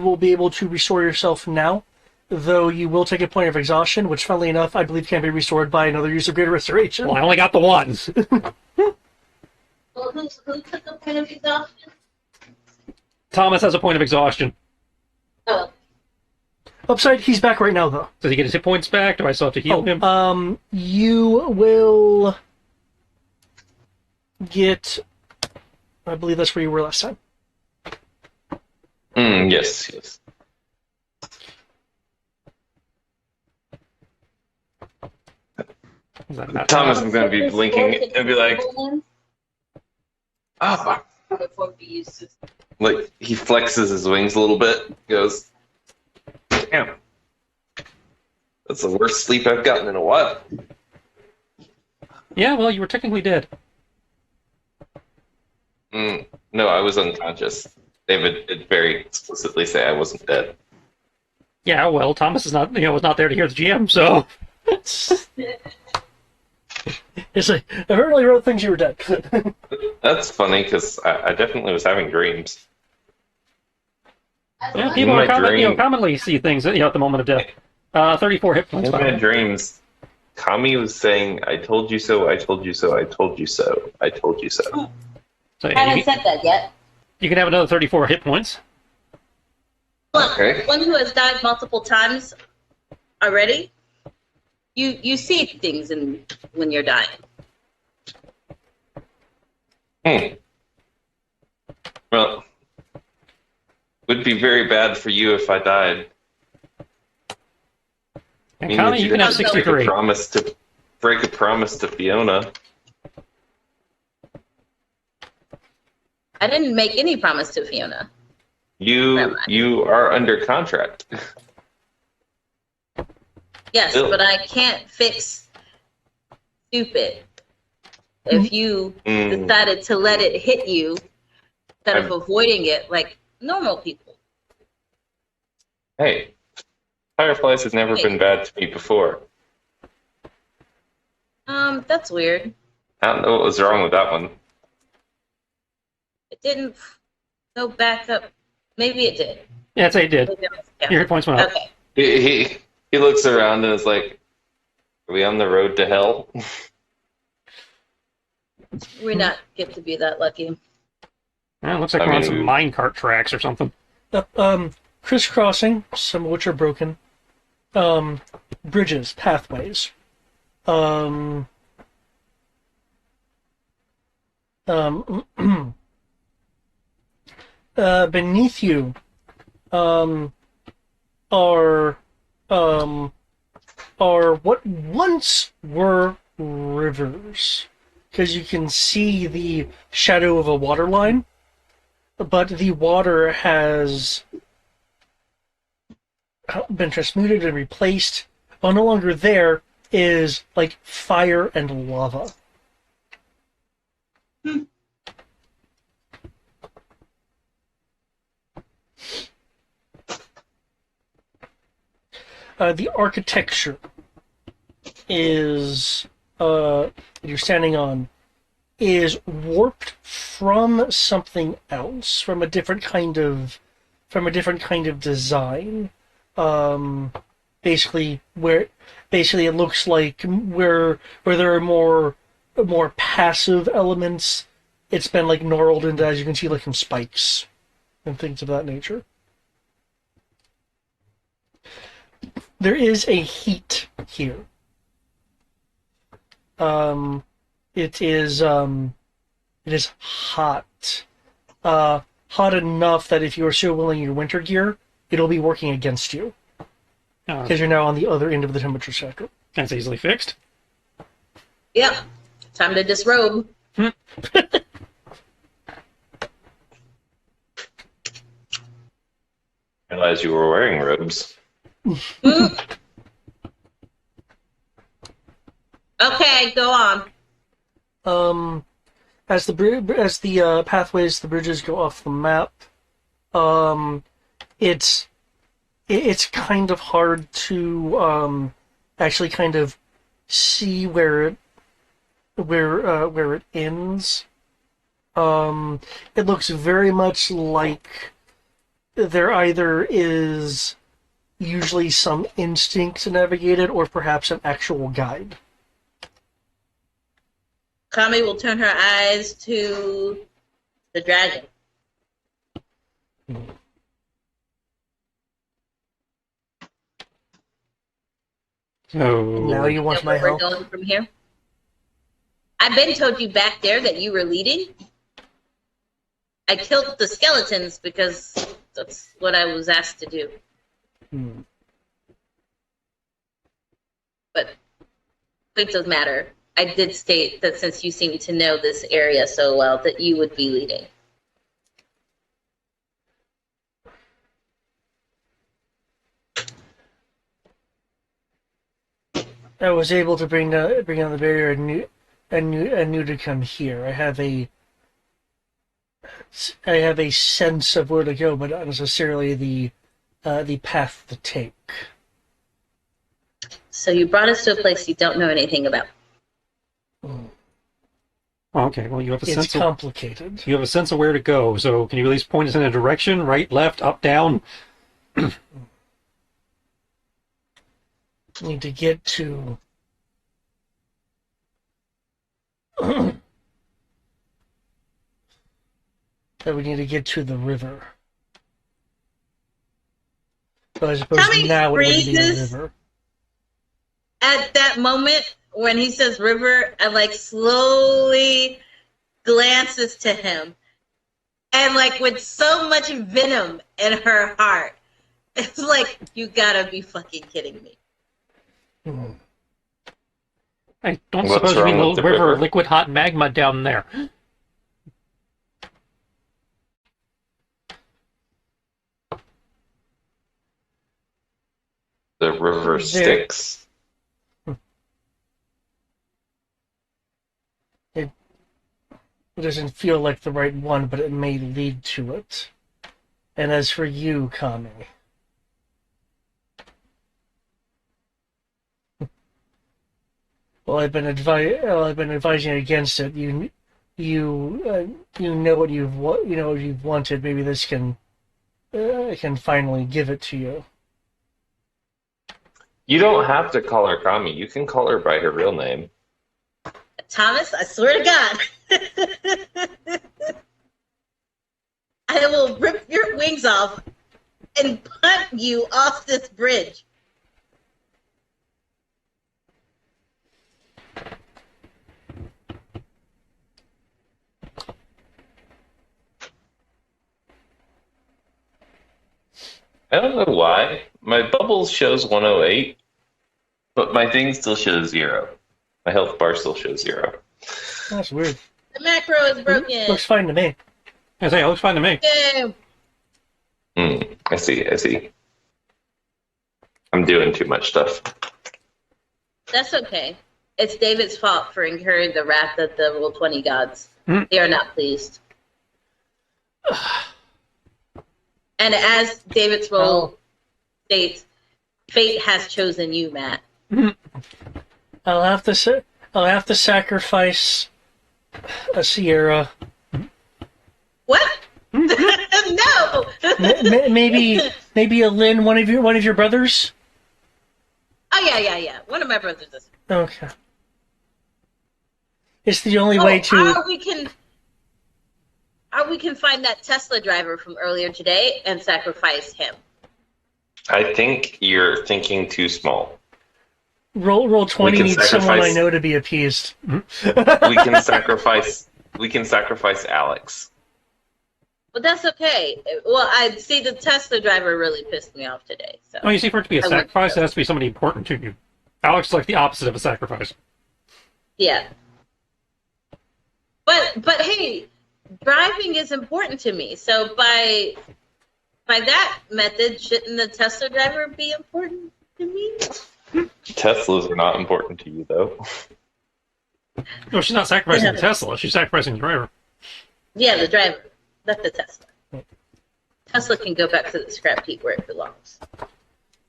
will be able to restore yourself now, though you will take a point of exhaustion, which, funnily enough, I believe can be restored by another use of Greater Restoration. Well, I only got the one. Well, who took a point of exhaustion? Thomas has a point of exhaustion. Oh, Upside, he's back right now, though. Does he get his hit points back? Do I still have to heal him? You will get. I believe that's where you were last time. Yes. Is that not Thomas is going to be blinking and be like, "Ah!" before we use this. Like he flexes his wings a little bit. Goes, "Damn, that's the worst sleep I've gotten in a while." Yeah, well, you were technically dead. No, I was unconscious. David did very explicitly say I wasn't dead. Yeah, well, Thomas is not, was not there to hear the GM, so It's like, I really wrote things you were dead. That's funny because I definitely was having dreams. yeah, people my commonly see things, at the moment of death. 34 hit points. In my dreams, Kami was saying, "I told you so. I told you so. I told you so. I told you so." So I haven't said that yet. you can have another 34 hit points. Okay. One who has died multiple times already, you see things when you're dying. Well, would be very bad for you if I died. And Meaning Connie, that you you'd can have have to 63. break a promise to Fiona. I didn't make any promise to Fiona. You are under contract. Yes, Still. but I can't fix stupid. If you decided to let it hit you instead of avoiding it like normal people. Hey, fireflies have never been bad to me before. That's weird. I don't know what was wrong with that one. It didn't go back up. Maybe it did. Yeah, I'd say it did. Maybe it was- yeah. Your hit points went up. Okay. He looks around and is like, "Are we on the road to hell?" We not get to be that lucky. Well, it looks like we're on some minecart tracks or something. Crisscrossing, some of which are broken. Bridges, pathways. Beneath you, are what once were rivers, because you can see the shadow of a water line, but the water has been transmuted and replaced. Well, no longer there is like fire and lava. The architecture is you're standing on is warped from something else, from a different kind of design. Basically, it looks like where there are more passive elements, it's been like gnarled into, as you can see, like some spikes and things of that nature. There is a heat here. It is hot. Hot enough that if you are still wearing your winter gear, it'll be working against you. Because you're now on the other end of the temperature spectrum. That's easily fixed. Yep. Time to disrobe. Realize you were wearing robes. Okay, go on. As the pathways, the bridges go off the map, it's kind of hard to actually kind of see where it ends. It looks very much like there either is usually some instinct to navigate it, or perhaps an actual guide. Kami will turn her eyes to the dragon. So Now you want my Where we're help? going from here? I've been told you back there that you were leading. I killed the skeletons because that's what I was asked to do. But it doesn't matter. I did state that since you seem to know this area so well, that you would be leading. I was able to bring down the barrier and knew to come here. I have a sense of where to go, but not necessarily the path to take. So you brought us to a place you don't know anything about. okay, well you have a It's sense of complicated. you have a sense of where to go. So can you at least point us in a direction? Right, left, up, down? Need to get to. That we need to get to the river. So I suppose Tommy now it wouldn't be a freezes. river. At that moment, when he says river, I like slowly glances to him. And like with so much venom in her heart, it's like, you gotta be fucking kidding me. I don't What's suppose you mean wrong with the the river river? of liquid hot magma down there. The river There. Styx. It doesn't feel like the right one, but it may lead to it. And as for you, Kami, I've been advising against it. You know what you've wanted. Maybe this can I can finally give it to you. You don't have to call her Kami. You can call her by her real name. Thomas, I swear to God, I will rip your wings off and punt you off this bridge. I don't know why. My bubble shows 108, but my thing still shows 0. My health bar still shows 0. That's weird. The macro is broken. Looks fine to me. I say, it looks fine to me. Yay. I see. I'm doing too much stuff. That's okay. It's David's fault for incurring the wrath of the Roll20 gods. They are not pleased. And as David's role states, fate has chosen you, Matt. I'll have to sacrifice a Sierra. What? No. Maybe a Lynn, one of your brothers. Oh yeah. One of my brothers is. Okay. It's the only way to. We can find that Tesla driver from earlier today and sacrifice him. I think you're thinking too small. Roll 20 needs someone I know to be appeased. We can sacrifice Alex. But that's okay. Well, I see the Tesla driver really pissed me off today. So. Oh, you see, for it to be a sacrifice, it has to be somebody important to you. Alex is like the opposite of a sacrifice. Yeah. But hey, driving is important to me. So by that method, shouldn't the Tesla driver be important to me? Teslas are not important to you, though. No, she's not sacrificing the Tesla. She's sacrificing the driver. Yeah, the driver. Not the Tesla. Tesla can go back to the scrap heap where it belongs. All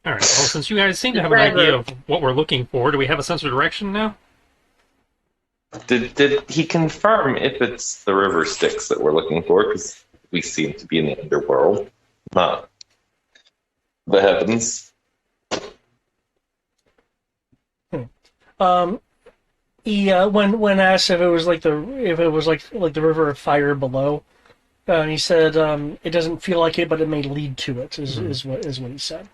right. Well, since you guys seem to have an idea of what we're looking for, do we have a sense of direction now? Did he confirm if it's the river Styx that we're looking for? Because we seem to be in the underworld, not the heavens. Um, when asked if it was like the river of fire below, he said it doesn't feel like it, but it may lead to it. Is what he said.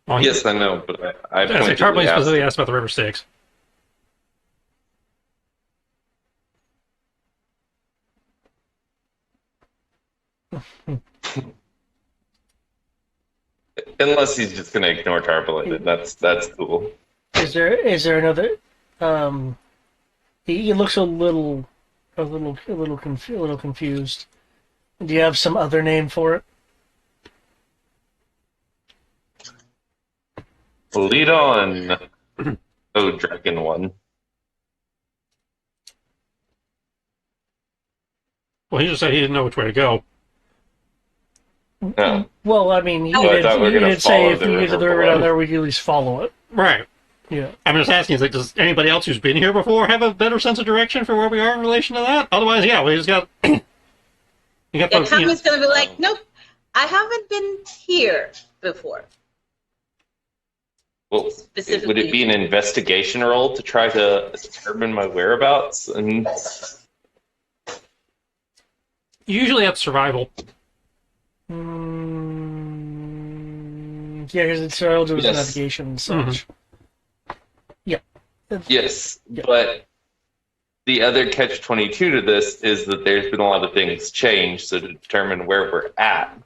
Well, Yes, I know, but I Tarplane pointedly asked. specifically asked about the River Styx. Unless he's just going to ignore Tarpaulin, that's cool. Is there another? He looks a little confused. Do you have some other name for it? Lead on, oh Dragon One. Well, he just said he didn't know which way to go. No. Well, I mean, Oh, I thought we were he gonna did say follow if the you get to river the river below. down there, we can at least follow it. Right. Yeah. I'm just asking, like, does anybody else who's been here before have a better sense of direction for where we are in relation to that? Otherwise, yeah, we just got... you got Yeah, those, Tommy's gonna be like, nope, I haven't been here before. Well, Specifically. would it be an investigation role to try to determine my whereabouts? And usually that's survival. Yeah, because it's all to Yes. navigation and such. Yeah. yes, Yeah. but the other catch-22 to this is that there's been a lot of things changed. So to determine where we're at,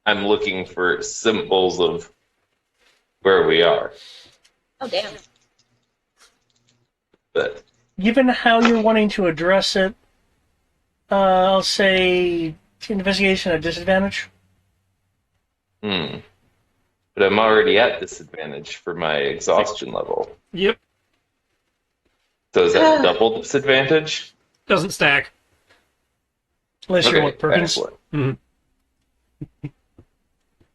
I'm looking for symbols of where we are. Oh damn. But Given how you're wanting to address it, I'll say investigation at disadvantage. but I'm already at disadvantage for my exhaustion level. Yep. So is that double disadvantage? Doesn't stack. Unless you're what, Perkins? excellent. Mhm.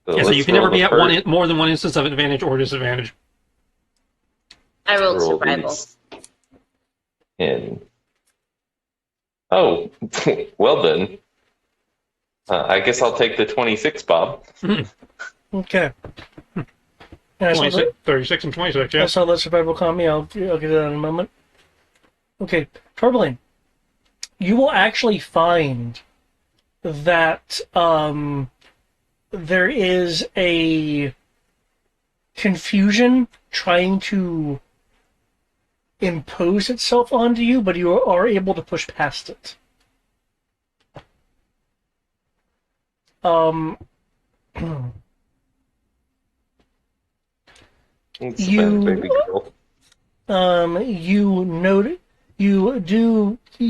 So Yeah, so let's you can never roll be the at first- more than one instance of advantage or disadvantage. I rolled roll survival. these in. Oh, well then. I guess I'll take the 26, Bob. Okay. And I saw 26, 36 and 26, I yeah. saw that survival comedy. I'll get to that in a moment. Okay, Torbelline, you will actually find that there is a confusion trying to impose itself onto you, but you are able to push past it. It's a You- bad baby girl.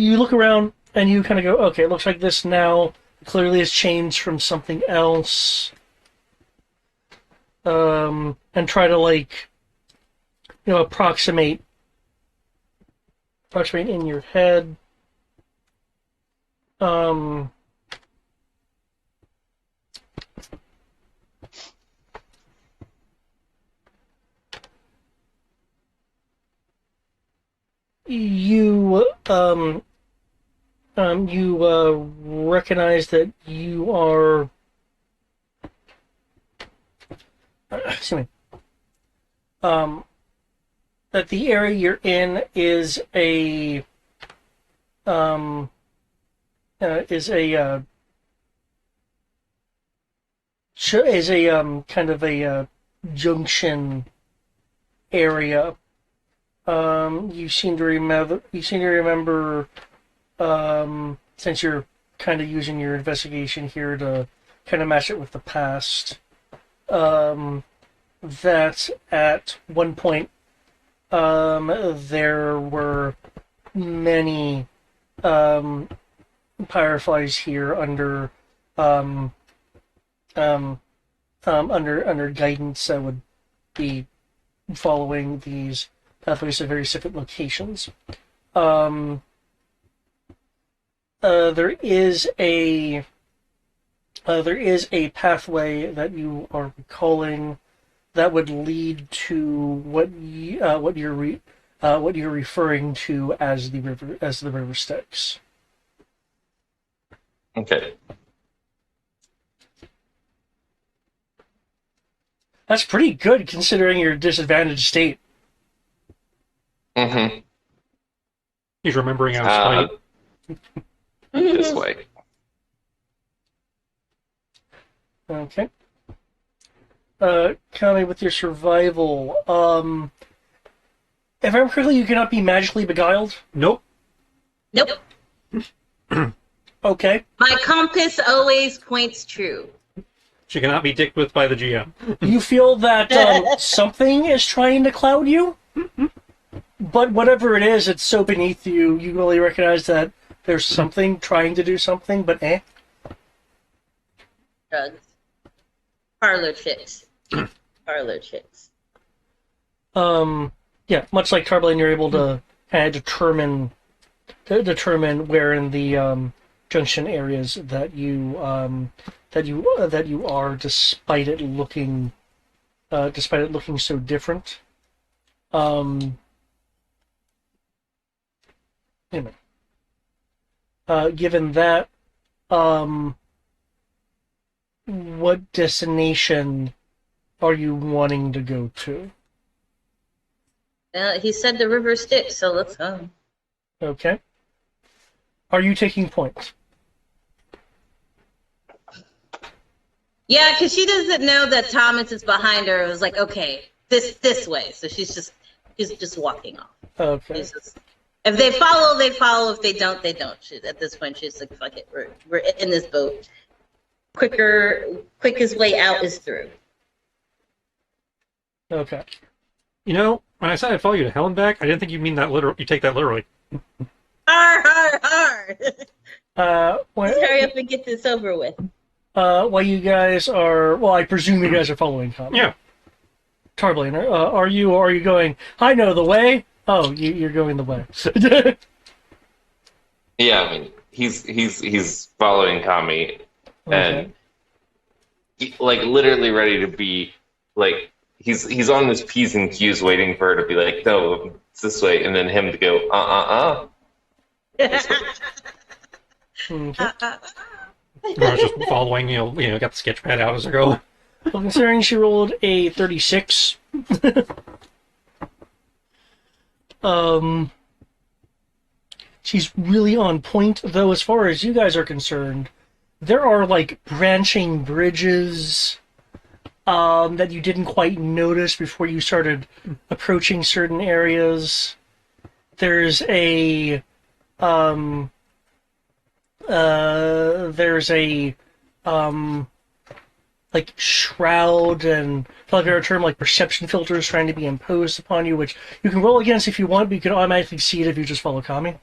You look around and you kind of go, okay, it looks like this now clearly has changed from something else. And try to approximate in your head. You recognize that you are. Excuse me. That the area you're in is a kind of a junction area. You seem to remember. Since you're kind of using your investigation here to kind of match it with the past. That at one point there were many fireflies here under guidance that would be following these pathways to very specific locations. There is a pathway that you are recalling that would lead to what you're what you're referring to as the river Styx. Okay. That's pretty good considering your disadvantaged state. Mm-hmm. He's remembering how to fight. This way. Okay. Kami, with your survival, if I remember correctly, you cannot be magically beguiled? Nope. Nope. Okay. My compass always points true. She cannot be dicked with by the GM. You feel that something is trying to cloud you, but whatever it is, it's so beneath you, you really recognize that there's something trying to do something, but Drugs. Parlor chicks. Parlor chicks. Yeah, much like Tarblane, you're able to kind of determine where in the junction areas that you are, despite it looking so different. Anyway, given that, what destination are you wanting to go to? He said the river Styx, so let's go. Okay. Are you taking points? Yeah, because she doesn't know that Thomas is behind her. It was like, okay, this way. So she's just walking off. Okay. If they follow, they follow. If they don't, they don't. At this point, she's like, fuck it, we're in this boat. Quickest way out is through. Okay. You know, when I said I'd follow you to hell and back, I didn't think you mean that literal. You take that literally. Har, har, har. Well, Let's hurry up and get this over with. while you guys are, well, I presume you guys are following Tom. Yeah. Tarblane, are you going, I know the way? Oh, you're going the way. Yeah, I mean, he's following Kami, and like literally ready to be like he's on his P's and Q's waiting for her to be like, no, it's this way, and then him to go, this way. Okay. I was just following, got the sketch pad out as I go. Well, considering she rolled a 36, she's really on point, though as far as you guys are concerned, there are like branching bridges that you didn't quite notice before you started approaching certain areas. There's a like shroud and, for lack of a better term, like perception filters trying to be imposed upon you, which you can roll against if you want, but you can automatically see it if you just follow Kami.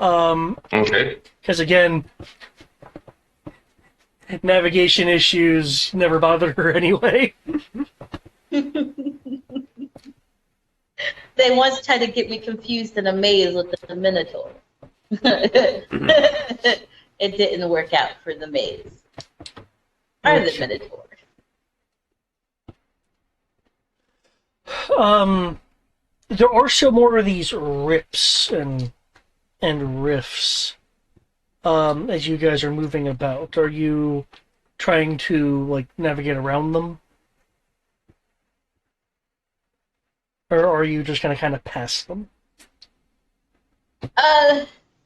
Okay. Because again, navigation issues never bothered her anyway. They once tried to get me confused in a maze with the Minotaur. It didn't work out for the maze. Or the Minotaur. There are some more of these rips and rifts as you guys are moving about. Are you trying to like navigate around them? Or are you just gonna kind of pass them?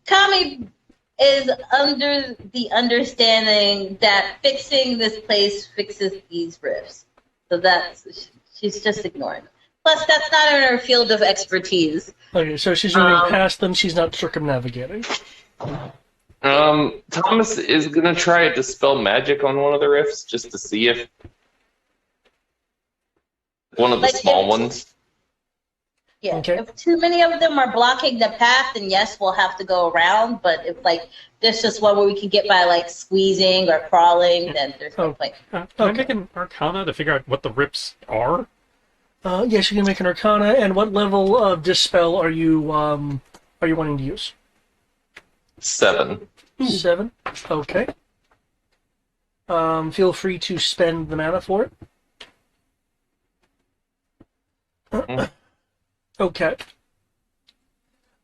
Kami is under the understanding that fixing this place fixes these rifts. So she's just ignoring them. Plus, that's not in her field of expertise. Okay, so she's moving past them, she's not circumnavigating. Thomas is gonna try to dispel magic on one of the rifts just to see if one of the small ones. Yeah, Okay. If too many of them are blocking the path, then yes, we'll have to go around. But if like there's just one where we can get by like squeezing or crawling, then there's no point. Can I make an Arcana to figure out what the rips are? Yes, you can make an Arcana. And what level of Dispel are you wanting to use? 7. 7. Okay. Feel free to spend the mana for it. Okay.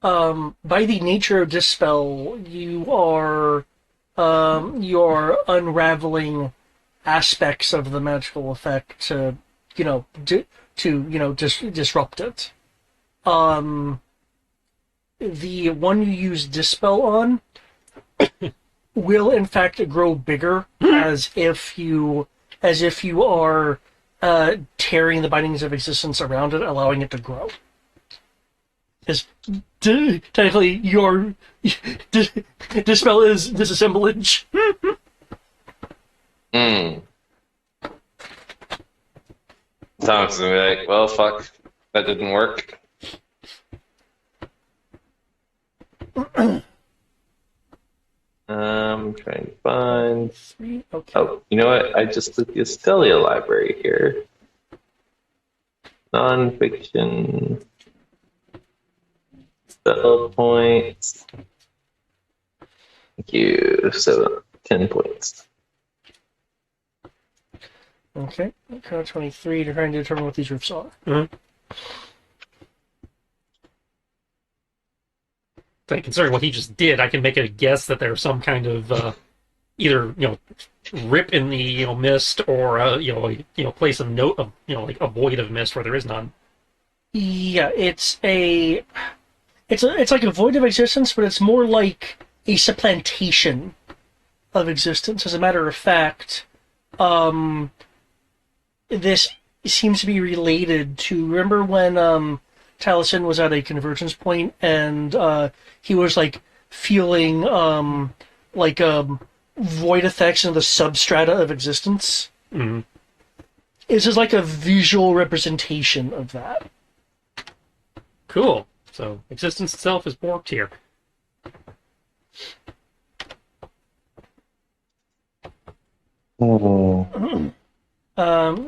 By the nature of Dispel, you're unraveling aspects of the magical effect to, disrupt it. The one you use Dispel on will in fact grow bigger as if you are tearing the bindings of existence around it, allowing it to grow. Is technically your Dispel is disassemblage. Tom's gonna be like, well, fuck, that didn't work. I'm trying to find. 3. Okay. Oh, you know what? I just took the Estelia library here. Nonfiction. Spell points. Thank you. So 10 points. Okay. Count 23 to try and determine what these roofs are. Considering what he just did, I can make a guess that there's some kind of either rip in the mist, or place a note of like a void of mist where there is none. Yeah, it's like a void of existence, but it's more like a supplantation of existence. As a matter of fact, this seems to be related to, remember when Taliesin was at a convergence point and he was like feeling void effects in the substrata of existence? Mm-hmm. This is like a visual representation of that. Cool. So existence itself is borked here.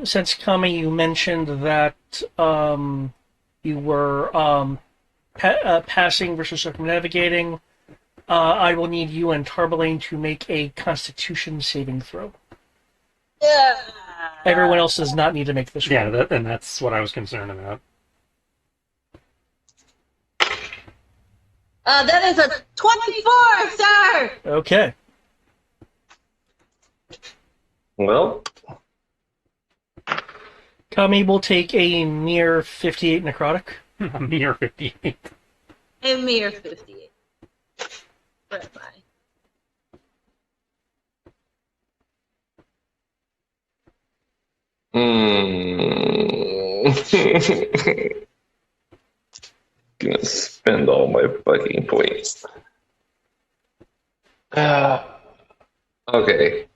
Since Kami, you mentioned that you were passing versus circumnavigating, I will need you and Tarbalane to make a Constitution saving throw. Yeah. Everyone else does not need to make this roll. Yeah, and that's what I was concerned about. That is a 24, sir! Okay. Well, Kami will take a mere 58 necrotic. A mere 58. A mere 58. Where am I? Gonna spend all my fucking points. Okay.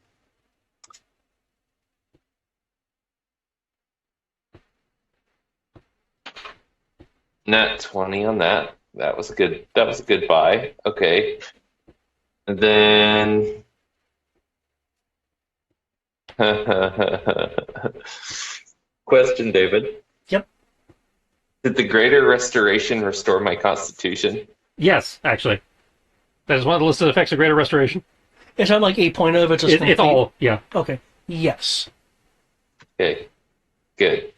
Nat 20 on that. That was a good buy. Okay. And then question, David. Yep. Did the Greater Restoration restore my constitution? Yes, actually. That is one of the listed effects of Greater Restoration. It's not like 8.0, it's just It's complete. all, yeah. Okay. Yes. Okay. Good.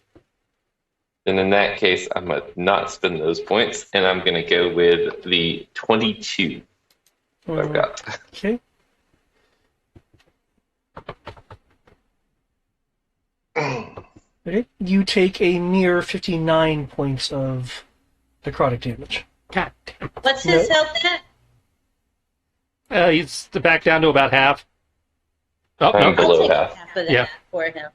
And in that case, I'm going to not spend those points, and I'm going to go with the 22 I've got. Okay. Okay. You take a mere 59 points of necrotic damage. God damn. What's his health at? He's back down to about half. Oh, I'm no. below I'll take half. half of that Yeah. for him.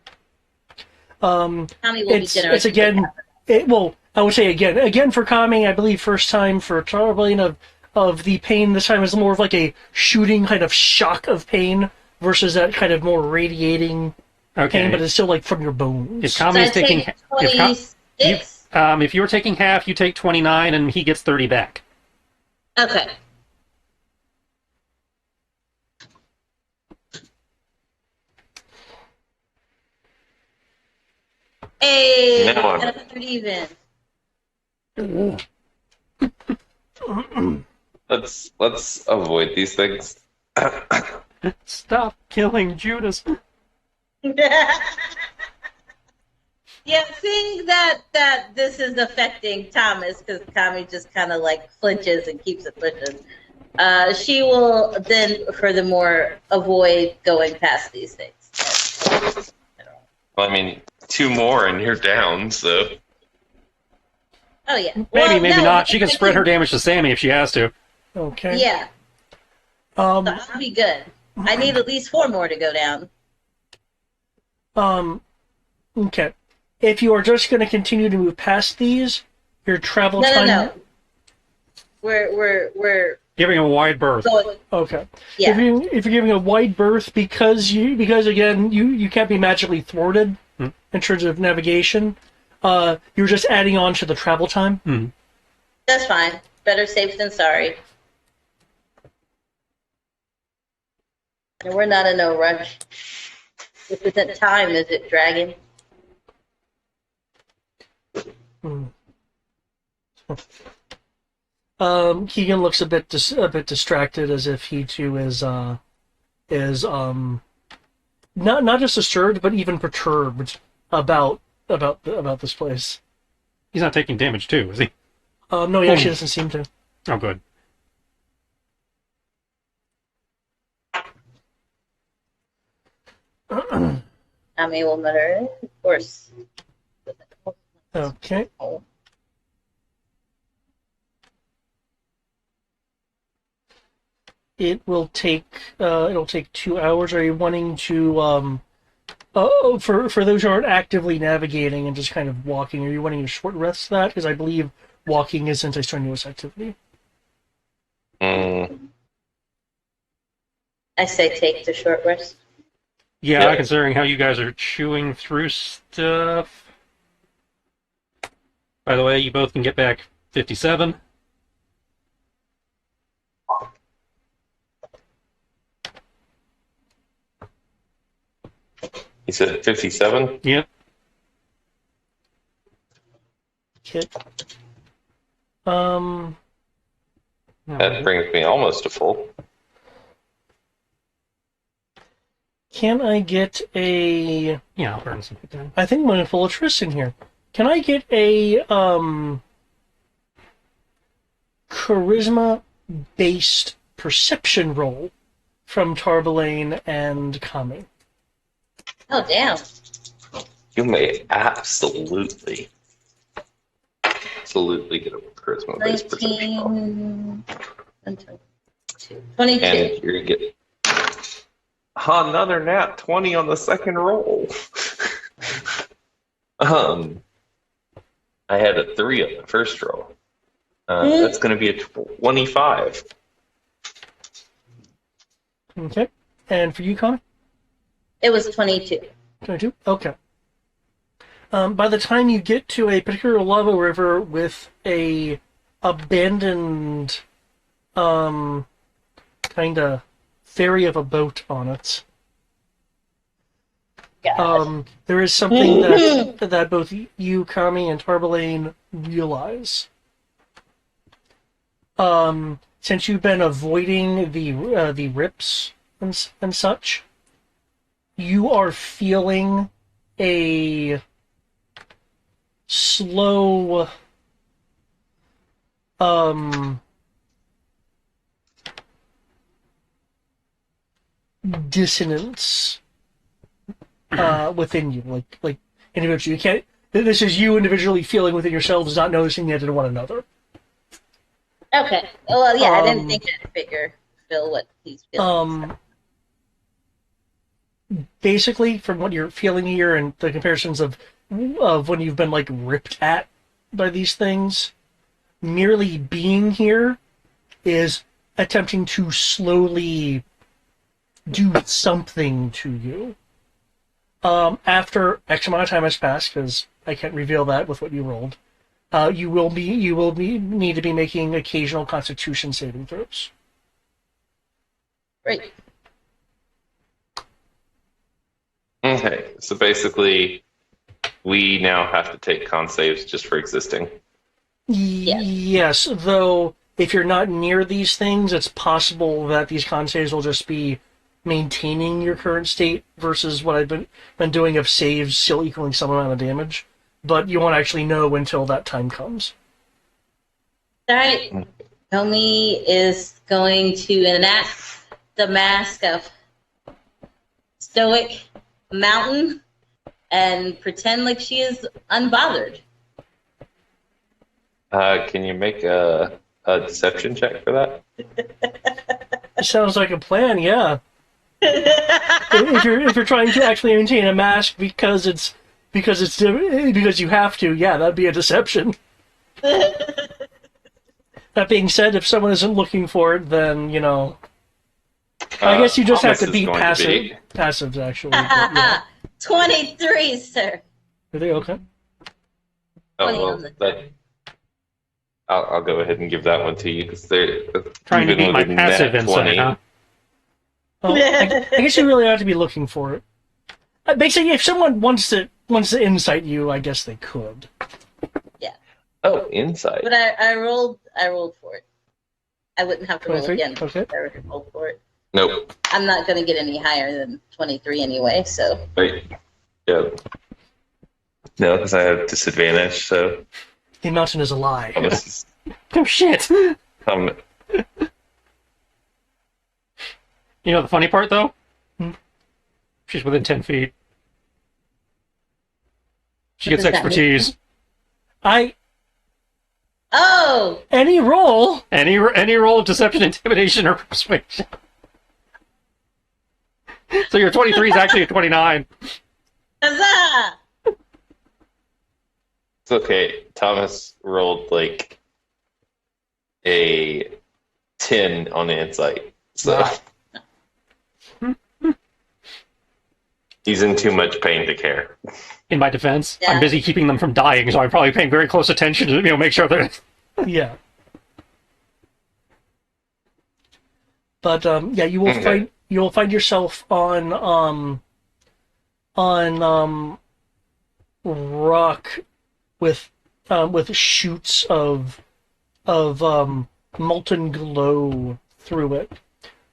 Um, Kami will be generous. it's again. I would say again for Kami. I believe first time for Tarbalane of the pain. This time is more of like a shooting kind of shock of pain versus that kind of more radiating pain, but it's still like from your bones. If So Kami's I taking, take 26. if you're taking half, you take 29, and he gets 30 back. Okay. Hey, Now I'm- at 100 even. Let's avoid these things. Stop killing Judas. Yeah, seeing that this is affecting Thomas because Kami just kind of like flinches and keeps it pushing. She will then, furthermore, avoid going past these things. Well, I mean, 2 more and you're down, so. Oh yeah, Maybe, maybe no, not. She can spread her damage to Sammy if she has to. Okay. Yeah, so I'll be good. I need at least 4 more to go down. Okay. If you are just going to continue to move past these, your travel time. No. We're Giving him a wide berth. Okay. Yeah. If you're giving a wide berth because again you can't be magically thwarted in terms of navigation, you're just adding on to the travel time. That's fine. Better safe than sorry. And we're not in no rush. This isn't time, is it, Dragon? Keegan looks a bit distracted, as if he too is not just disturbed but even perturbed about this place. He's not taking damage too, is he? No, he actually doesn't seem to. Oh, good. I mean, we'll mutter, of course. Okay. It'll take 2 hours. Are you wanting to for those who aren't actively navigating and just kind of walking, are you wanting to short rest that? Because I believe walking isn't a strenuous activity. Mm. I say take the short rest. Yeah, considering how you guys are chewing through stuff. By the way, you both can get back 57. You said 57? Yep. Okay. That brings me almost to full. Can I get a... Yeah, I'll burn some down. I think I'm going to pull a Triss in here. Can I get a charisma-based perception roll from Tarbalane and Kami? Oh, damn. You may absolutely get a charisma-based perception roll. 22. And you're going to get another nat 20 on the second roll. I had a 3 on the first roll. That's going to be a 25. Okay. And for you, Connor? It was 22. 22? Okay. By the time you get to a particular lava river with a abandoned kind of ferry of a boat on it, there is something that both you, Kami, and Tarbalane realize. Since you've been avoiding the rips and such, you are feeling a slow dissonance within you, like individually. You can't. This is you individually feeling within yourselves, not noticing it in one another. Okay. Well, yeah, I didn't think I'd feel what he's feeling. Basically, from what you're feeling here and the comparisons of when you've been like ripped at by these things, merely being here is attempting to slowly do something to you. After X amount of time has passed, because I can't reveal that with what you rolled, you will need to be making occasional Constitution saving throws. Great. Okay, so basically, we now have to take con saves just for existing. Yes, though if you're not near these things, it's possible that these con saves will just be maintaining your current state versus what I've been doing of saves still equaling some amount of damage. but you won't actually know until that time comes. All right. Nomi is going to enact the mask of stoic mountain and pretend like she is unbothered. Can you make a deception check for that? Sounds like a plan, yeah. If you're trying to actually maintain a mask because you have to, yeah, that'd be a deception. That being said, if someone isn't looking for it, then I guess you just have Thomas to is beat going to be. passives actually. But, yeah. 23, sir. Are they okay? Oh, 20 well, on the I'll go ahead and give that one to you because they're Trying to even beat my with a passive nat insight, 20. huh? Oh, I guess you really have to be looking for it. Basically, if someone wants to insight you, I guess they could. Oh, insight. But I rolled for it. I wouldn't have to roll 23? again. Okay. If I rolled for it. Nope. I'm not going to get any higher than 23 anyway, so. Right. Yeah. No, because I have disadvantage, so The mountain is a lie. Thomas is Oh shit! um, You know the funny part though? Hmm? She's within 10 feet. She What gets does that mean? expertise. Oh! Any roll. Any roll of deception, intimidation, or persuasion. So your 23 is actually a 29. Huzzah! it's okay. Thomas rolled like a 10 on the insight, so he's in too much pain to care. In my defense, Yeah. I'm busy keeping them from dying, so I'm probably paying very close attention to make sure that. Yeah. But yeah, you will Okay. find yourself on rock with shoots of molten glow through it.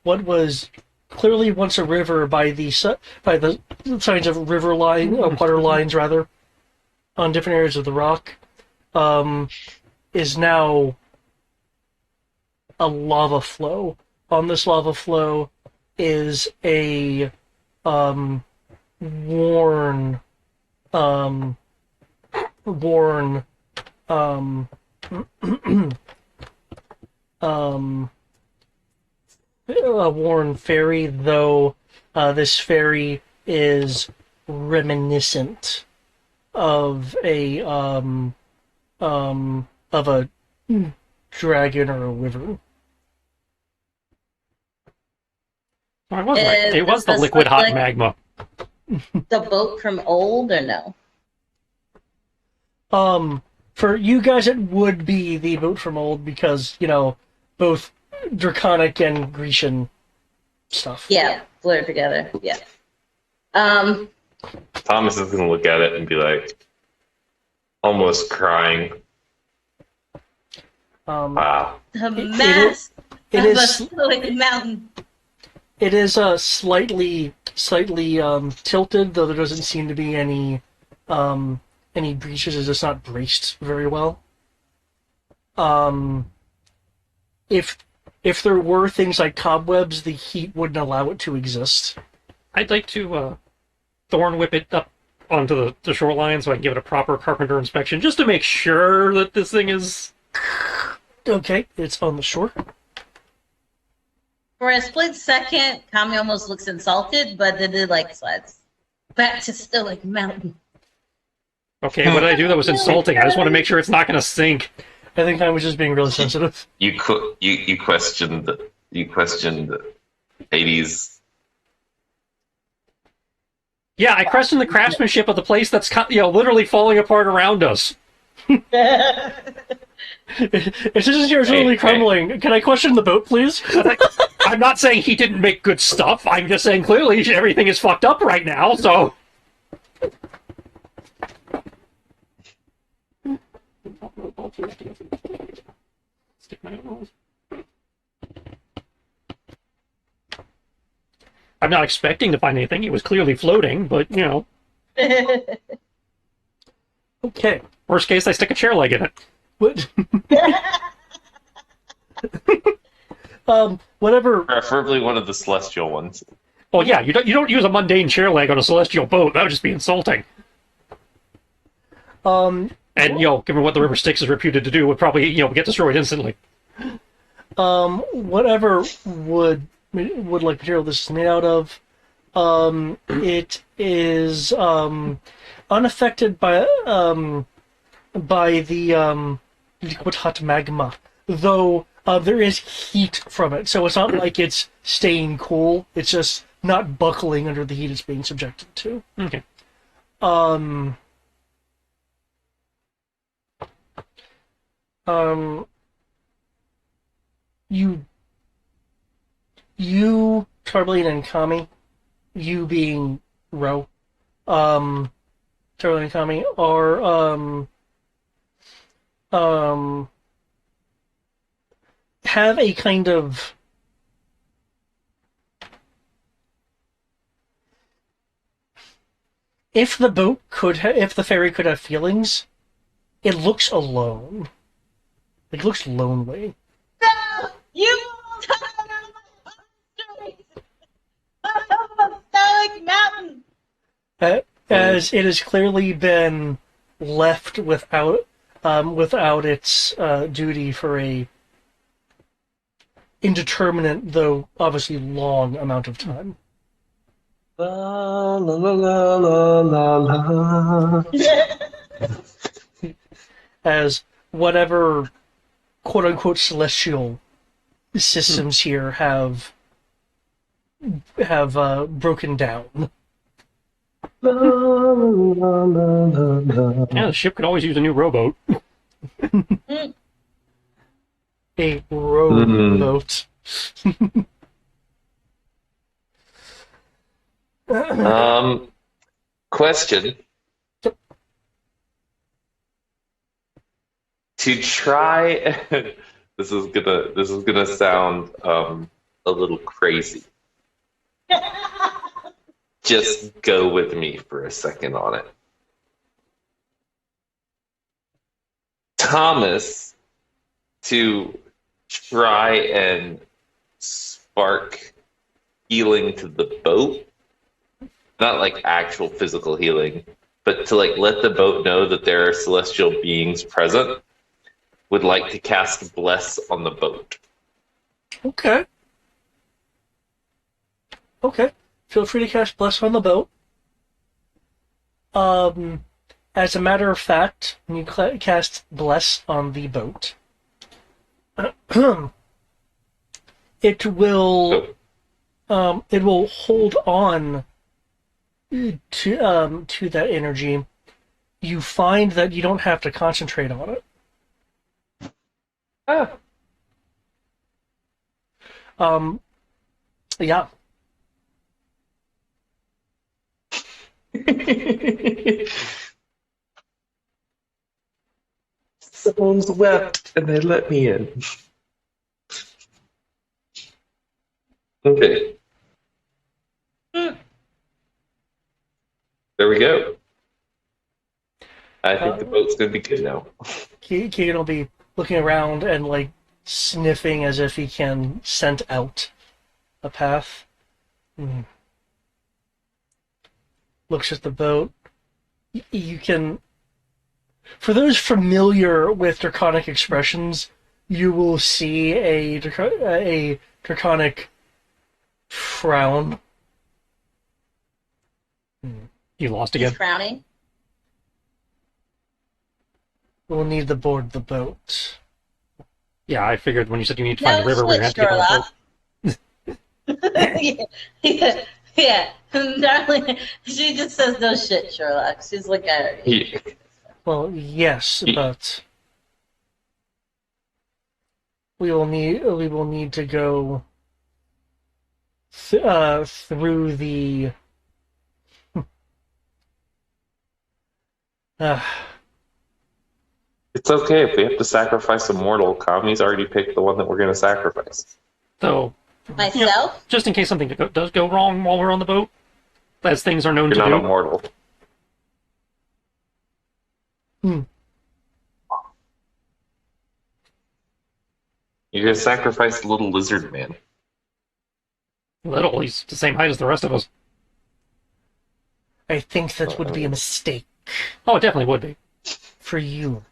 What was clearly once a river by the signs of water lines rather, on different areas of the rock, is now a lava flow. On this lava flow is a worn a worn ferry, though this ferry is reminiscent of a dragon or a wyvern. I was right. It was the Does this liquid look hot like magma. the boat from old, or no? For you guys, it would be the boat from old because both Draconic and Grecian stuff. Yeah, blurred together. Yeah. Thomas is gonna look at it and be like, almost crying. Wow. The It- mask it of is- a stoic mountain. It is slightly tilted, though there doesn't seem to be any breaches. It's just not braced very well. If there were things like cobwebs, the heat wouldn't allow it to exist. I'd like to thorn whip it up onto the shoreline so I can give it a proper carpenter inspection, just to make sure that this thing is. Okay, it's on the shore. For a split second, Kami almost looks insulted, but then it slides back to stoic mountain. Okay, what did I do that was insulting? I just want to make sure it's not going to sink. I think I was just being really sensitive. You questioned Hades. Yeah, I question the craftsmanship of the place that's literally falling apart around us. If this is yours really Hey. crumbling, can I question the boat, please? I'm not saying he didn't make good stuff. I'm just saying clearly everything is fucked up right now. So. I'm not expecting to find anything. It was clearly floating, but Okay. Okay. Worst case, I stick a chair leg in it. What? Whatever. Preferably one of the celestial ones. Well, yeah, you don't use a mundane chair leg on a celestial boat. That would just be insulting. And given what the River Styx is reputed to do, would probably get destroyed instantly. Whatever wood like material this is made out of, it is unaffected by the liquid hot magma, though there is heat from it, so it's not like it's staying cool. It's just not buckling under the heat it's being subjected to. Okay. You, Tarblene and Kami, you being Ro, Tarblene and Kami are have a kind of if the ferry could have feelings, it looks alone. It looks lonely. No! You talk about my Stoic Mountain! As it has clearly been left without its duty for a indeterminate, though obviously long amount of time. La la la la la la. As whatever quote-unquote celestial systems here have broken down. Yeah, the ship could always use a new rowboat. A rowboat. Question. To try, this is gonna sound a little crazy. Just go with me for a second on it. Thomas, to try and spark healing to the boat, not like actual physical healing, but to like let the boat know that there are celestial beings present, would like to cast Bless on the boat. Okay. Feel free to cast Bless on the boat. As a matter of fact, when you cast Bless on the boat, it will hold on to that energy. You find that you don't have to concentrate on it. Yeah. Someone's wept and they let me in. Okay. There we go. I think the boat's going to be good now. Keegan will be looking around and like sniffing as if he can scent out a path. Looks at the boat. You can, for those familiar with draconic expressions, you will see a draconic frown. You lost He's again. frowning. We'll need to board the boat. Yeah, I figured when you said you need to find No the river, we're shit, going to have to get on a boat. yeah. Darling, she just says no shit, Sherlock. She's like, Yeah. Well, yes, but we will need to go through the. It's okay if we have to sacrifice a mortal. Kami's already picked the one that we're going to sacrifice. So, myself? just in case something does go wrong while we're on the boat, as things are known You're to not do. a mortal. Hmm. You're gonna sacrifice the little lizard man. Little, he's the same height as the rest of us. I think that would be a mistake Oh, it definitely would be. for you.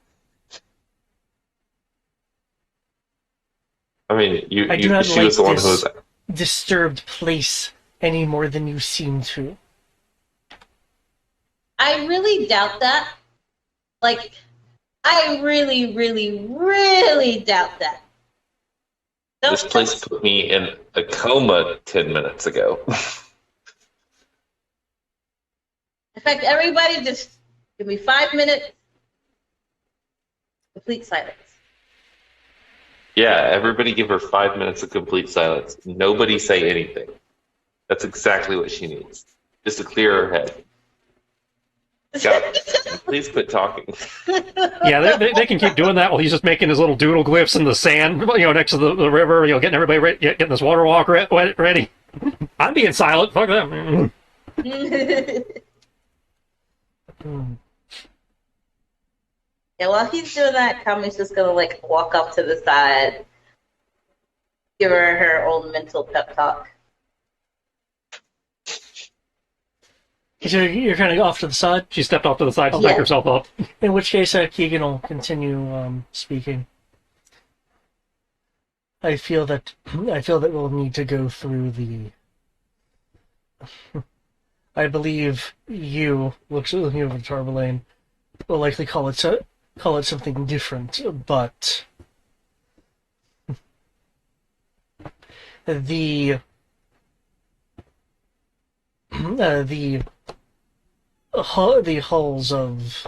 I mean, I do not she like was the one who this was. disturbed place any more than you seem to. I really doubt that. Like, I really, really, really doubt that. This place put me in a coma 10 minutes ago. In fact, everybody just give me 5 minutes. Complete silence. Yeah, everybody give her 5 minutes of complete silence. Nobody say anything. That's exactly what she needs. Just to clear her head. God, please quit talking. Yeah, they can keep doing that while he's just making his little doodle glyphs in the sand, next to the river, getting everybody ready, getting this water walk ready. I'm being silent. Fuck them. Yeah, while he's doing that, Kami's just gonna walk up to the side, give her her own mental pep talk. So you're kind of off to the side. She stepped off to the side to Yeah. back herself up. In which case, Keegan will continue speaking. I feel that we'll need to go through the. I believe you, looking over to Tarbalane, will likely call it something different, but the hulls of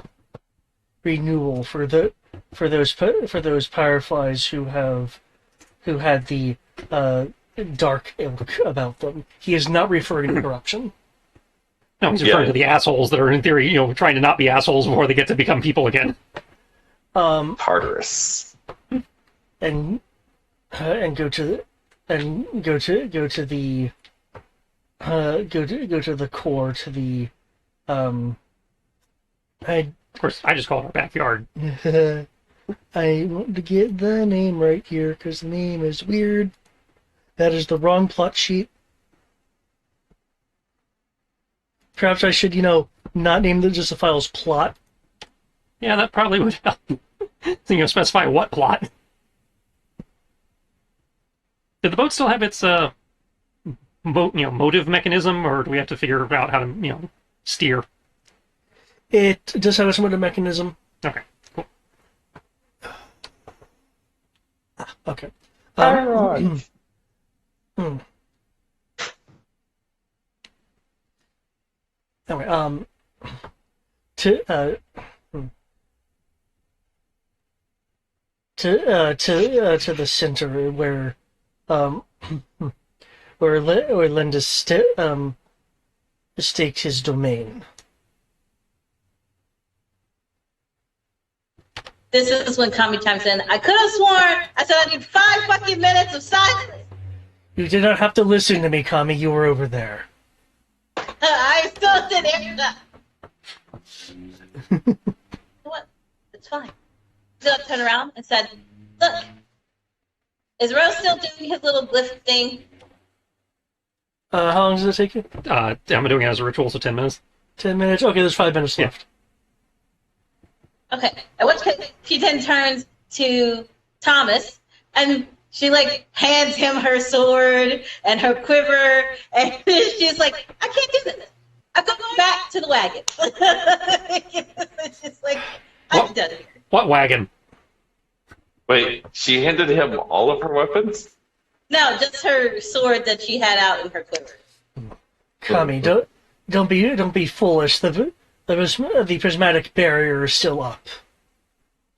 renewal for those fireflies who had the dark ilk about them. He is not referring to corruption. No, he's referring to the assholes that are in theory, trying to not be assholes before they get to become people again. Tartarus. And go to the core, to the Of course, I just call it our backyard. I want to get the name right here because the name is weird. That is the wrong plot sheet. Perhaps I should, not name just the file's plot. Yeah, that probably would help. So, specify what plot. Did the boat still have its motive mechanism, or do we have to figure out how to steer? It does have a motive mechanism. Okay, cool. Okay. Anyway, to the center where where Linda staked his domain. This is when Kami chimes in. I could have sworn I said I need 5 fucking minutes of silence. You did not have to listen to me, Kami. You were over there. I still didn't hear that. You know what? It's fine. He'll turn around and said, "Look, is Rose still doing his little glyph thing?" How long does it take you? I'm doing it as a ritual, so 10 minutes. 10 minutes? Okay, there's 5 minutes Yeah. left. Okay. At which case, she then turns to Thomas, and she hands him her sword and her quiver, and she's like, "I can't do this. I'm going back to the wagon." It's just I'm done here. What wagon? Wait, she handed him all of her weapons? No, just her sword that she had out in her quiver. Kami, don't be foolish. The prismatic barrier is still up.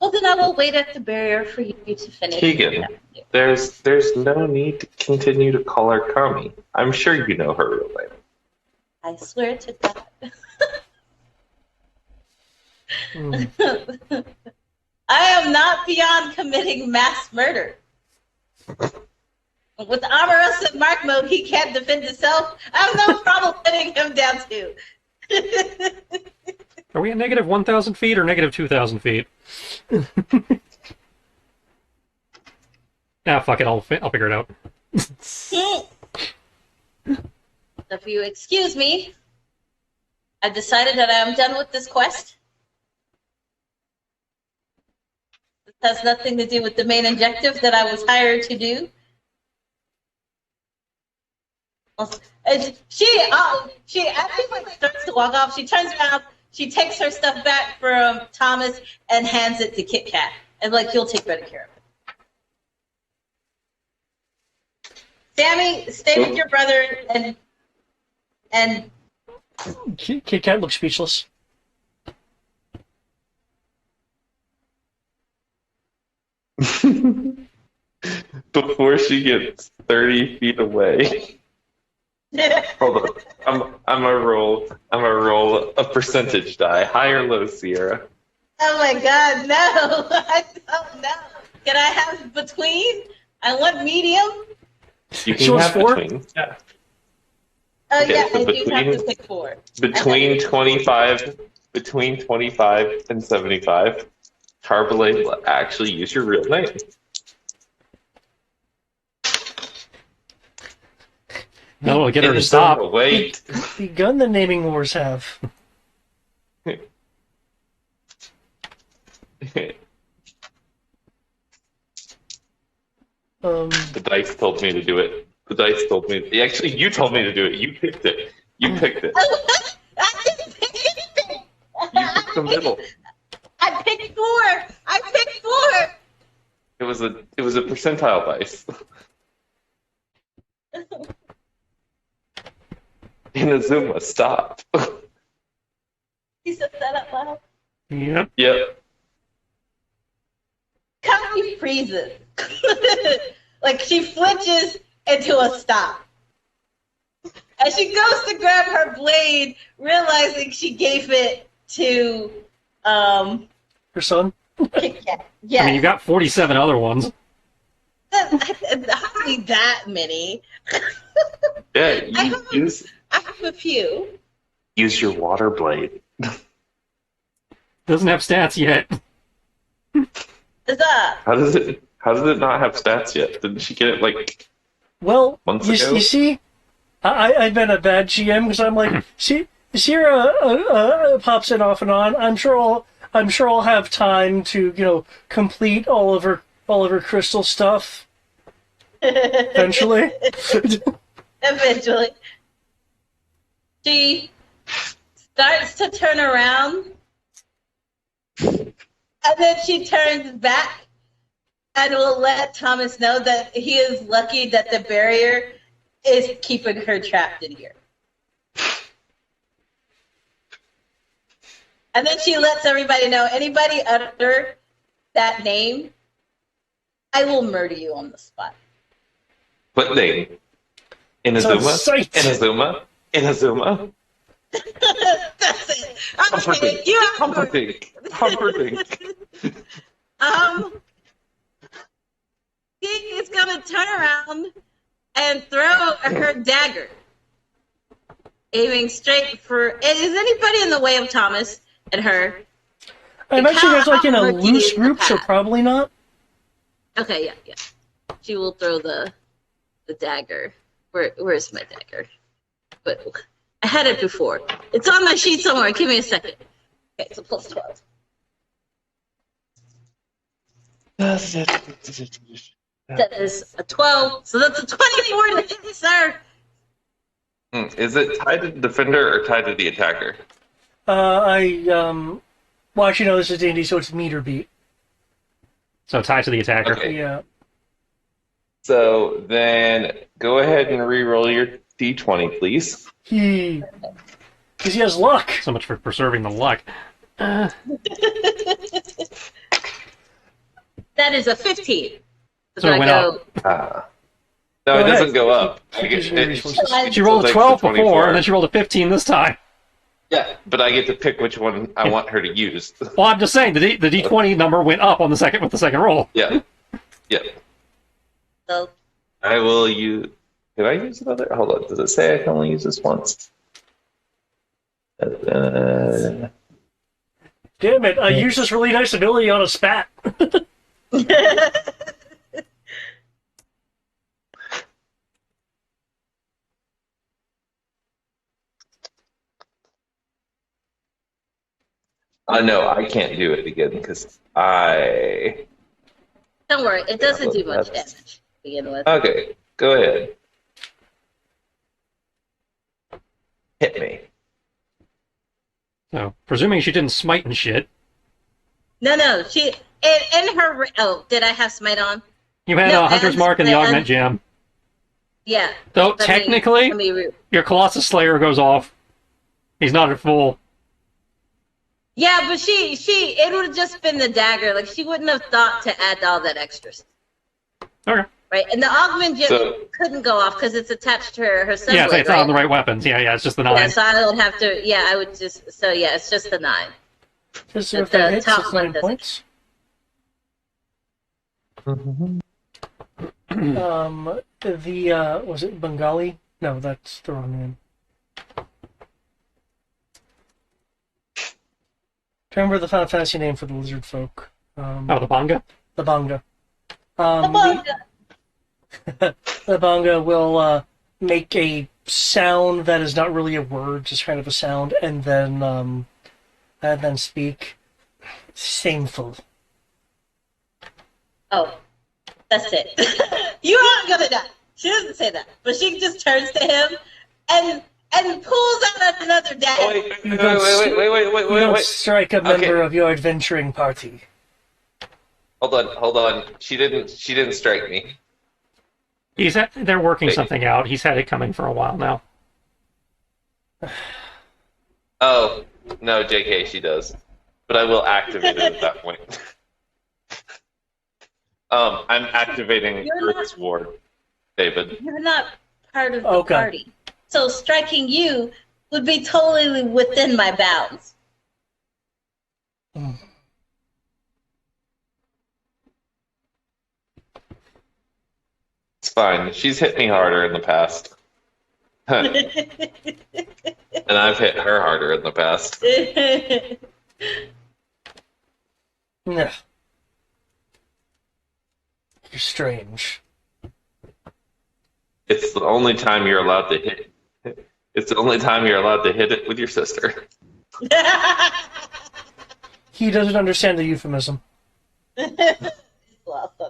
Well, then I will wait at the barrier for you to finish. Keegan, there's no need to continue to call her Kami. I'm sure you know her real name. I swear to God. I am not beyond committing mass murder. With Amoros and Mark mode, he can't defend himself. I have no problem putting him down too. Are we at negative 1,000 feet or negative 2,000 feet? Fuck it. I'll figure it out. If you excuse me, I've decided that I am done with this quest. This has nothing to do with the main objective that I was hired to do. And she actually starts to walk off. She turns around. She takes her stuff back from Thomas and hands it to Kit Kat. And he'll take better care of it. Sammy, stay with your brother and Kit Kat looks speechless. Before she gets 30 feet away. Hold on. I'm gonna roll a percentage die. High or low, Sierra? Oh my god, no. I don't know. Can I have between? I want medium. You She can was have 4? between. Yeah. Oh Okay, yeah, so I do have to pick 4. Between 25 and 75, Carbolade will actually use your real name. No, we'll get her to stop. Wait. Begun the naming wars have. The dice told me to do it. The dice told me. Actually, you told me to do it. You picked it. You picked it. I didn't pick anything. You picked the middle. I picked 4. I picked 4. It was a percentile dice. Inazuma, stop. He said that out loud. Yep. Yep. Copy freezes. She flinches into a stop. As she goes to grab her blade, realizing she gave it to Her son? Kit Kat. Yeah. I mean, you got 47 other ones. Hardly that many. Yeah, you I have a few. use your water blade. Doesn't have stats yet. Huzzah! How does it not have stats yet? Didn't she get it Well, months you, ago? you see, I've been a bad GM because I'm like, Sierra pops in off and on. I'm sure I'll have time to complete all of her crystal stuff eventually. Eventually. She starts to turn around, and then she turns back and will let Thomas know that he is lucky that the barrier is keeping her trapped in here. And then she lets everybody know, anybody utter that name, I will murder you on the spot. What name? It's on Inazuma? sight. Inazuma? Inazuma? That's it. Okay, you have Humperdinck. He is gonna turn around and throw her dagger, aiming straight for. Is anybody in the way of Thomas and her? I imagine there's in a Murky loose is the group, so path. probably not. Okay, yeah. She will throw the dagger. Where's my dagger? But I had it before. It's on my sheet somewhere. Give me a second. Okay, so plus 12. That is a 12. So that's a 24 to hit, sir. Is it tied to the defender or tied to the attacker? Well, actually, no, this is D&D, so it's meter beat. So tied to the attacker. Okay. Yeah. So then go ahead and re-roll your d20, please. Because he has luck. So much for preserving the luck. That is a 15. So it went up. No, Go it ahead. doesn't go up. Keep using your resources. She rolled a It's 12 extra before, 24. and then she rolled a 15 this time. Yeah, but I get to pick which one I want her to use. Well, I'm just saying, the D20 number went up on the second roll. Yeah. Yeah. So I will use. Can I use another? Hold on. Does it say I can only use this once? Damn it! I used this really nice ability on a spat. No, I can't do it again because I. Don't worry, it doesn't do much that's- damage to begin with. Okay, go ahead. Hit me. So, presuming she didn't smite and shit. No, she in her. Oh, did I have smite on? You had No, a Hunter's and Mark and the I- Augment Gem. Yeah. Though, Let me- technically, let me your Colossus Slayer goes off. He's not at full. yeah, but it would have just been the dagger. Like she wouldn't have thought to add all that extra stuff. Okay. Right, and the augment gem So- couldn't go off because it's attached to her Yeah, subblade, so it's not on the right weapons. Yeah, it's just the 9. Yeah, so I would have to. Yeah, I would just. So yeah, it's just the 9. Because if The that hits, top it's one 9 doesn't. points. Was it Bengali? No, that's the wrong name. Remember the Final Fantasy name for the lizard folk? Oh, the Banga? The Banga. Come on, The Banga will make a sound that is not really a word, just kind of a sound, and then speak. Shameful. Oh, that's it. You aren't gonna die. She doesn't say that, but she just turns to him and pulls out another dagger. Oh, wait, You don't wait. strike a member of your adventuring party. Hold on. She didn't strike me. They're working Wait. something out. He's had it coming for a while now. Oh, no, JK, she does. But I will activate it at that point. I'm activating You're not- Earth's Ward, David. You're not part of the Okay. party, so striking you would be totally within my bounds. It's fine. She's hit me harder in the past. And I've hit her harder in the past. Nah. You're strange. It's the only time you're allowed to hit. It's the only time you're allowed to hit it with your sister. He doesn't understand the euphemism. Lost on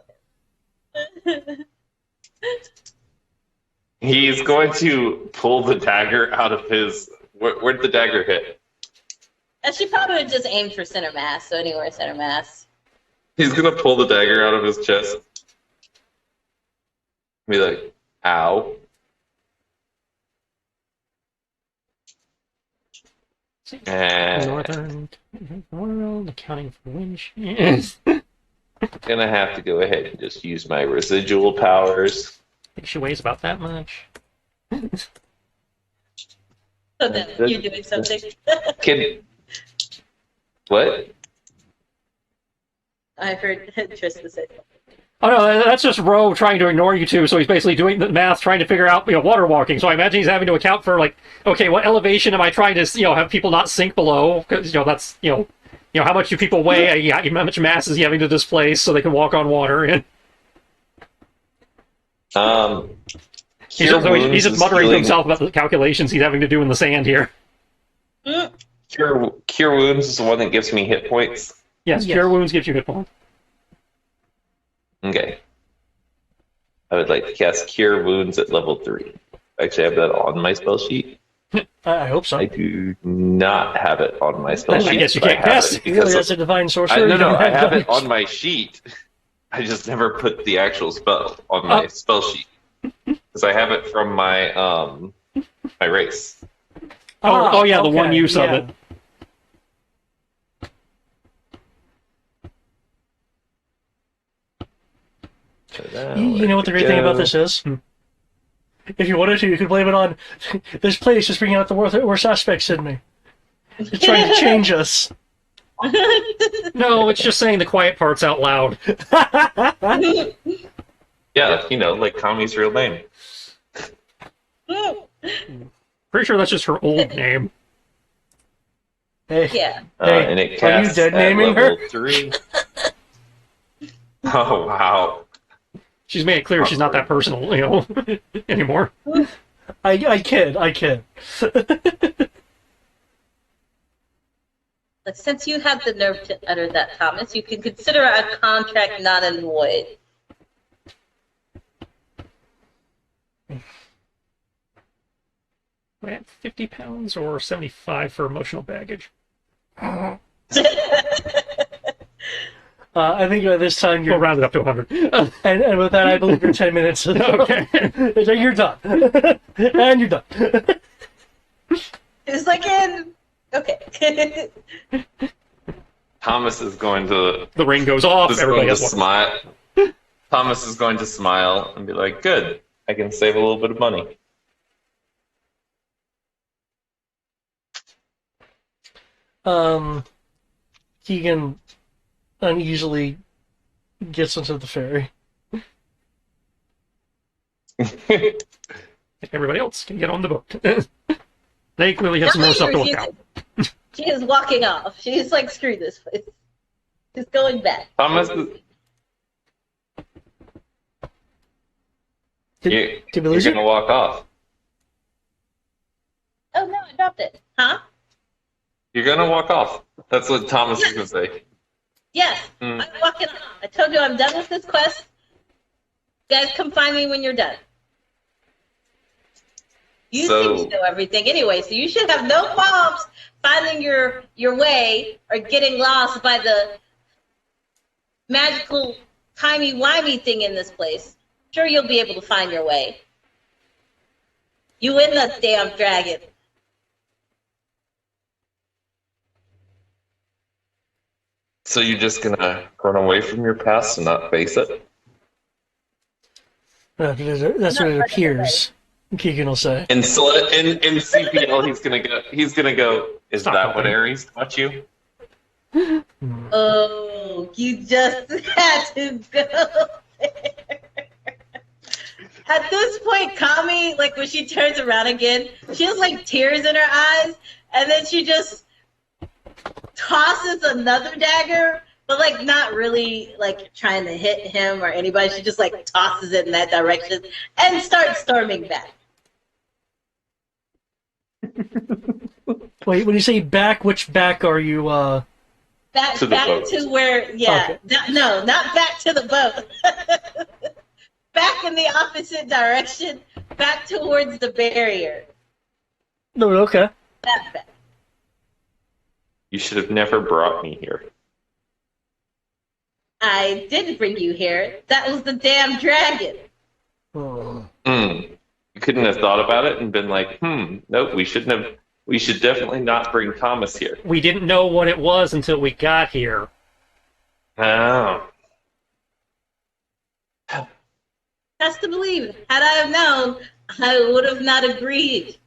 it. He's going to pull the dagger out of his. Where'd the dagger hit? And she probably would just aim for center mass, so anywhere center mass. He's gonna pull the dagger out of his chest. Be like, ow. And Northern world, accounting for wind shear. gonna have to go ahead and just use my residual powers. I think she weighs about that much. So then you're doing something. Can what? I heard Tristan say something. Oh no, that's just Ro trying to ignore you two. So he's basically doing the math, trying to figure out, water walking. So I imagine he's having to account for okay, what elevation am I trying to, have people not sink below? Because that's, how much do people weigh? How much mass is he having to displace so they can walk on water? And he's just muttering to himself about the calculations he's having to do in the sand here. Cure wounds is the one that gives me hit points. Yes, Cure Wounds gives you hit points. Okay. I would like to cast Cure Wounds at level 3. Actually, I have that on my spell sheet. I hope so. I do not have it on my spell sheet. I guess you but can't I have cast it it. Really, because as a divine sorcerer? no, you don't I have it damage. on my sheet. I just never put the actual spell on my spell sheet because I have it from my my race. Oh yeah, the okay, one use of yeah. it. You know what the great thing about this is? If you wanted to, you could blame it on this place is bringing out the worst aspects in me. It's trying to change us. No, it's just saying the quiet parts out loud. Yeah, like Tommy's real name. Pretty sure that's just her old name. Hey, Yeah. hey, and it are you casts dead at naming level her? 3. Oh, wow. She's made it clear she's not that personal, anymore. I kid. But since you have the nerve to utter that, Thomas, you can consider a contract not in void. I had 50 pounds or 75 for emotional baggage. I think by this time We'll you're round it up to 100. and with that I believe you're 10 minutes. Okay. You're done. And you're done. It's like in. Okay. Thomas is going to The ring goes off. is Everybody going to has one. smile. Thomas is going to smile and be like, "Good, I can save a little bit of money." Keegan uneasily gets into the ferry. Everybody else can get on the boat. They clearly have some more Not stuff to you, look out. She is walking off. She's like, screw this place. She's going back. Thomas, Did we you're lose going to you? walk off. Oh no, I dropped it. Huh? You're going to walk off. That's what Thomas is going to say. Yes, Mm. I'm walking off. I told you I'm done with this quest. You guys come find me when you're done. You So- seem to know everything anyway, so you should have no problems finding your way or getting lost by the magical timey-wimey thing in this place. Sure, you'll be able to find your way. You and the damn dragon. So you're just going to run away from your past and not face it? That's what it appears. Keegan will say. In CPL, he's gonna go. Is Stop that what helping. Ares taught you? Oh, you just had to go there. At this point, Kami, like when she turns around again, she has like tears in her eyes, and then she just tosses another dagger, but like not really like trying to hit him or anybody. She just like tosses it in that direction and starts storming back. Wait, when you say back, which back are you? Back To the boat. to where, yeah. Okay. No, not back to the boat. Back in the opposite direction, back towards the barrier. No, okay. Back. You should have never brought me here. I didn't bring you here. That was the damn dragon. Oh. You couldn't have thought about it and been like, nope, we shouldn't have. We should definitely not bring Thomas here. We didn't know what it was until we got here. Oh. Has to believe. Had I have known, I would have not agreed.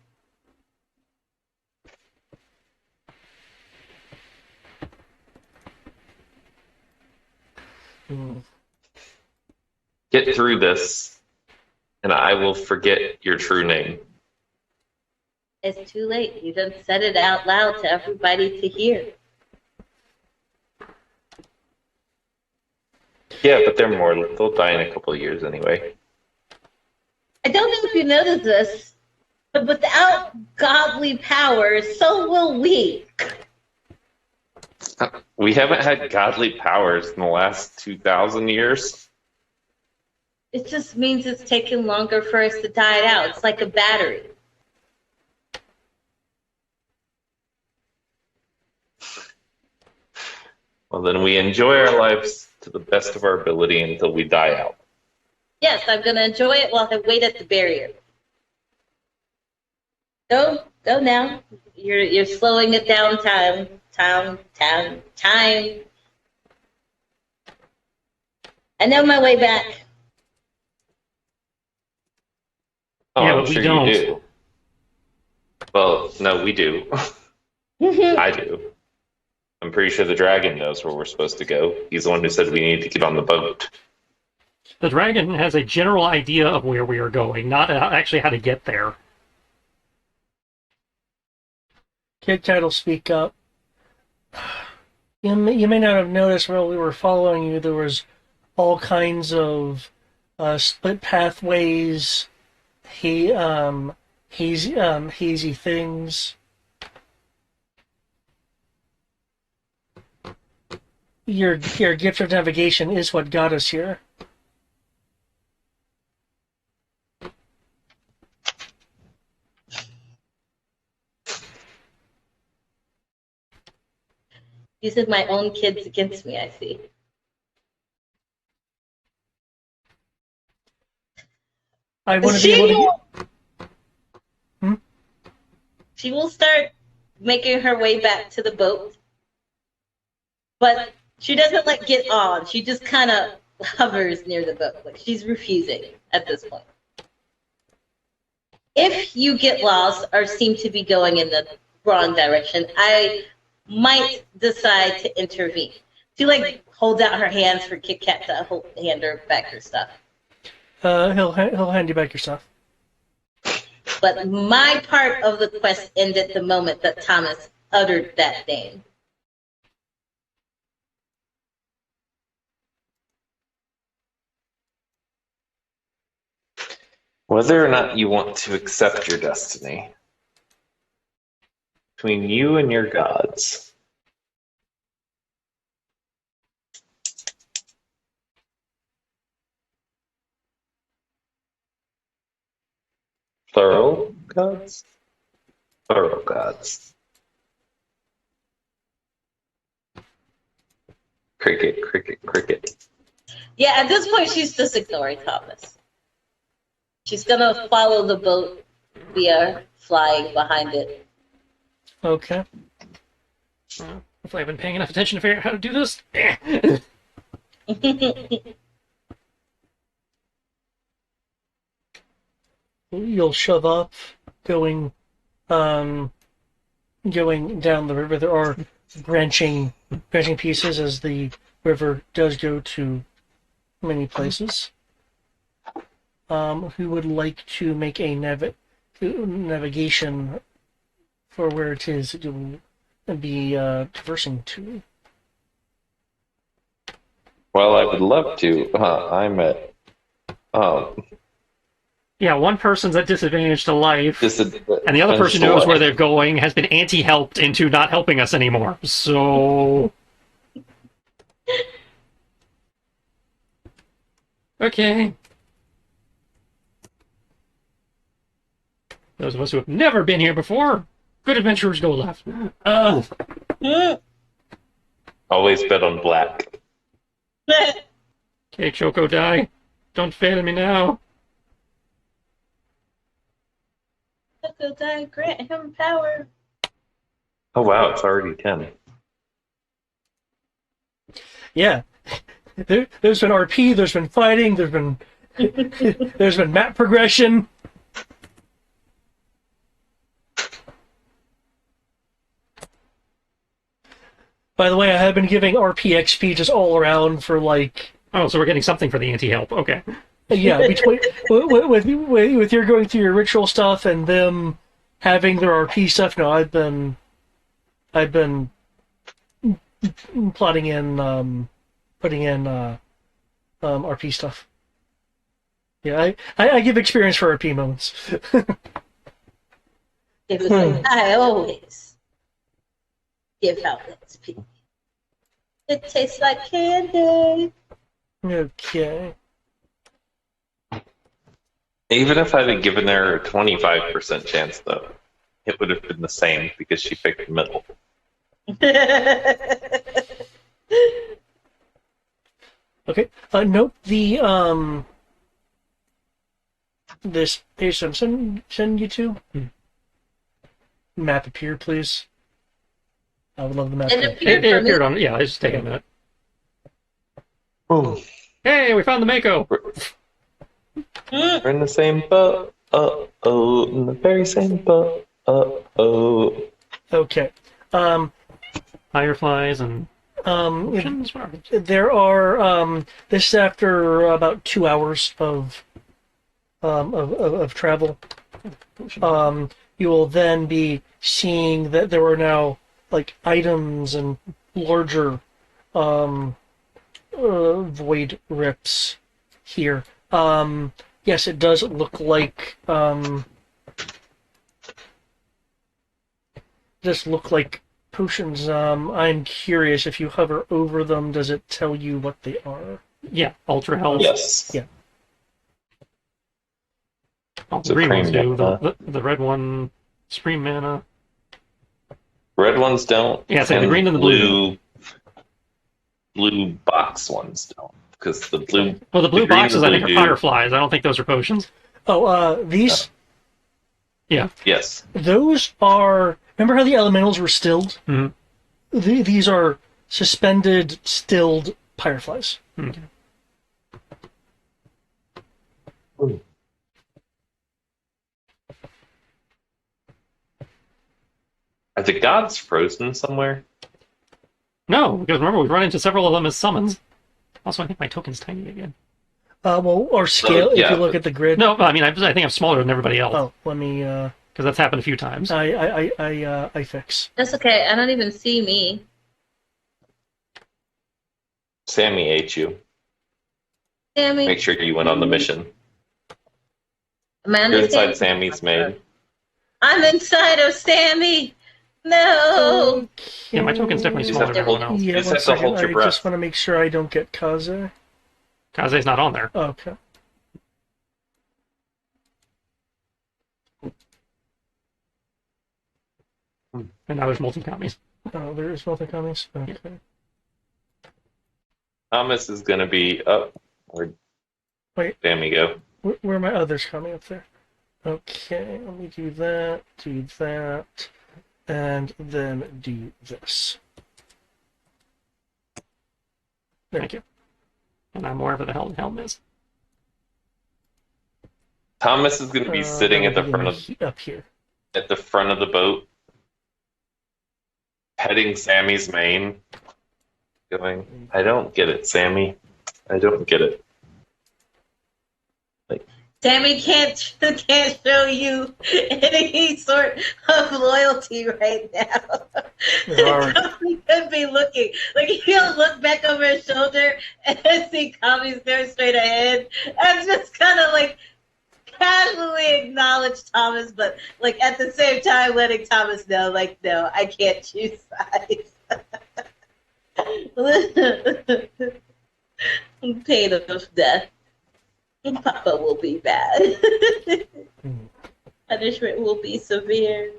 Get through this, and I will forget your true name. It's too late. You done said it out loud to everybody to hear. Yeah, but they're more. They'll die in a couple of years anyway. I don't know if you noticed this, but without godly powers, so will we. We haven't had godly powers in the last 2,000 years. It just means it's taking longer for us to die out. It's like a battery. Well, then we enjoy our lives to the best of our ability until we die out. Yes, I'm gonna enjoy it while I wait at the barrier. Go now. You're slowing it down. Time. I know my way back. Oh, Yeah, I'm but we sure don't. you do. Well, no, we do. I do. I'm pretty sure the dragon knows where we're supposed to go. He's the one who said we need to get on the boat. The dragon has a general idea of where we are going, not actually how to get there. Kit Kat will speak up. You may not have noticed while we were following you, there was all kinds of split pathways, he hazy things. Your gift of navigation is what got us here. Using my own kids against me, I see. I want to be able to. Hmm? She will start making her way back to the boat, but she doesn't like get on. She just kind of hovers near the boat. Like she's refusing at this point. If you get lost or seem to be going in the wrong direction, I might decide to intervene. She like holds out her hands for Kit Kat to hand her back her stuff. He'll hand you back your stuff. But my part of the quest ended the moment that Thomas uttered that name. Whether or not you want to accept your destiny, between you and your gods. Plural gods? Plural gods. Cricket, cricket, cricket. Yeah, at this point, she's just ignoring Thomas. She's gonna follow the boat via flying behind it. Okay. Hopefully I've been paying enough attention to figure out how to do this. You'll shove up, going down the river. There are branching pieces as the river does go to many places. Who would like to make a navigation for where it is that you'll be traversing to? Well, I would love to. I'm at Yeah, one person's at disadvantage to life, disadvantage. and the other person knows where they're going, has been anti-helped into not helping us anymore. So... Okay. Those of us who have never been here before, good adventurers go left. Always bet on black. Okay, Choco, die. Don't fail me now. Choco die, grant him power. Oh wow, it's already 10. Yeah. There's been RP, there's been fighting, there's been map progression. By the way, I have been giving RP XP just all around for like... Oh, so we're getting something for the anti-help. Okay. Yeah, between with your going through your ritual stuff and them having their RP stuff. No, I've been plotting in putting in RP stuff. Yeah, I give experience for RP moments. It was like, I always give out XP. It tastes like candy. Okay. Even if I'd have given her a 25% chance, though, it would have been the same because she picked the middle. Okay. Note the this page I'm sending you to. Map appear, please. I would love the map. It appeared It for me. appeared on... Yeah, it's just taking a minute. Oh, Hey, we found the Mako! we're in the same boat. Uh-oh, in the very same boat. Uh-oh. Okay. Fireflies and... There are this is after about 2 hours of travel. You will then be seeing that there are now like items and larger void rips here. Yes, it does look like potions. I'm curious, if you hover over them, does it tell you what they are? Yeah, ultra health. Yes. Yeah. Oh, the green ones Supreme do. mana. The red one, supreme mana. Red ones don't. Yeah, it's like the green and the blue. Blue box ones don't. Because the blue. Well, the blue green and boxes, the I think, blue are fireflies. I don't think those are potions. Oh, these. Yeah. Yes. Those are. Remember how the elementals were stilled? Mhm. These are suspended, stilled fireflies. Okay. Are the gods frozen somewhere? No, because remember, we run into several of them as summons. Also, I think my token's tiny again. Well, or scale, if yeah, you look at the grid. No, I mean, I think I'm smaller than everybody else. Oh, let me. Because that's happened a few times. I fix. That's okay. I don't even see me. Sammy ate you. Sammy. Make sure you went on the mission. Amanda, You're inside Sammy's maid. I'm inside of Sammy. No. Yeah, my token's definitely You just smaller have than to everyone else. You Yeah, just one have to second. hold your I breath. just want to make sure I don't get Kaze. Kaze's not on there. Okay. And now there's multi-commies. Oh, there is multi-commies? Okay. Thomas is going to be up. Where'd Wait. Sammy go? Where are my others coming up there? Okay, let me do that, and then do this. There. Thank you. And I'm wherever the hell the helm is. Thomas is going to be sitting at the that'll front be of up here. at the front of the boat, petting Sammy's mane, going, "I don't get it, Sammy. I don't get it." Sammy can't show you any sort of loyalty right now. Kami could be looking. Like, he'll look back over his shoulder and see Kami staring straight ahead and just kind of like casually acknowledge Thomas, but like at the same time letting Thomas know, like, no, I can't choose sides. Pain of death. Papa will be bad. Punishment will be severe.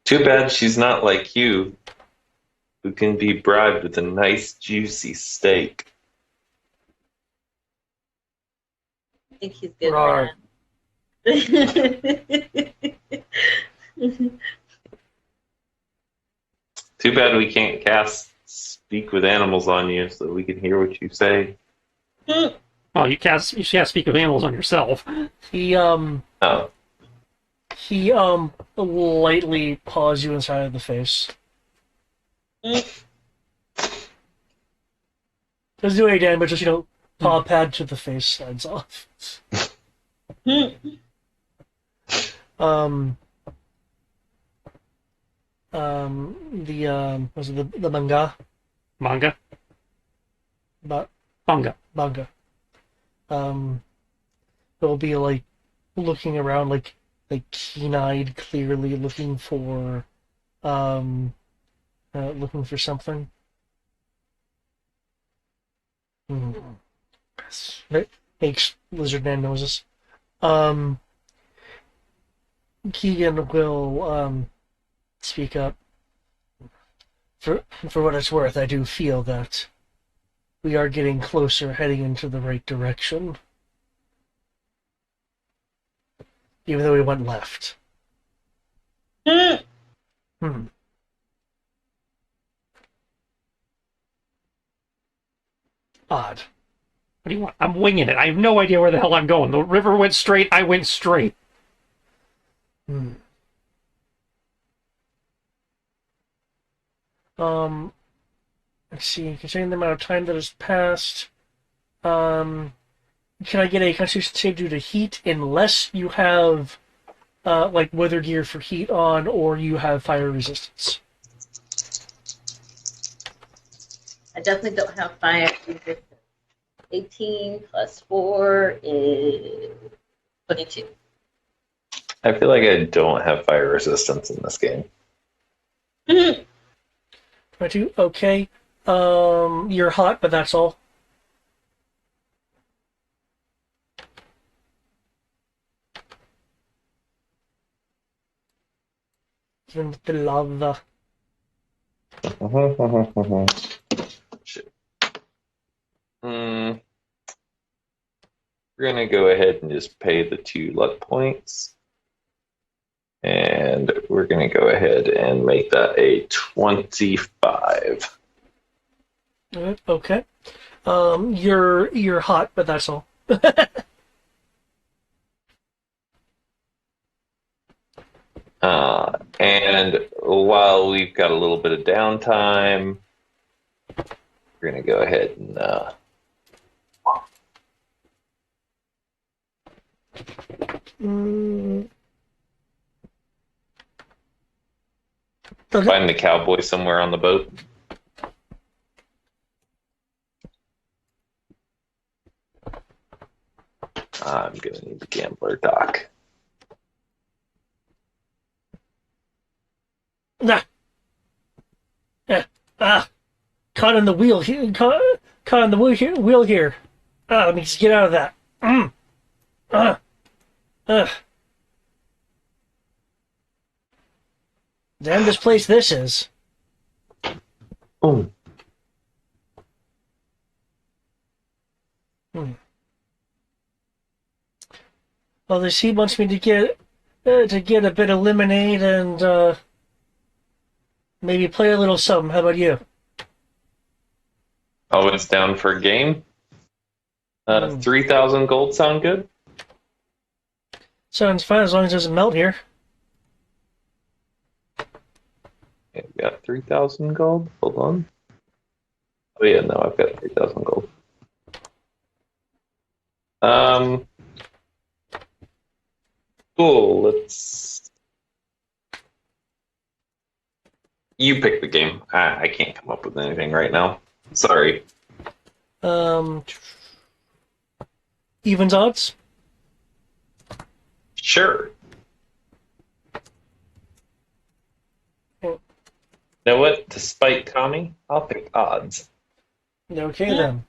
Too bad she's not like you, who can be bribed with a nice, juicy steak. I think he's good. Rawr. Too bad we can't cast Speak with Animals on you so we can hear what you say. Well, you can't speak of animals on yourself. He Oh, lightly paws you inside of the face. Doesn't do any damage, just, paw pad to the face, slides off. Was it the manga? Manga? But Manga. manga. They'll be like looking around, like keen-eyed, clearly looking for something. Makes lizard man noses. Keegan will speak up. For what it's worth, I do feel that we are getting closer, heading into the right direction. Even though we went left. Odd. What do you want? I'm winging it. I have no idea where the hell I'm going. The river went straight, I went straight. Let's see. Considering the amount of time that has passed, can I get a Constitution save due to heat unless you have, weather gear for heat on, or you have fire resistance? I definitely don't have fire resistance. 18 plus 4 is 22. I feel like I don't have fire resistance in this game. 22. Okay. You're hot, but that's all. Even with the lava. Shit. We're gonna go ahead and just pay the 2 luck points. And we're gonna go ahead and make that a 25. Okay. You're hot, but that's all. And while we've got a little bit of downtime, we're gonna go ahead and find the cowboy somewhere on the boat. I'm gonna need the gambler dock. Nah. Caught in the wheel here. Caught in the wheel here. Let me just get out of that. Damn, this place this is. Oh. Well, this he wants me to get a bit of lemonade and maybe play a little something. How about you? Always down for a game. 3,000 gold sound good? Sounds fine as long as it doesn't melt here. Okay, we got 3,000 gold. Hold on. Oh yeah, no, I've got 3,000 gold. Cool. You pick the game. I can't come up with anything right now. Sorry. Evens odds. Sure. You know what? To spite Connie, I'll pick odds. Okay then.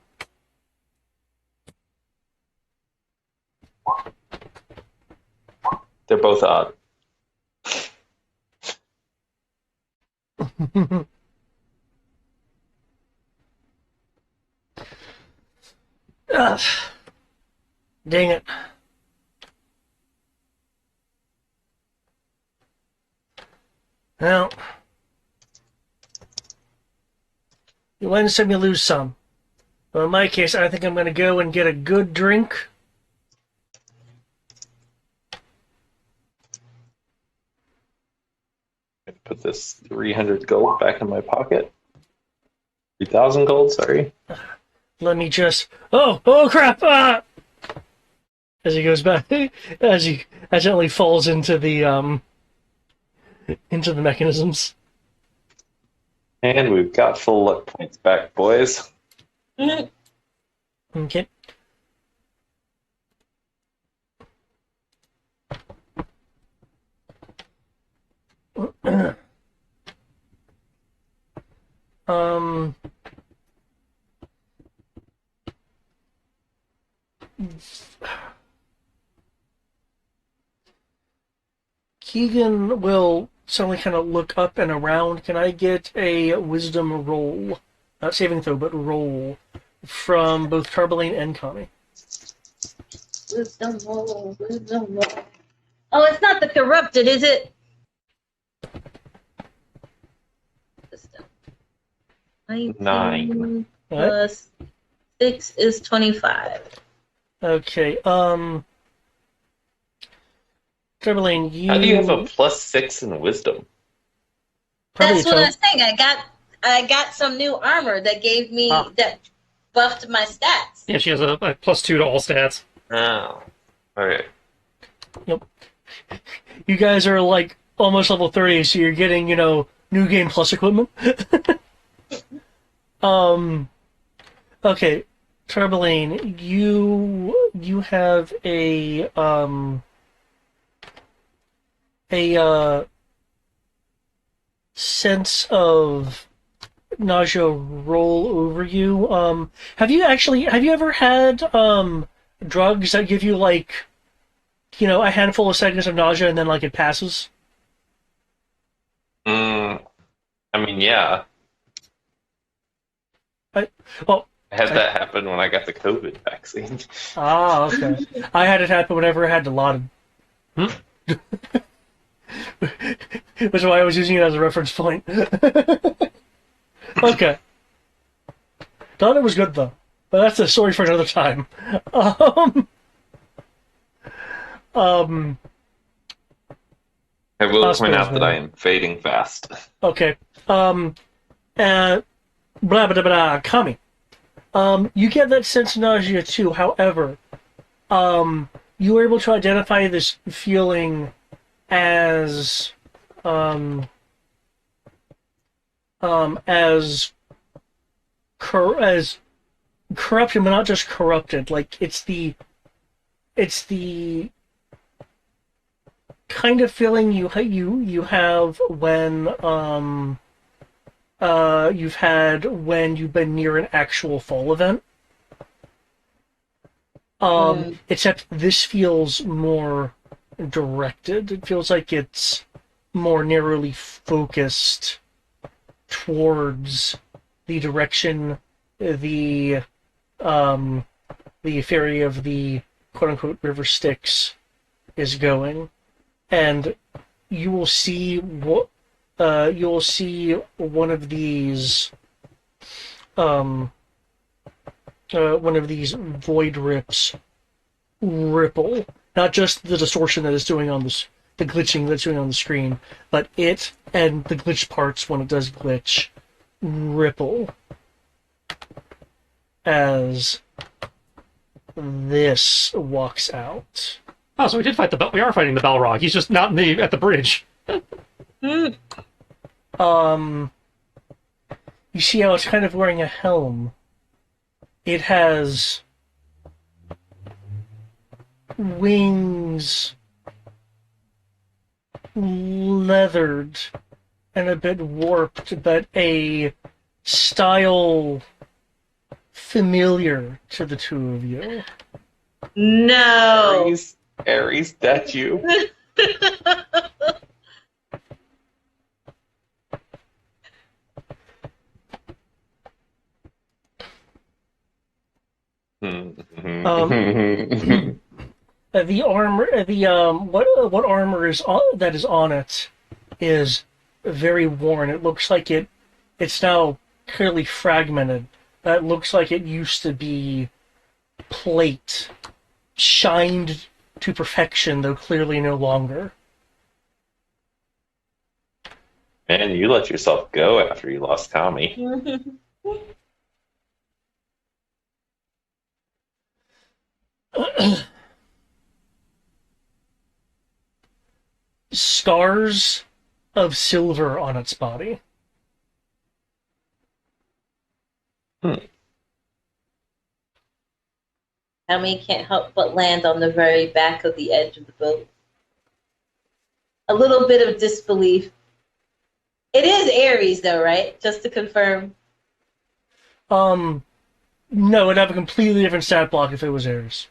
They're both odd. Ugh. Dang it. Well, you win some, you lose some. Well, in my case, I think I'm going to go and get a good drink. Put this 300 gold back in my pocket. 3,000 gold, sorry. Let me just... Oh crap! Ah! As he goes back, as he accidentally falls into the mechanisms. And we've got full luck points back, boys. Okay. Keegan will suddenly kind of look up and around. Can I get a wisdom roll? Not saving throw, but roll. From both Carboline and Connie. Wisdom roll, wisdom roll. Oh, it's not the corrupted, is it? Wisdom. 9. Plus 6 is 25. Okay, Carboline, you... How do you have a +6 in wisdom? Probably That's what I'm saying. I got some new armor that gave me that buffed my stats. Yeah, she has a +2 to all stats. Oh. Okay. Yep. You guys are like almost level 30, so you're getting, new game plus equipment. Um. Okay, Turbeline, you have a sense of nausea roll over you. Have you ever had drugs that give you like a handful of seconds of nausea and then like it passes? Mm, I mean, yeah, I, well, I had I, that happen when I got the COVID vaccine. okay. I had it happen whenever I had Dilaudid, Hmm? which is why I was using it as a reference point. Okay, Dilaudid was good though, but that's a story for another time. Um, um, I will point Hospitals, out that I man. am fading fast. Okay. Um, uh, blah blah blah. Kami. You get that sense of nausea too. However, you were able to identify this feeling as um, as as corrupted, but not just corrupted. Like it's the kind of feeling you have when you've had when you've been near an actual fall event. Mm. Except this feels more directed. It feels like it's more narrowly focused towards the direction the um, the ferry of the quote unquote river Styx is going, and you will see what you will see um, one of these void rips ripple, not just the distortion that it's doing on this, the glitching that's doing on the screen, but it and the glitch parts when it does glitch ripple as this walks out. Oh, so we did fight the we are fighting the Balrog. He's just not in the at the bridge. Mm. Um, you see how it's kind of wearing a helm. It has wings leathered and a bit warped, but a style familiar to the two of you. No. Ares statue. The armor, the what armor is that is on it is very worn. It looks like it's now clearly fragmented. That looks like it used to be plate, shined to perfection, though clearly no longer. Man, you let yourself go after you lost Tommy. Scars of silver on its body. Tommy can't help but land on the very back of the edge of the boat. A little bit of disbelief. It is Aries, though, right? Just to confirm. No, it'd have a completely different stat block if it was Ares.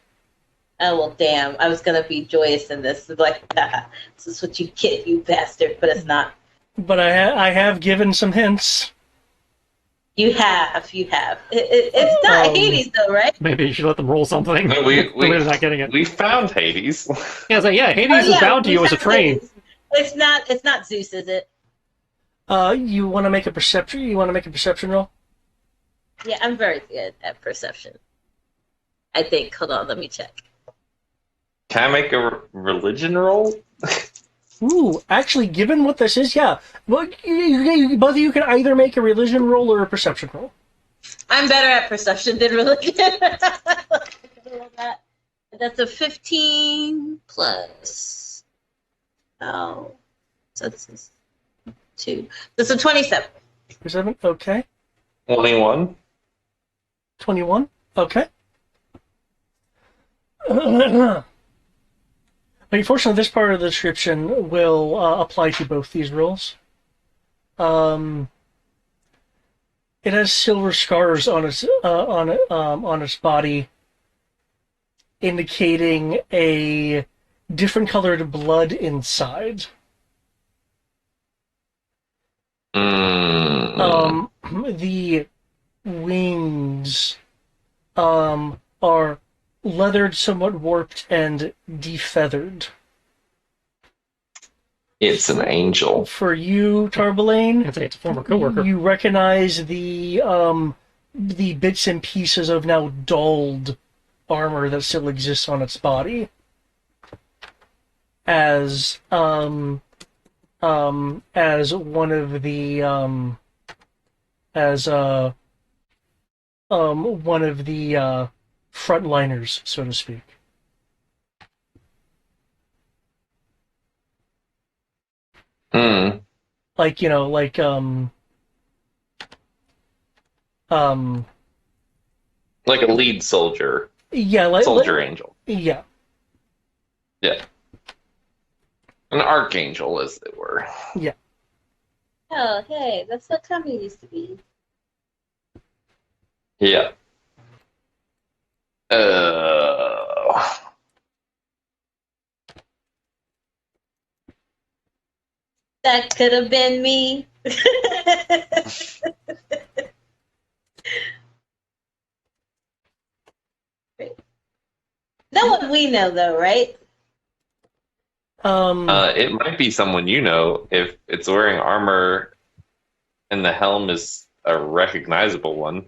Oh, well, damn. I was going to be joyous in this. Like, this is what you get, you bastard. But it's not. But I have given some hints. You have. It's not Hades, though, right? Maybe you should let them roll something. No, They're not getting it. we found Hades. Yeah, it's like, yeah, Hades is bound to you as a train. It's not Zeus, is it? You want to make a perception? You want to make a perception roll? Yeah, I'm very good at perception. I think. Hold on, let me check. Can I make a religion roll? Ooh, actually, given what this is, yeah. Well, both of you can either make a religion roll or a perception roll. I'm better at perception than religion. That's a 15 plus. Oh, so that's 2. That's a 27. Perception, okay. 21. 21? Okay. Unfortunately, this part of the description will apply to both these roles. It has silver scars on its body, indicating a different colored blood inside. Mm. The wings are leathered, somewhat warped, and defeathered. It's an angel. For you, Tarbalaine, I'd say it's a former coworker. you recognize the bits and pieces of now dulled armor that still exists on its body as one of the one of the frontliners, so to speak. Hmm. Like, Like a lead soldier. yeah, Soldier angel. yeah. Yeah. An archangel, as they were. Yeah. Oh, hey, that's what Tommy used to be. Yeah. That could have been me. No one we know, though, right? It might be someone you know if it's wearing armor and the helm is a recognizable one.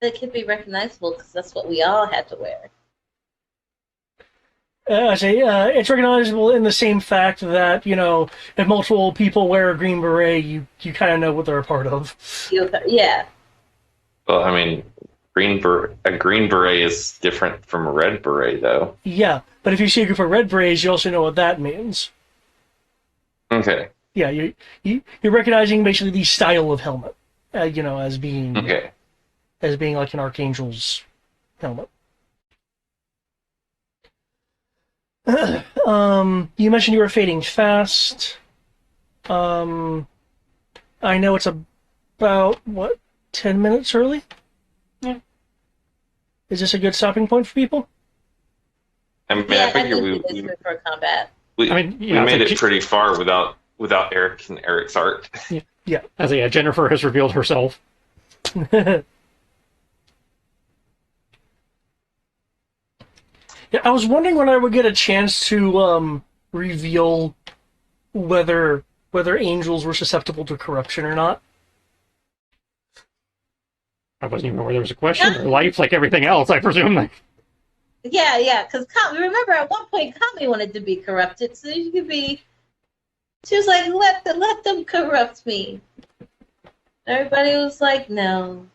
It could be recognizable because that's what we all had to wear. I say it's recognizable in the same fact that, if multiple people wear a green beret, you kind of know what they're a part of. Yeah. Well, I mean, a green beret is different from a red beret, though. Yeah, but if you see a group of red berets, you also know what that means. Okay. Yeah, you're recognizing basically the style of helmet, as being Okay. like an archangel's helmet. You mentioned you were fading fast. I know it's about 10 minutes early. Yeah. Is this a good stopping point for people? I mean, Yeah, I figure think it is good for combat. we Yeah, made it's it pretty far without Eric and Eric's art. Yeah. As Jennifer has revealed herself. Yeah, I was wondering when I would get a chance to reveal whether angels were susceptible to corruption or not. I wasn't even aware there was a question. Or life, like everything else, I presume. Yeah, because remember at one point Kami wanted to be corrupted, so you could be. She was like, let them corrupt me. Everybody was like, no.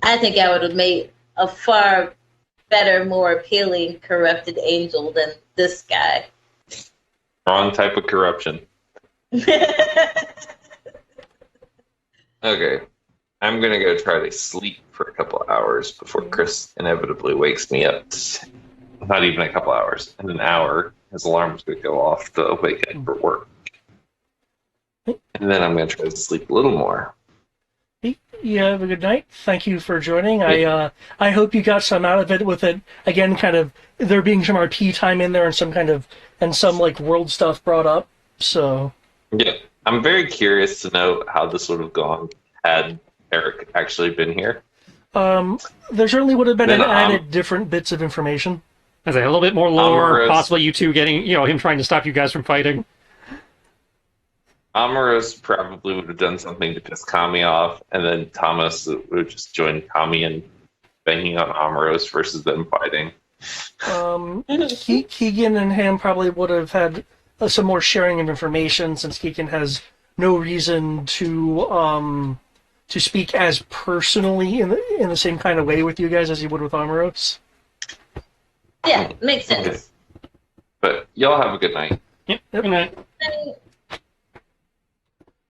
I think I would have made a far better, more appealing corrupted angel than this guy. Wrong type of corruption. Okay. I'm going to go try to sleep for a couple of hours before Chris inevitably wakes me up. Not even a couple hours. In an hour, his alarm's going to go off to wake up for work. And then I'm going to try to sleep a little more. You have a good night. Thank you for joining. I hope you got some out of it with it. Again, kind of there being some RP time in there and some like world stuff brought up. So yeah, I'm very curious to know how this would have gone had Eric actually been here. There certainly would have been Then, added different bits of information. As a little bit more lore, Amaros. possibly you two getting, him trying to stop you guys from fighting. Amaros probably would have done something to piss Kami off, and then Thomas would have just joined Kami in banging on Amaros versus them fighting. Keegan and him probably would have had some more sharing of information, since Keegan has no reason to speak as personally in the same kind of way with you guys as he would with Amaros. Yeah, makes sense. Okay. But y'all have a good night. Yep. Good night. And